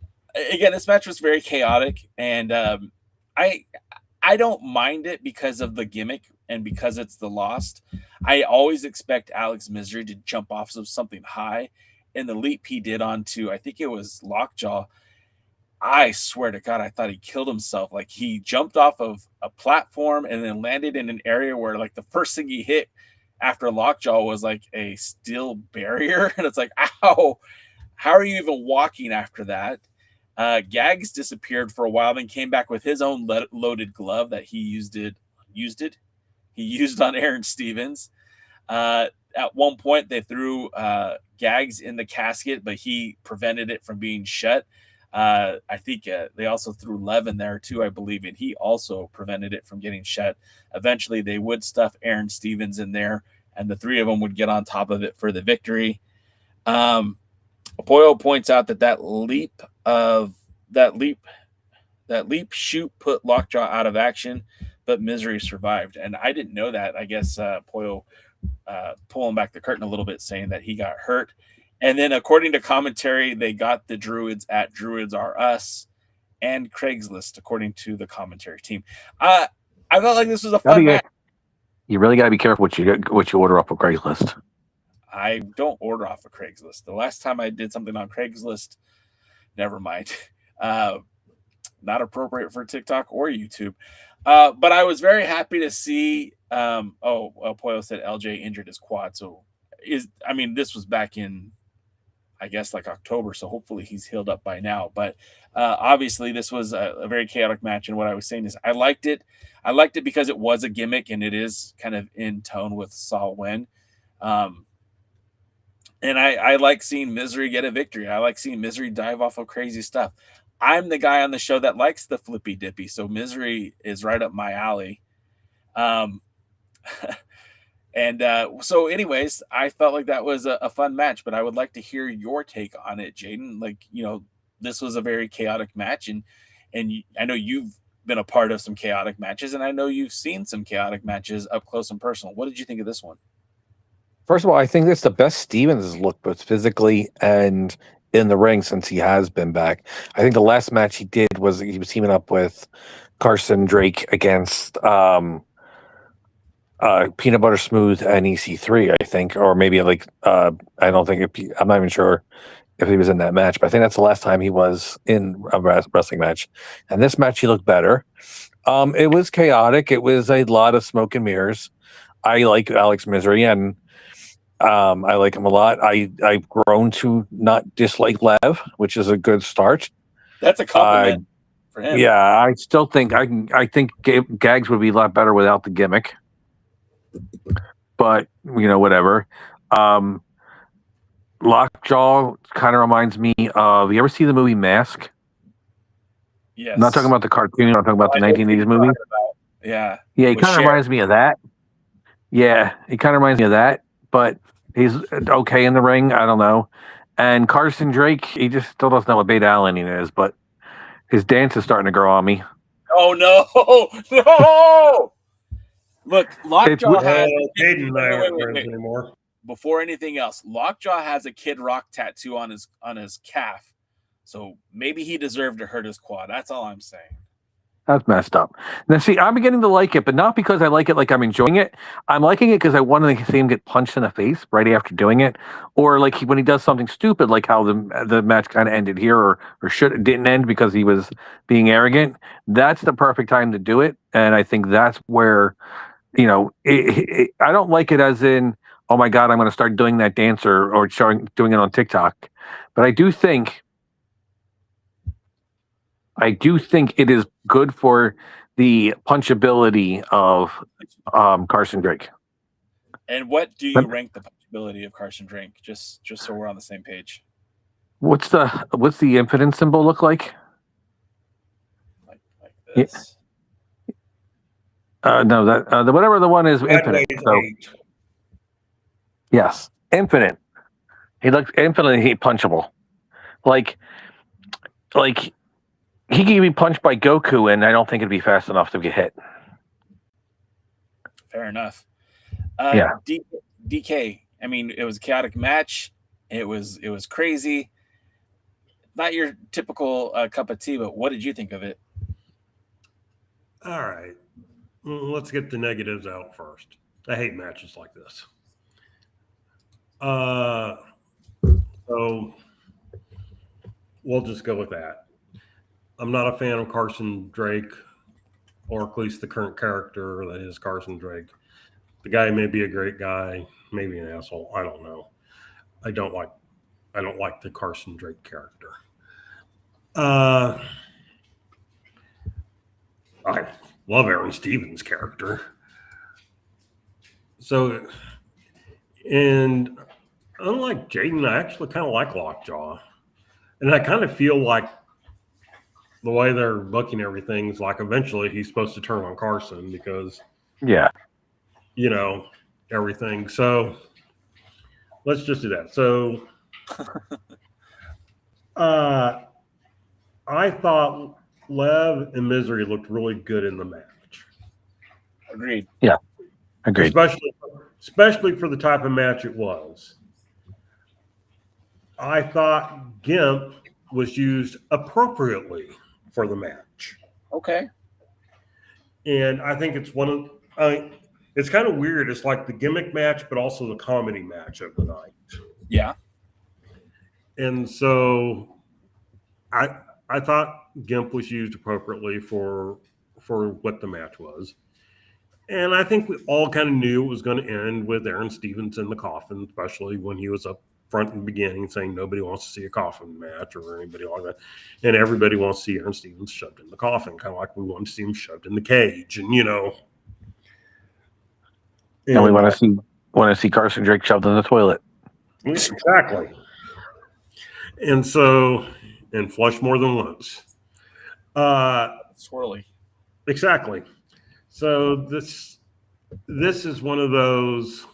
again, this match was very chaotic, and I don't mind it because of the gimmick and because it's the Lost. I always expect Alex Misery to jump off of something high, and the leap he did onto, I think it was Lockjaw. I swear to God, I thought he killed himself. Like, he jumped off of a platform and then landed in an area where, like, the first thing he hit after Lockjaw was like a steel barrier, and it's like, ow, how are you even walking after that? Gags disappeared for a while, then came back with his own loaded glove that he used on Aaron Stevens. At one point, they threw Gags in the casket, but he prevented it from being shut. I think they also threw Lev in there too, I believe, and he also prevented it from getting shut. Eventually, they would stuff Aaron Stevens in there, and the three of them would get on top of it for the victory. Apoyo points out that leap shoot put Lockjaw out of action, but Misery survived, and I didn't know that. I guess Apoyo pulling back the curtain a little bit, saying that he got hurt. And then, according to commentary, they got the druids at Druids Are Us and Craigslist, according to the commentary team. I felt like this was a fun match. You really got to be careful what you order off of Craigslist. I don't order off of Craigslist. The last time I did something on Craigslist, never mind. Not appropriate for TikTok or YouTube. But I was very happy to see. Poyo said LJ injured his quad. So this was back in, I guess, like October. So hopefully he's healed up by now. But obviously this was a very chaotic match. And what I was saying is I liked it. I liked it because it was a gimmick and it is kind of in tone with Saul Wynn. And I like seeing Misery get a victory. I like seeing Misery dive off of crazy stuff. I'm the guy on the show that likes the flippy dippy. So Misery is right up my alley. So anyways, I felt like that was a fun match, but I would like to hear your take on it, Jaden. Like, this was a very chaotic match, and I know you've been a part of some chaotic matches, and I know you've seen some chaotic matches up close and personal. What did you think of this one? First of all, I think it's the best Stevens has looked, both physically and in the ring, since he has been back. I think the last match he did was he was teaming up with Carson Drake against Peanut Butter Smooth and EC3, I think, or maybe I'm not even sure if he was in that match, but I think that's the last time he was in a wrestling match. And this match, he looked better. It was chaotic. It was a lot of smoke and mirrors. I like Alex Misery, and I like him a lot. I've grown to not dislike Lev, which is a good start. That's a compliment for him. Yeah, I still think I think Gags would be a lot better without the gimmick. But whatever. Lockjaw kind of reminds me of. You ever see the movie Mask? Yes. I'm not talking about the cartoon. I'm talking about the 1980s movie. Yeah. Yeah, he kind of reminds me of that. Yeah, he kind of reminds me of that. But he's okay in the ring. I don't know. And Carson Drake, he just still doesn't know what Beta Alanine is, but his dance is starting to grow on me. Oh no, no! Look, Lockjaw has. Wait. Anymore. Before anything else, Lockjaw has a Kid Rock tattoo on his calf, so maybe he deserved to hurt his quad. That's all I'm saying. That's messed up. Now, see, I'm beginning to like it, but not because I like it like I'm enjoying it. I'm liking it because I want to see him get punched in the face right after doing it, or like when he does something stupid, like how the match kind of ended here, or didn't end because he was being arrogant. That's the perfect time to do it, and I think that's where, I don't like it as in, oh my God, I'm going to start doing that dance or doing it on TikTok, but I do think it is good for the punchability of Carson Drake. And what do you rank the punchability of Carson Drake? Just so we're on the same page. What's the infinite symbol look like? Like this. No, that whatever the one is infinite. So, yes, infinite. He looks infinitely punchable. Like he can be punched by Goku, and I don't think it'd be fast enough to get hit. Fair enough. Yeah. DK. I mean, it was a chaotic match. It was crazy. Not your typical cup of tea, but what did you think of it? All right. Well, let's get the negatives out first. I hate matches like this. So we'll just go with that. I'm not a fan of Carson Drake, or at least the current character that is Carson Drake. The guy may be a great guy, maybe an asshole. I don't know. I don't like the Carson Drake character. I love Aaron Stevens' character. So, and unlike Jaden, I actually kind of like Lockjaw. And I kind of feel like the way they're booking everything is like eventually he's supposed to turn on Carson because, everything. So let's just do that. So I thought Lev and Misery looked really good in the match. Agreed. Yeah, agreed. Especially for the type of match it was. I thought Gimp was used appropriately for the match. Okay. And I think it's it's kind of weird. It's like the gimmick match, but also the comedy match of the night. Yeah. And so I thought Gimp was used appropriately for what the match was. And I think we all kind of knew it was going to end with Aaron Stevens in the coffin, especially when he was up front in the beginning saying nobody wants to see a coffin match or anybody like that. And everybody wants to see Aaron Stevens shoved in the coffin, kind of like we want to see him shoved in the cage. And, And we want to see Carson Drake shoved in the toilet. Exactly. And so, and flush more than once. Swirly. Exactly. So this is one of those.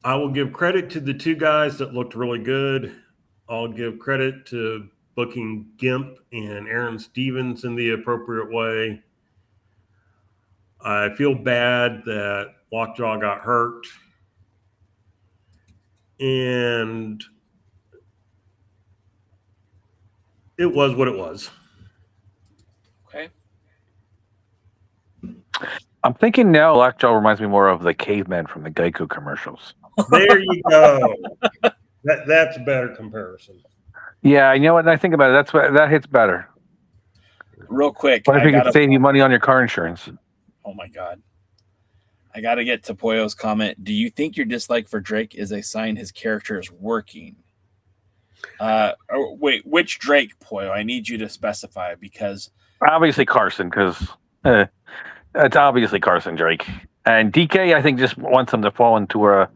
I will give credit to the two guys that looked really good. I'll give credit to booking Gimp and Aaron Stevens in the appropriate way. I feel bad that Lockjaw got hurt. And it was what it was. Okay. I'm thinking now Lockjaw reminds me more of the caveman from the Geico commercials. There you go. That's a better comparison. Yeah, you know what? I think about it. That hits better. real quick. What if I you could gotta, save you money on your car insurance? oh my God. I got to get to Pollo's comment. Do you think your dislike for Drake is a sign his character is working? Wait, which Drake, Pollo? I need you to specify because Obviously Carson, because it's obviously Carson Drake. And DK, I think, just wants him to fall into a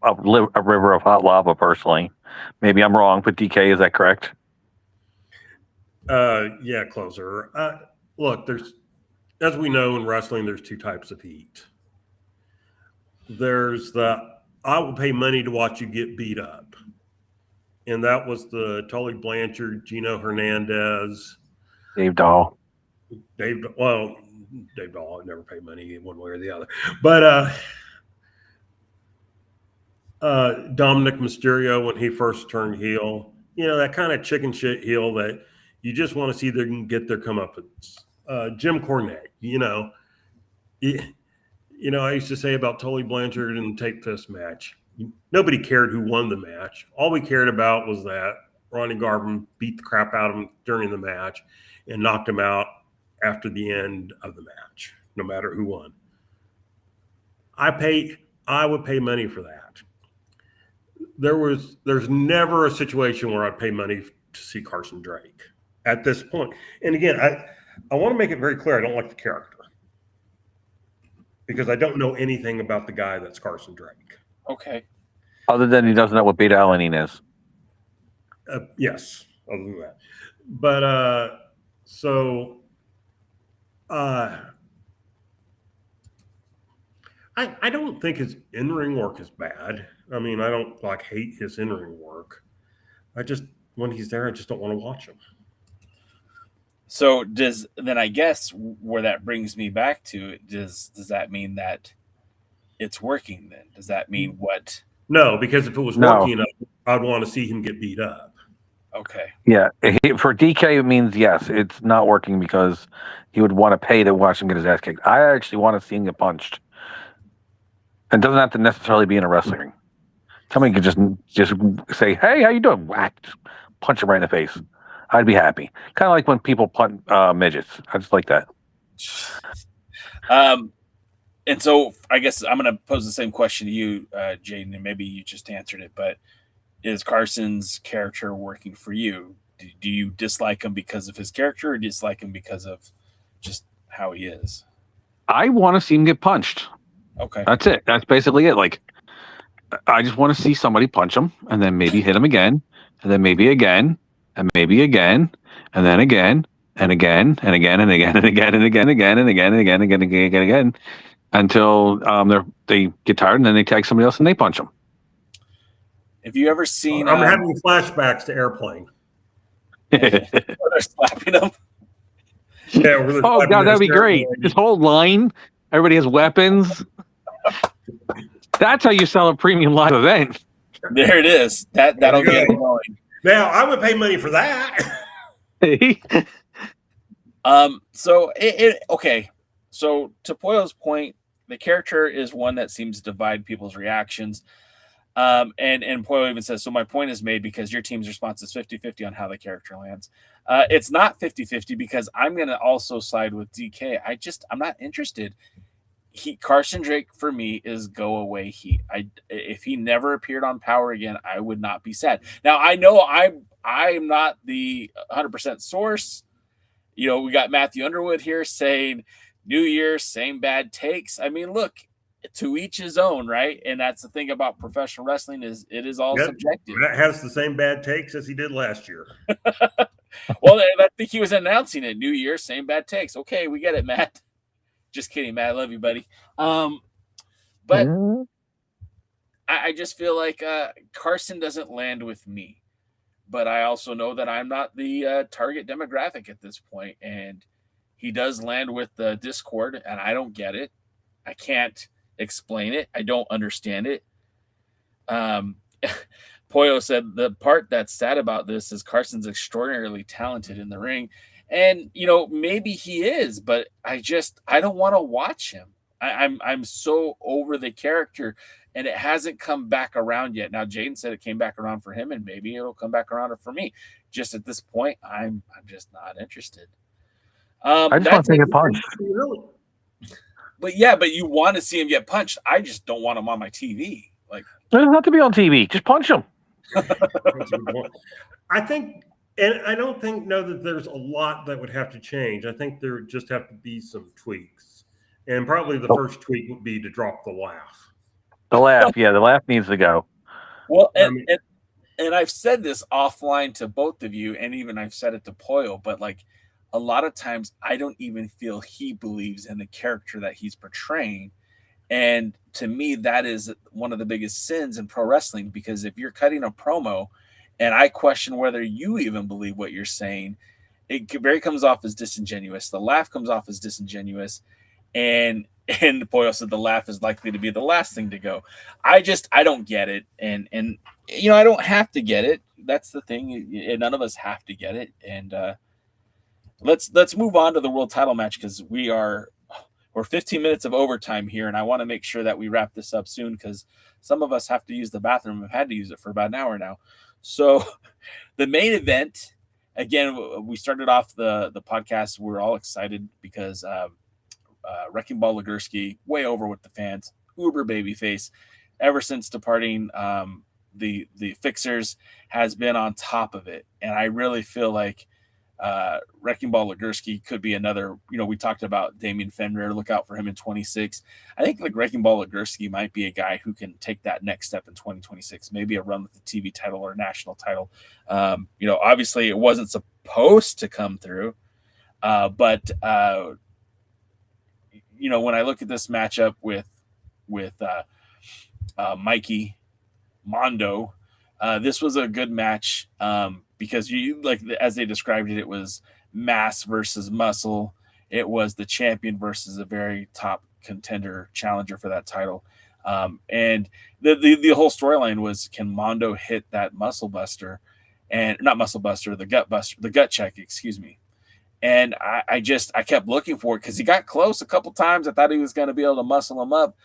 river of hot lava, personally. Maybe I'm wrong, but DK, is that correct? Yeah, closer. Look, as we know in wrestling, there's two types of heat. There's the I will pay money to watch you get beat up. And that was the Tully Blanchard, Gino Hernandez, Dave Dahl. Dave Dahl, I never pay money one way or the other. But Dominic Mysterio, when he first turned heel, that kind of chicken shit heel that you just want to see them get their comeuppance. Jim Cornette, I used to say about Tully Blanchard and the Tape Fist match. Nobody cared who won the match. All we cared about was that Ronnie Garvin beat the crap out of him during the match and knocked him out after the end of the match, no matter who won. I would pay money for that. There's never a situation where I'd pay money to see Carson Drake at this point. And again, I want to make it very clear I don't like the character because I don't know anything about the guy that's Carson Drake. okay. Other than he doesn't know what beta alanine is. Yes, other than that. But I don't think his in-ring work is bad. I mean, I don't hate his in-ring work. When he's there, I just don't want to watch him. So then I guess where that brings me back to, does that mean that it's working then? Does that mean what? No, because if it was working, I'd want to see him get beat up. Okay. Yeah, for DK, it means yes, it's not working because he would want to pay to watch him get his ass kicked. I actually want to see him get punched. It doesn't have to necessarily be in a wrestling ring. Somebody could just say, "Hey, how you doing?" Whack, just punch him right in the face. I'd be happy. Kind of like when people punt midgets. I just like that. And so I guess I'm going to pose the same question to you, Jaden, and maybe you just answered it, but is Carson's character working for you? Do you dislike him because of his character or dislike him because of just how he is? I want to see him get punched. Okay. That's it. That's basically it. Like, I just want to see somebody punch him and then maybe hit him again and then maybe again and maybe again and then again and again and again and again and again and again and again and again and again and again and again and again until they get tired and then they tag somebody else and they punch them. Have you ever seen? I'm having flashbacks to Airplane. They're slapping them. Yeah. Oh God, that'd be great. This whole line, everybody has weapons. That's how you sell a premium live event. There it is. That'll get it going. Now I would pay money for that. Okay. So to Pollo's point, the character is one that seems to divide people's reactions. And Pollo even says, so my point is made because your team's response is 50-50 on how the character lands. It's not 50-50 because I'm going to also side with DK. I'm not interested. Carson Drake for me is go away heat. If he never appeared on Power again, I would not be sad. Now I know I'm not the 100% source. We got Matthew Underwood here saying New Year, same bad takes. I mean, look, to each his own, right? And that's the thing about professional wrestling is it is all subjective. That has the same bad takes as he did last year. Well, I think he was announcing it. New Year, same bad takes. Okay, we get it, Matt. Just kidding, Matt. I love you, buddy. But I just feel like Carson doesn't land with me. But I also know that I'm not the target demographic at this point. And he does land with the Discord, and I don't get it. I can't explain it. I don't understand it. Pollo said the part that's sad about this is Carson's extraordinarily talented in the ring. And, maybe he is, but I don't want to watch him. I'm so over the character, and it hasn't come back around yet. Now, Jaden said it came back around for him, and maybe it'll come back around for me. Just at this point, I'm just not interested. I just want to see him get punched. But yeah, but you want to see him get punched. I just don't want him on my TV. Like, it doesn't have to be on TV. Just punch him. I think, and I don't think that there's a lot that would have to change. I think there would just have to be some tweaks, and probably the first tweak would be to drop the laugh. The laugh, yeah, the laugh needs to go. Well, and I've said this offline to both of you, and even I've said it to Poyo, but like a lot of times I don't even feel he believes in the character that he's portraying. And to me, that is one of the biggest sins in pro wrestling, because if you're cutting a promo and I question whether you even believe what you're saying, it very comes off as disingenuous. The laugh comes off as disingenuous. And Poyo said the laugh is likely to be the last thing to go. I don't get it. And you know, I don't have to get it. That's the thing. None of us have to get it. And let's move on to the world title match, because we're 15 minutes of overtime here, and I want to make sure that we wrap this up soon, because some of us have to use the bathroom. Have had to use it for about an hour now. So the main event, again, we started off the podcast. We're all excited because Wrecking Ball Legursky, way over with the fans, uber babyface, ever since departing the Fixers, has been on top of it. And I really feel like Wrecking Ball Legursky could be another, you know, we talked about Damian Fenrir, look out for him in 26. I think like Wrecking Ball Legursky might be a guy who can take that next step in 2026, maybe a run with the TV title or national title. You know, obviously it wasn't supposed to come through, but you know, when I look at this matchup with Mikey Mondo, this was a good match. Because you, like, as they described it, it was mass versus muscle. It was the champion versus a very top contender challenger for that title. And the whole storyline was, can Mondo hit that muscle buster, and not muscle buster, the gut check, excuse me. And I kept looking for it, because he got close a couple times. I thought he was going to be able to muscle him up.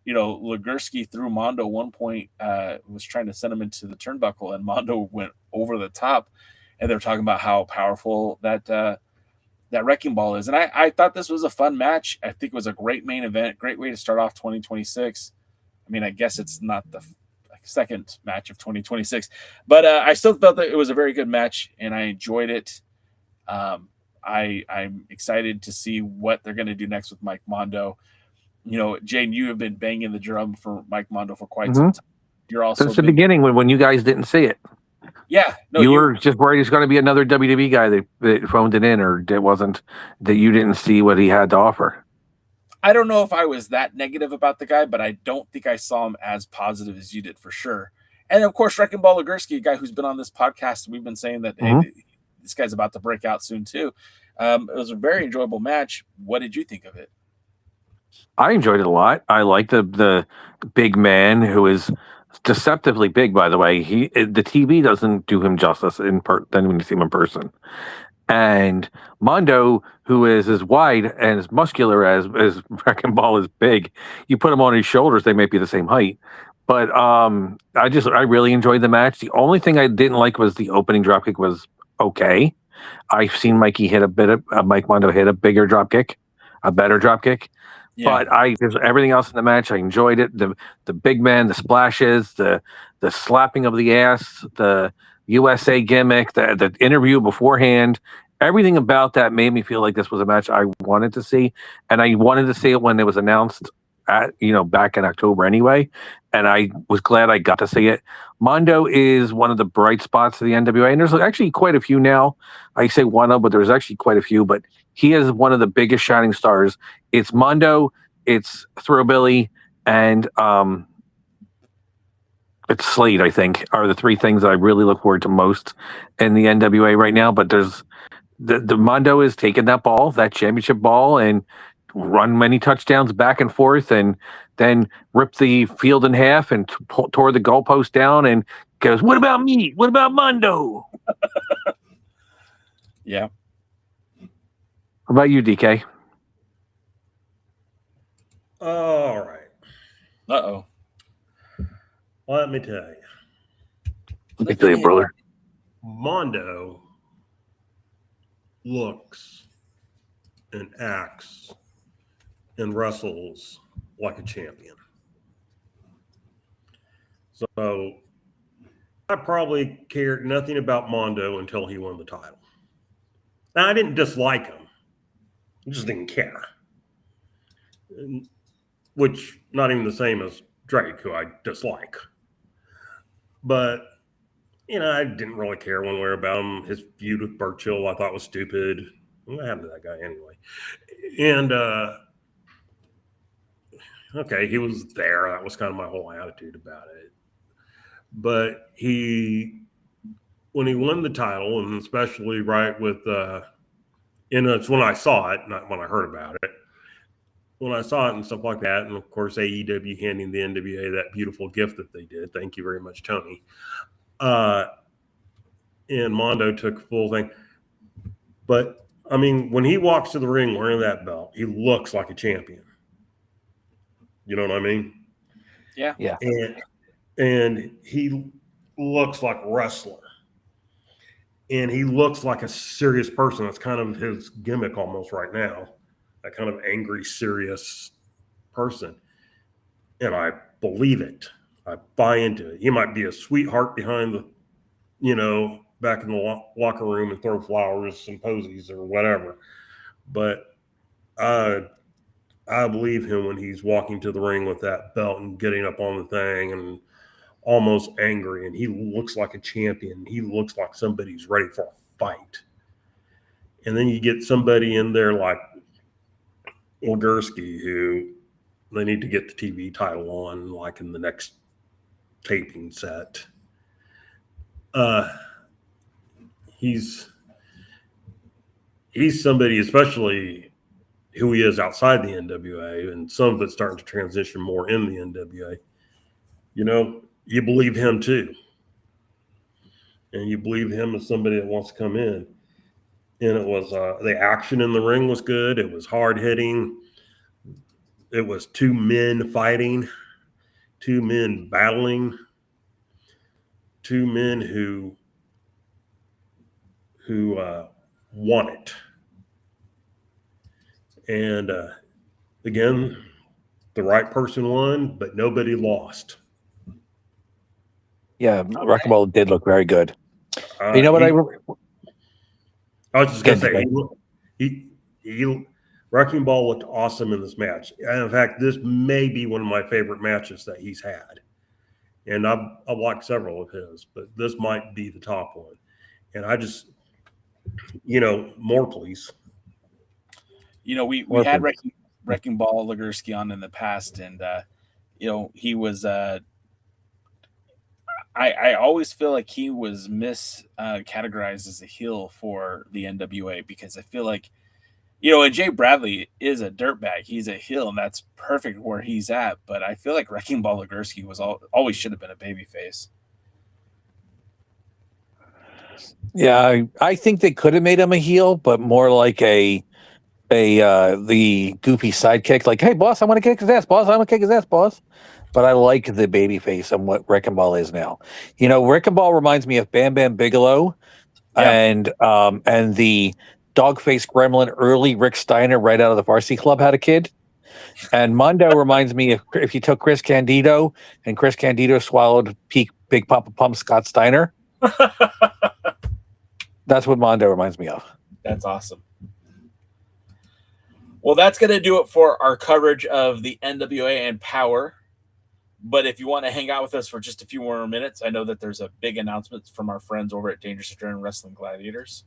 You know, Legursky threw Mondo one point, was trying to send him into the turnbuckle, and Mondo went over the top. And they're talking about how powerful that Wrecking Ball is. And I thought this was a fun match. I think it was a great main event, great way to start off 2026. I mean, I guess it's not the second match of 2026, but I still felt that it was a very good match, and I enjoyed it. I'm excited to see what they're going to do next with Mike Mondo. You know, Jane, you have been banging the drum for Mike Mondo for quite some time. You're also since the beginning when you guys didn't see it. Yeah, no, you were just worried it's going to be another WWE guy that phoned it in, or it wasn't, that you didn't see what he had to offer. I don't know if I was that negative about the guy, but I don't think I saw him as positive as you did, for sure. And of course, Wrecking Ball Legursky, a guy who's been on this podcast, we've been saying that hey, this guy's about to break out soon too. It was a very enjoyable match. What did you think of it? I enjoyed it a lot. I like the big man, who is deceptively big, by the way. The TV doesn't do him justice then when you see him in person. And Mondo, who is as wide and as muscular as Wrecking Ball is big, you put him on his shoulders, they might be the same height. But I really enjoyed the match. The only thing I didn't like was the opening dropkick was okay. I've seen Mike Mondo hit a bigger dropkick, a better dropkick. Yeah. But everything else in the match, I enjoyed it. The big man, the splashes, the slapping of the ass, the USA gimmick, the interview beforehand, everything about that made me feel like this was a match I wanted to see, and I wanted to see it when it was announced back in October anyway, and I was glad I got to see it. Mondo is one of the bright spots of the NWA, and there's actually quite a few now. I say one of, but there's actually quite a few, but he is one of the biggest shining stars. It's Mondo, it's Thrillbilly, and it's Slade, I think, are the three things that I really look forward to most in the NWA right now. But there's the Mondo is taking that ball, that championship ball, and run many touchdowns back and forth, and then rip the field in half and tore the goalpost down and goes, "What about me? What about Mondo?" Yeah. What about you, DK? All right. Uh-oh. Let me tell you. Let me tell you, brother. Mondo looks and acts and wrestles like a champion. So I probably cared nothing about Mondo until he won the title. Now, I didn't dislike him. I just didn't care. Which, not even the same as Drake, who I dislike. But, you know, I didn't really care one way about him. His feud with Burchill I thought was stupid. What happened to that guy anyway? And, okay, he was there. That was kind of my whole attitude about it. But when he won the title, and especially right with, it's when I saw it, not when I heard about it. When I saw it and stuff like that, and of course AEW handing the NWA that beautiful gift that they did. Thank you very much, Tony. And Mondo took full thing. But, I mean, when he walks to the ring wearing that belt, he looks like a champion. You know what I mean? Yeah. Yeah. And he looks like a wrestler. And he looks like a serious person. That's kind of his gimmick almost right now. That kind of angry, serious person. And I believe it. I buy into it. He might be a sweetheart behind the, you know, back in the locker room and throw flowers and posies or whatever. But I believe him when he's walking to the ring with that belt and getting up on the thing and almost angry. And he looks like a champion. He looks like somebody who's ready for a fight. And then you get somebody in there like Legursky, who they need to get the TV title on, like in the next taping set. He's somebody, especially who he is outside the NWA, and some of it's starting to transition more in the NWA. You know, you believe him too, and you believe him as somebody that wants to come in. And it was the action in the ring was good. It was hard hitting. It was two men fighting, two men battling, two men who won it. And again, the right person won, but nobody lost. Yeah, Wrecking Ball did look very good. You know what I was just going to say, he Wrecking Ball looked awesome in this match. And in fact, this may be one of my favorite matches that he's had. And I've watched several of his, but this might be the top one. And I just, you know, more please. You know, we had Wrecking Ball Legursky on in the past, and you know, he was I always feel like he was categorized as a heel for the NWA, because I feel like, you know, and Jay Bradley is a dirtbag. He's a heel, and that's perfect where he's at. But I feel like Wrecking Ball Legursky was always should have been a babyface. Yeah, I think they could have made him a heel, but more like the goofy sidekick, like, hey boss, I want to kick his ass, boss. I want to kick his ass, boss. But I like the baby face and what Wrecking Ball is now. You know, Wrecking Ball reminds me of Bam Bam Bigelow, and the dog-faced gremlin early Rick Steiner right out of the Varsity Club had a kid. And Mondo reminds me of if you took Chris Candido and Chris Candido swallowed Big Papa Pump Scott Steiner. That's what Mondo reminds me of. That's awesome. Well, that's going to do it for our coverage of the NWA and Power. But if you want to hang out with us for just a few more minutes, I know that there's a big announcement from our friends over at Dangerous Adrenaline Wrestling Gladiators.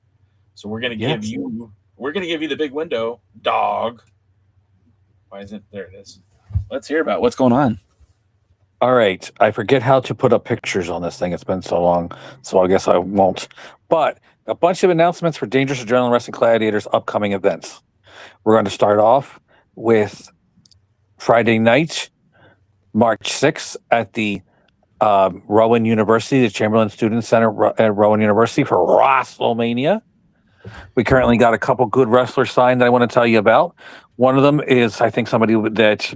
So we're going to give you the big window, dog. Why isn't there? It is. Let's hear about what's going on. All right. I forget how to put up pictures on this thing. It's been so long, so I guess I won't. But a bunch of announcements for Dangerous Adrenaline Wrestling Gladiators upcoming events. We're going to start off with Friday night, March 6th at the Rowan University, the Chamberlain Student Center at Rowan University for WrestleMania. We currently got a couple good wrestlers signed that I want to tell you about. One of them is, I think, somebody that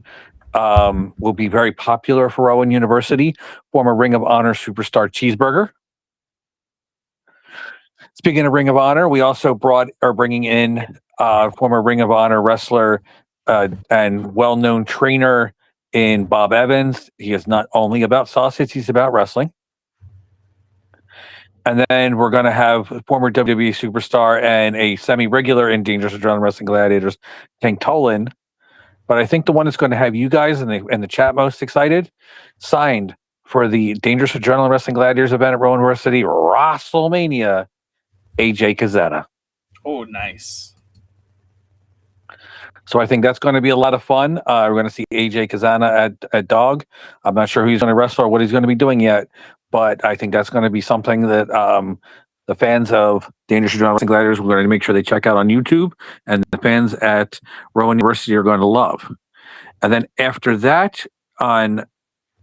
will be very popular for Rowan University, former Ring of Honor superstar Cheeseburger. Speaking of Ring of Honor, we also are bringing in former Ring of Honor wrestler and well-known trainer in Bob Evans. He is not only about sausage, he's about wrestling. And then we're going to have former WWE superstar and a semi-regular in Dangerous Adrenaline Wrestling Gladiators, Tank Tolan. But I think the one that's going to have you guys in the chat most excited, signed for the Dangerous Adrenaline Wrestling Gladiators event at Rowan University, WrestleMania, AJ Cazetta. Oh, nice. So I think that's going to be a lot of fun. We're going to see AJ Cazana at Dog. I'm not sure who he's going to wrestle or what he's going to be doing yet, but I think that's going to be something that the fans of Dangerous Adrenaline Wrestling Gladiators, we're going to make sure they check out on YouTube, and the fans at Rowan University are going to love. And then after that, on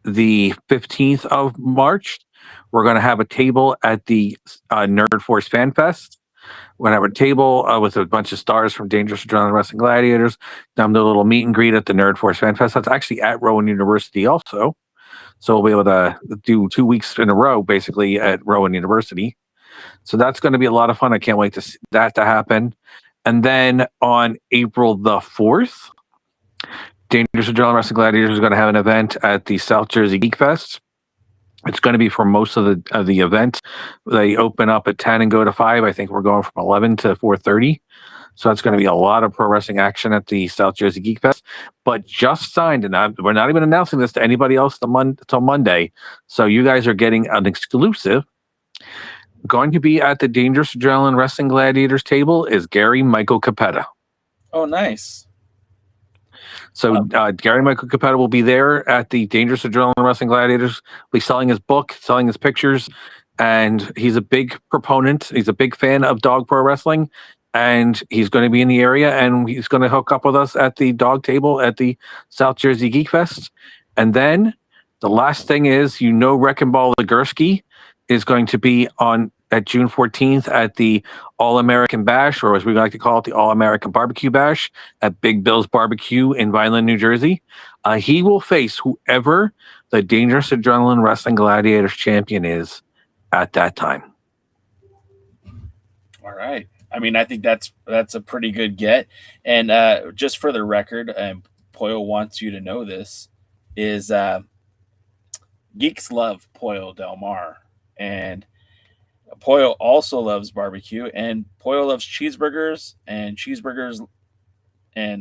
the 15th of March, we're going to have a table at the Nerd Force Fan Fest. We're going to have a table with a bunch of stars from Dangerous Adrenaline Wrestling Gladiators. Then the little meet and greet at the Nerd Force Fan Fest. That's actually at Rowan University also. So we'll be able to do 2 weeks in a row, basically, at Rowan University. So that's going to be a lot of fun. I can't wait to see that to happen. And then on April the 4th, Dangerous Adrenaline Wrestling Gladiators is going to have an event at the South Jersey Geek Fest. It's going to be for most of the event. They open up at 10 and go to 5. I think we're going from 11 to 4:30. So it's going to be a lot of pro wrestling action at the South Jersey Geek Fest. But just signed, and we're not even announcing this to anybody else until Monday. So you guys are getting an exclusive. Going to be at the Dangerous Adrenaline Wrestling Gladiators table is Gary Michael Capetta. Oh, nice. So Gary Michael Capetta will be there at the Dangerous Adrenaline Wrestling Gladiators. He'll be selling his book, selling his pictures, and he's a big proponent. He's a big fan of dog pro wrestling, and he's going to be in the area, and he's going to hook up with us at the dog table at the South Jersey Geek Fest. And then the last thing is, Wrecking Ball Legursky is going to be at June 14th at the All-American Bash, or as we like to call it, the All-American Barbecue Bash at Big Bill's Barbecue in Vineland, New Jersey. He will face whoever the Dangerous Adrenaline Wrestling Gladiators champion is at that time. All right. I mean, I think that's a pretty good get. And just for the record, and Poyo wants you to know this, is geeks love Pollo Del Mar. And Pollo also loves barbecue, and Pollo loves cheeseburgers and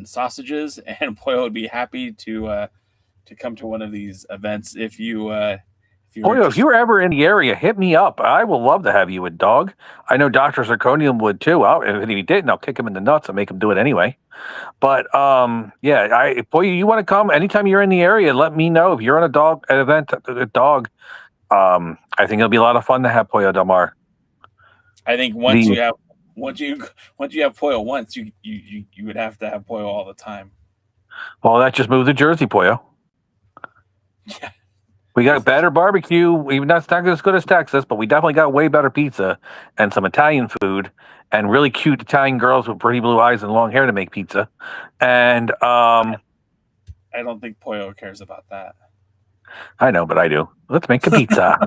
sausages. And Pollo would be happy to come to one of these events if if you're ever in the area, hit me up. I will love to have you with Dog. I know Dr. Zirconium would too. If he didn't, I'll kick him in the nuts and make him do it anyway. But Pollo, you want to come anytime you're in the area? Let me know if you're on an event at Dog. I think it'll be a lot of fun to have Pollo Del Mar. I think once you have Pollo once, you would have to have Pollo all the time. Well, that just moved to Jersey, Pollo. Yeah. We got better barbecue. Even that's not as good as Texas, but we definitely got way better pizza and some Italian food and really cute Italian girls with pretty blue eyes and long hair to make pizza. And I don't think Pollo cares about that. I know, but I do. Let's make a pizza.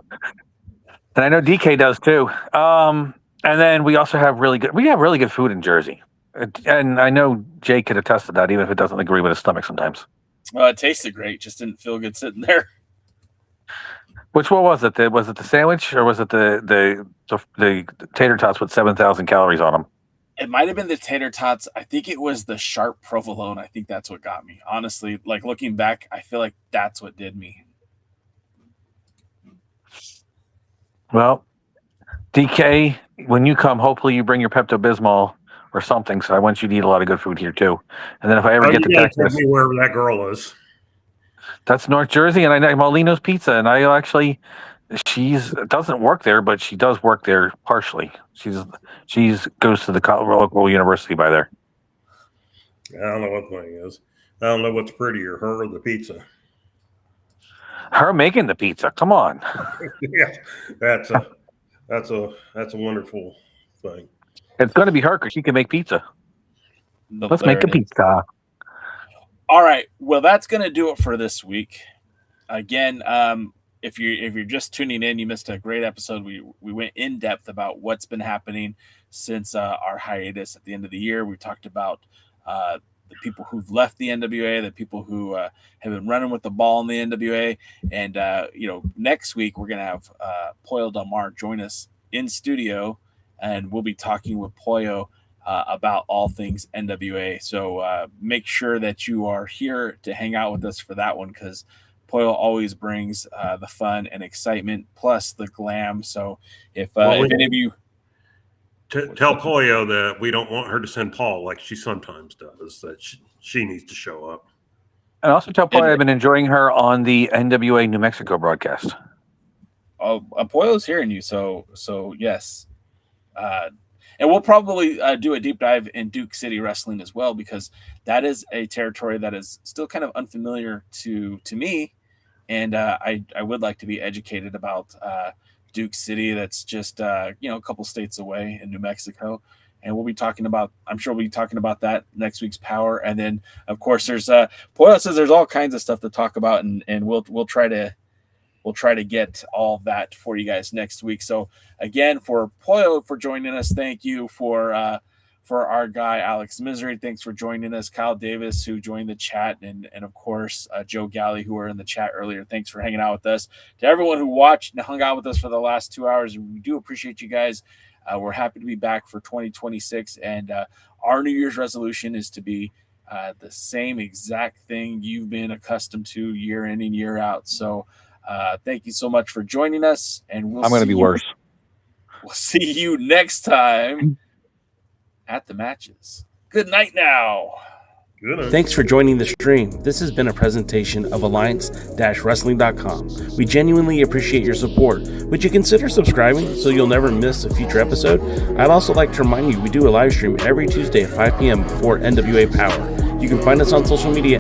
And I know DK does too. And then we also have really good food in Jersey. And I know Jay could attest to that, even if it doesn't agree with his stomach sometimes. Well, it tasted great. Just didn't feel good sitting there. Which one was it? Was it the sandwich or was it the tater tots with 7,000 calories on them? It might have been the tater tots. I think it was the sharp provolone. I think that's what got me. Honestly, like looking back, I feel like that's what did me. Well, DK, when you come, hopefully you bring your Pepto-Bismol or something. So I want you to eat a lot of good food here too. And then if I ever get to Texas, me wherever that girl is. That's North Jersey, and I know Molino's Pizza, and I actually, doesn't work there, but she does work there partially. She's goes to the local university by there. I don't know what the thing is. I don't know what's prettier, her or the pizza. Her making the pizza. Come on. Yeah, that's a wonderful thing. It's going to be her because she can make pizza. Let's make a pizza. All right. Well, that's going to do it for this week. Again, if you're just tuning in, you missed a great episode. We went in depth about what's been happening since our hiatus at the end of the year. We talked about the people who've left the NWA, the people who have been running with the ball in the NWA. And, next week we're going to have Pollo Del Mar join us in studio, and we'll be talking with Pollo about all things NWA. So make sure that you are here to hang out with us for that one, because Pollo always brings the fun and excitement plus the glam. So if any of you tell Pollo that we don't want her to send Paul like she sometimes does, that she needs to show up. And also tell Pollo I've been enjoying her on the NWA New Mexico broadcast. Oh, Pollo's hearing you. So yes. And we'll probably do a deep dive in Duke City wrestling as well, because that is a territory that is still kind of unfamiliar to me. And I would like to be educated about Duke City. That's just, a couple states away in New Mexico. And we'll be talking about, I'm sure we'll be talking about that next week's Power. And then, of course, there's Pollo says there's all kinds of stuff to talk about, and we'll try to get all that for you guys next week. So again, for Pollo for joining us, thank you. For our guy Alex Misery, thanks for joining us. Kyle Davis, who joined the chat, and of course Joe Galley, who were in the chat earlier, thanks for hanging out with us. To everyone who watched and hung out with us for the last 2 hours, we do appreciate you guys. We're happy to be back for 2026, and our New Year's resolution is to be the same exact thing you've been accustomed to year in and year out. So thank you so much for joining us, and I'm going to be worse. We'll see you next time at the matches. Good night now. Good night. Thanks for joining the stream. This has been a presentation of Alliance-Wrestling.com. We genuinely appreciate your support. Would you consider subscribing so you'll never miss a future episode? I'd also like to remind you we do a live stream every Tuesday at 5 p.m. before NWA Power. You can find us on social media